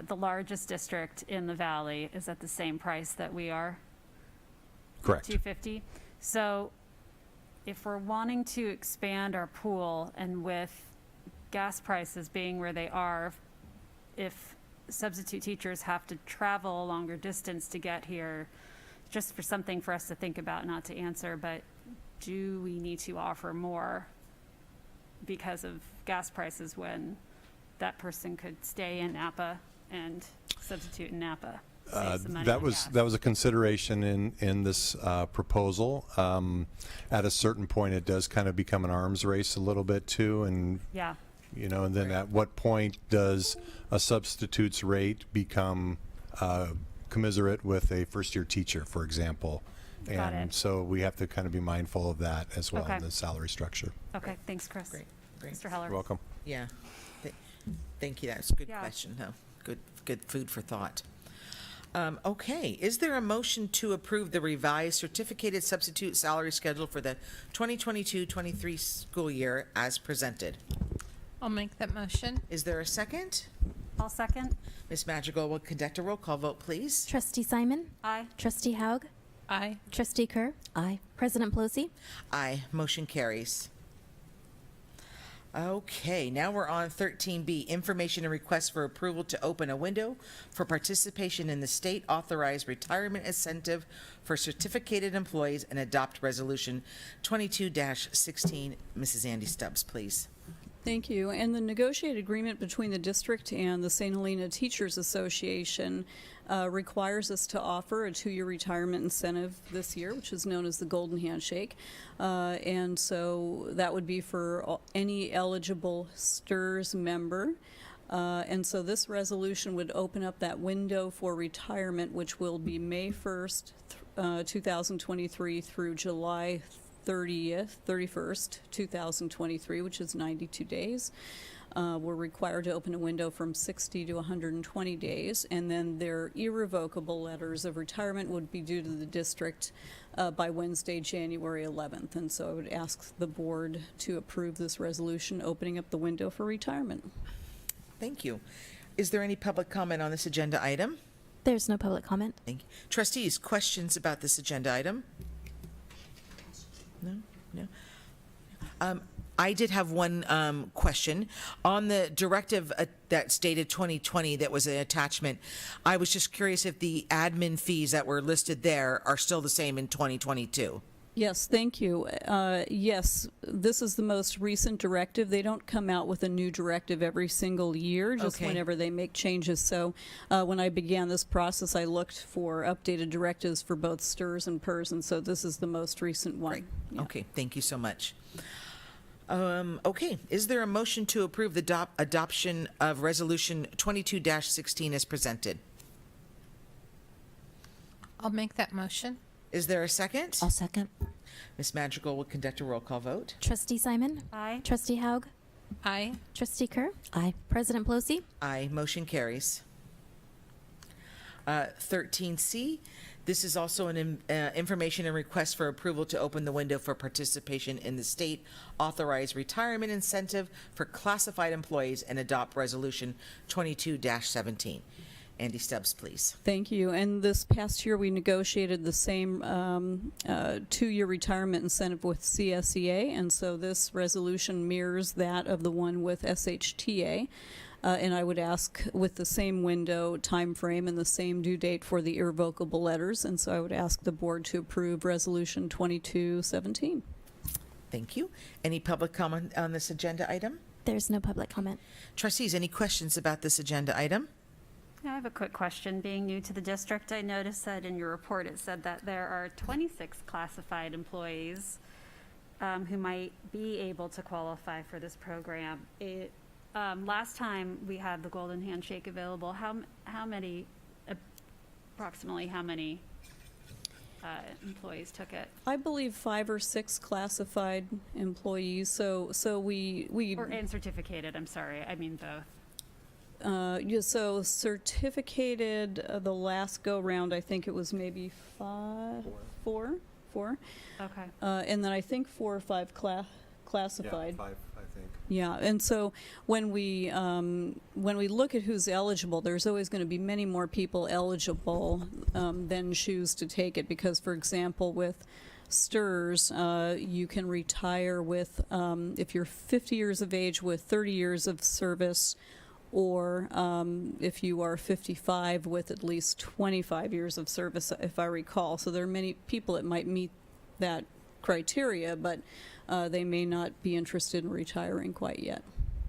Speaker 16: the largest district in the valley is at the same price that we are?
Speaker 18: Correct.
Speaker 16: $250. So if we're wanting to expand our pool, and with gas prices being where they are, if substitute teachers have to travel a longer distance to get here, just for something for us to think about, not to answer, but do we need to offer more because of gas prices when that person could stay in Napa and substitute in Napa? save some money.
Speaker 18: That was a consideration in this proposal. At a certain point, it does kind of become an arms race a little bit too, and
Speaker 16: Yeah.
Speaker 18: you know, and then at what point does a substitute's rate become commiserate with a first-year teacher, for example?
Speaker 16: Got
Speaker 18: And
Speaker 16: it.
Speaker 18: so we have to kind of be mindful of that as well
Speaker 16: Okay.
Speaker 18: in the salary structure.
Speaker 16: Okay, thanks, Chris.
Speaker 1: Great.
Speaker 16: Mr. Heller.
Speaker 18: You're welcome.
Speaker 1: Yeah. Thank you. That's a good
Speaker 16: Yeah.
Speaker 1: question, though. Good food for thought. Okay. Is there a motion to approve the revised certificated substitute salary schedule for the 2022-23 school year as presented?
Speaker 13: I'll make that motion.
Speaker 1: Is there a second?
Speaker 16: I'll second.
Speaker 1: Ms. Madrigal will conduct a roll call vote, please.
Speaker 4: Trustee Simon?
Speaker 16: Aye.
Speaker 4: Trustee Haug?
Speaker 13: Aye.
Speaker 4: Trustee Kerr?
Speaker 15: Aye.
Speaker 4: President Pelosi?
Speaker 1: Aye. Motion carries. Okay, now we're on 13B, information and request for approval to open a window for participation in the state authorized retirement incentive for certificated employees and adopt resolution 22-16. Mrs. Andy Stubbs, please.
Speaker 19: Thank you. And the negotiated agreement between the district and the St. Helena Teachers Association requires us to offer a 2-year retirement incentive this year, which is known as the Golden Handshake. And so that would be for any eligible STRS member. And so this resolution would open up that window for retirement, which will be May 1st, 2023 through July 31st, 2023, which is 92 days. We're required to open a window from 60 to 120 days, and then their irrevocable letters of retirement would be due to the district by Wednesday, January 11th. And so I would ask the board to approve this resolution opening up the window for retirement.
Speaker 1: Thank you. Is there any public comment on this agenda item?
Speaker 4: There's no public comment.
Speaker 1: Thank you. Trustees, questions about this agenda item? No? I did have one question. On the directive that stated 2020 that was an attachment, I was just curious if the admin fees that were listed there are still the same in 2022.
Speaker 19: Yes, thank you. Yes, this is the most recent directive. They don't come out with a new directive every single year, just
Speaker 1: Okay.
Speaker 19: whenever they make changes. So when I began this process, I looked for updated directives for both STRS and PERS, and so this is the most recent one.
Speaker 1: Great.
Speaker 19: Yeah.
Speaker 1: Okay, thank you so much. Okay, is there a motion to approve the adoption of Resolution 22-16 as presented?
Speaker 13: I'll make that motion.
Speaker 1: Is there a second?
Speaker 15: I'll second.
Speaker 1: Ms. Madrigal will conduct a roll call vote.
Speaker 4: Trustee Simon?
Speaker 16: Aye.
Speaker 4: Trustee Haug?
Speaker 13: Aye.
Speaker 4: Trustee Kerr?
Speaker 15: Aye.
Speaker 4: President Pelosi?
Speaker 1: Aye, motion carries. 13C, this is also an information and request for approval to open the window for participation in the state authorized retirement incentive for classified employees and adopt resolution 22-17. Andy Stubbs, please.
Speaker 19: Thank you. And this past year, we negotiated the same 2-year retirement incentive with CSEA, and so this resolution mirrors that of the one with SHTA. And I would ask with the same window time frame and the same due date for the irrevocable letters, and so I would ask the board to approve resolution 22-17.
Speaker 1: Thank you. Any public comment on this agenda item?
Speaker 4: There's no public comment.
Speaker 1: Trustees, any questions about this agenda item?
Speaker 16: I have a quick question. Being new to the district, I noticed that in your report it said that there are 26 classified employees who might be able to qualify for this program. Last time we had the Golden Handshake available, approximately how many employees took it?
Speaker 19: I believe 5 or 6 classified employees. So we
Speaker 16: And certificated, I'm sorry, I mean both.
Speaker 19: Yeah, so certificated, the last go round, I think it was maybe four.
Speaker 16: Okay.
Speaker 19: And then I think 4 or 5 classified.
Speaker 18: Yeah, 5, I think.
Speaker 19: Yeah, and so when we look at who's eligible, there's always going to be many more people eligible than choose to take it. Because, for example, with STRS, you can retire with, if you're 50 years of age with 30 years of service, or if you are 55 with at least 25 years of service, if I recall. So there are many people that might meet that criteria, but they may not be interested in retiring quite yet.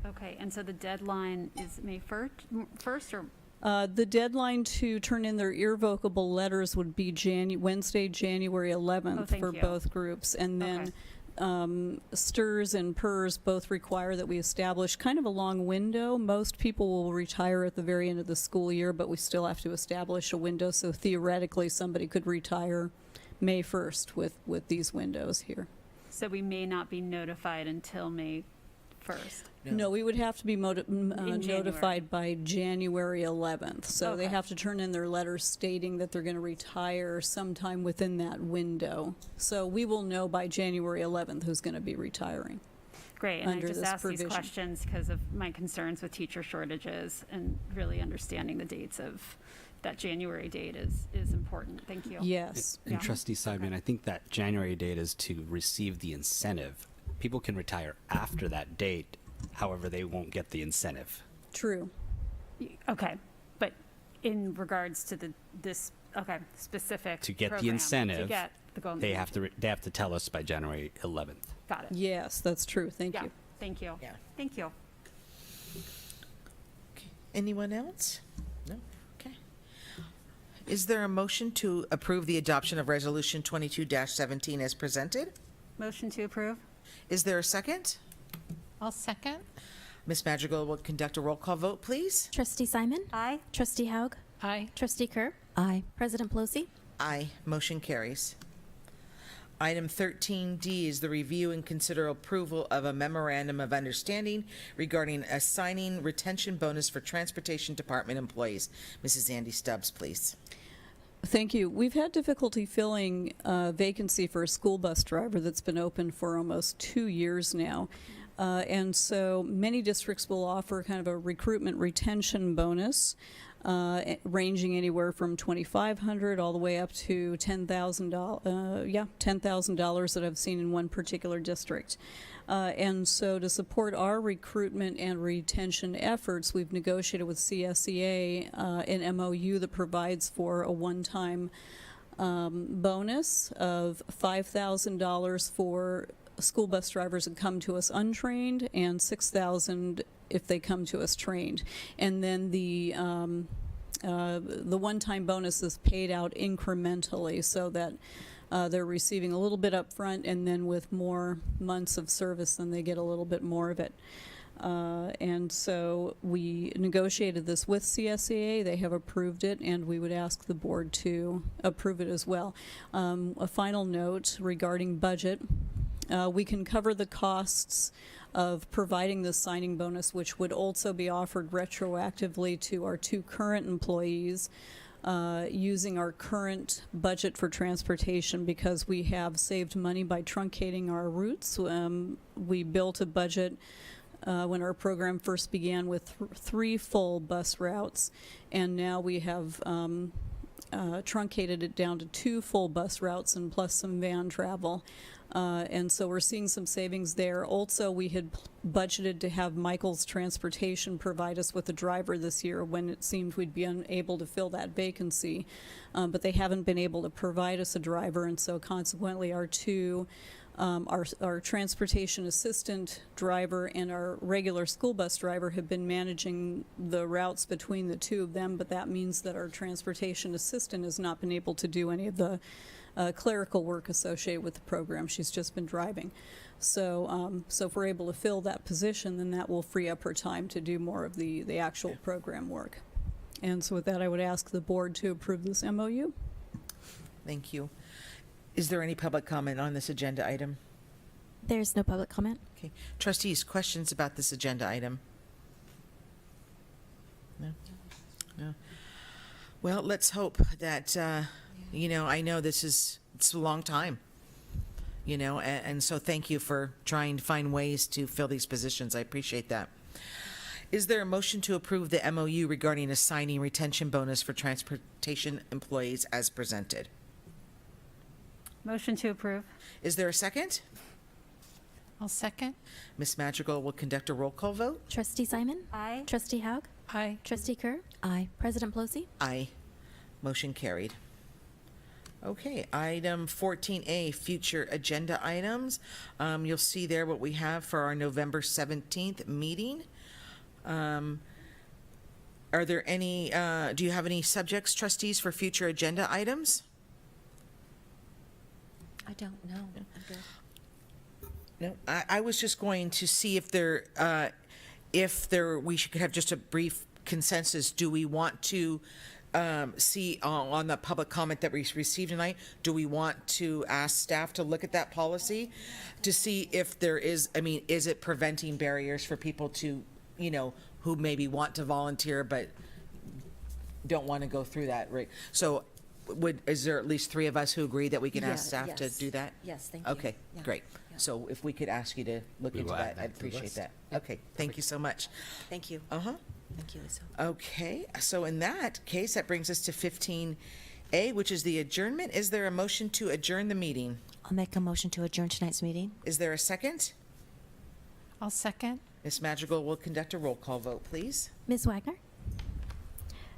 Speaker 16: Okay, and so the deadline is May 1st or
Speaker 19: The deadline to turn in their irrevocable letters would be Wednesday, January 11th
Speaker 16: thank
Speaker 19: for
Speaker 16: you.
Speaker 19: both groups. And then STRS and PERS both require that we establish kind of a long window. Most people will retire at the very end of the school year, but we still have to establish a window. So theoretically, somebody could retire May 1st with these windows here.
Speaker 16: So we may not be notified until May 1st.
Speaker 19: No, we would have to be
Speaker 16: January.
Speaker 19: notified by January 11th. So they
Speaker 16: Okay.
Speaker 19: have to turn in their letters stating that they're going to retire sometime within that window. So we will know by January 11th who's going to be retiring.
Speaker 16: Great, and I
Speaker 19: under
Speaker 16: just
Speaker 19: this
Speaker 16: asked these
Speaker 19: provision.
Speaker 16: questions because of my concerns with teacher shortages and really understanding the dates of that January date is important. Thank you.
Speaker 19: Yes.
Speaker 14: And Trustee Simon, I think that January date is to receive the incentive. People can retire after that date, however, they won't get the incentive.
Speaker 19: True.
Speaker 16: Okay, but in regards to this specific
Speaker 14: To get the
Speaker 16: program,
Speaker 14: incentive,
Speaker 16: to get the golden
Speaker 14: they have to tell us by January 11th.
Speaker 16: Got it.
Speaker 19: Yes, that's true. Thank
Speaker 16: Yeah.
Speaker 19: you.
Speaker 16: Thank you.
Speaker 1: Yeah.
Speaker 16: Thank you.
Speaker 1: Anyone else? No? Okay. Is there a motion to approve the adoption of Resolution 22-17 as presented?
Speaker 16: Motion to approve.
Speaker 1: Is there a second?
Speaker 13: I'll second.
Speaker 1: Ms. Madrigal will conduct a roll call vote, please.
Speaker 4: Trustee Simon?
Speaker 16: Aye.
Speaker 4: Trustee Haug?
Speaker 13: Aye.
Speaker 4: Trustee Kerr?
Speaker 15: Aye.
Speaker 4: President Pelosi?
Speaker 1: Aye. Motion carries. Item 13D is the review and consider approval of a memorandum of understanding regarding assigning retention bonus for Transportation Department employees. Mrs. Andy Stubbs, please.
Speaker 19: Thank you. We've had difficulty filling a vacancy for a school bus driver that's been open for almost 2 years now. And so many districts will offer kind of a recruitment retention bonus, ranging anywhere from $2,500 all the way up to $10,000 that I've seen in one particular district. And so to support our recruitment and retention efforts, we've negotiated with CSEA an MOU that provides for a one-time bonus of $5,000 for school bus drivers that come to us untrained and $6,000 if they come to us trained. And then the one-time bonus is paid out incrementally so that they're receiving a little bit up front, and then with more months of service, then they get a little bit more of it. And so we negotiated this with CSEA. They have approved it, and we would ask the board to approve it as well. A final note regarding budget. We can cover the costs of providing the signing bonus, which would also be offered retroactively to our 2 current employees, using our current budget for transportation, because we have saved money by truncating our routes. We built a budget when our program first began with 3 full bus routes, and now we have truncated it down to 2 full bus routes and plus some van travel. And so we're seeing some savings there. Also, we had budgeted to have Michael's Transportation provide us with a driver this year when it seemed we'd be unable to fill that vacancy. But they haven't been able to provide us a driver, and so consequently our 2 our transportation assistant driver and our regular school bus driver have been managing the routes between the 2 of them, but that means that our transportation assistant has not been able to do any of the clerical work associated with the program. She's just been driving. So, so if we're able to fill that position, then that will free up her time to do more of the actual program work. And so with that, I would ask the board to approve this MOU.
Speaker 1: Thank you. Is there any public comment on this agenda item?
Speaker 4: There's no public comment.
Speaker 1: Okay. Trustees, questions about this agenda item? No? No? Well, let's hope that, I know it's a long time, and so thank you for trying to find ways to fill these positions. I appreciate that. Is there a motion to approve the MOU regarding assigning retention bonus for transportation employees as presented?
Speaker 16: Motion to approve.
Speaker 1: Is there a second?
Speaker 13: I'll second.
Speaker 1: Ms. Madrigal will conduct a roll call vote.
Speaker 4: Trustee Simon?
Speaker 16: Aye.
Speaker 4: Trustee Haug?
Speaker 13: Aye.
Speaker 4: Trustee Kerr?
Speaker 15: Aye.
Speaker 4: President Pelosi?
Speaker 1: Aye. Motion carried. Okay, item 14A, future agenda items. You'll see there what we have for our November 17th meeting. Are there any, do you have any subjects, trustees, for future agenda items?
Speaker 15: I don't know. I'm good.
Speaker 1: No, I was just going to see if we should have just a brief consensus. Do we want to see on the public comment that we received tonight, do we want to ask staff to look at that policy to see if there is, I mean, is it preventing barriers for people to, who maybe want to volunteer but don't want to go through that, right? So is there at least 3 of us who agree that we can ask staff to do that?
Speaker 15: Yes, thank you.
Speaker 1: Okay,
Speaker 15: Yeah.
Speaker 1: great. So if we could ask you to look
Speaker 14: We
Speaker 1: into
Speaker 14: will add
Speaker 1: that, I'd
Speaker 14: that to the
Speaker 1: appreciate
Speaker 14: list.
Speaker 1: that. Okay, thank you so much.
Speaker 15: Thank you.
Speaker 1: Uh-huh.
Speaker 15: Thank you, Lisa.
Speaker 1: Okay, so in that case, that brings us to 15A, which is the adjournment. Is there a motion to adjourn the meeting?
Speaker 15: I'll make a motion to adjourn tonight's meeting.
Speaker 1: Is there a second?
Speaker 13: I'll second.
Speaker 1: Ms. Madrigal will conduct a roll call vote, please.
Speaker 4: Ms. Wagner?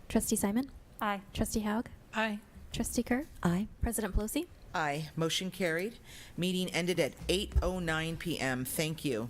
Speaker 4: Trustee Simon?
Speaker 16: Aye.
Speaker 4: Trustee Haug?
Speaker 13: Aye.
Speaker 4: Trustee Kerr?
Speaker 15: Aye.
Speaker 4: President Pelosi?
Speaker 1: Aye, motion carried. Meeting ended at 8:09 p.m. Thank you.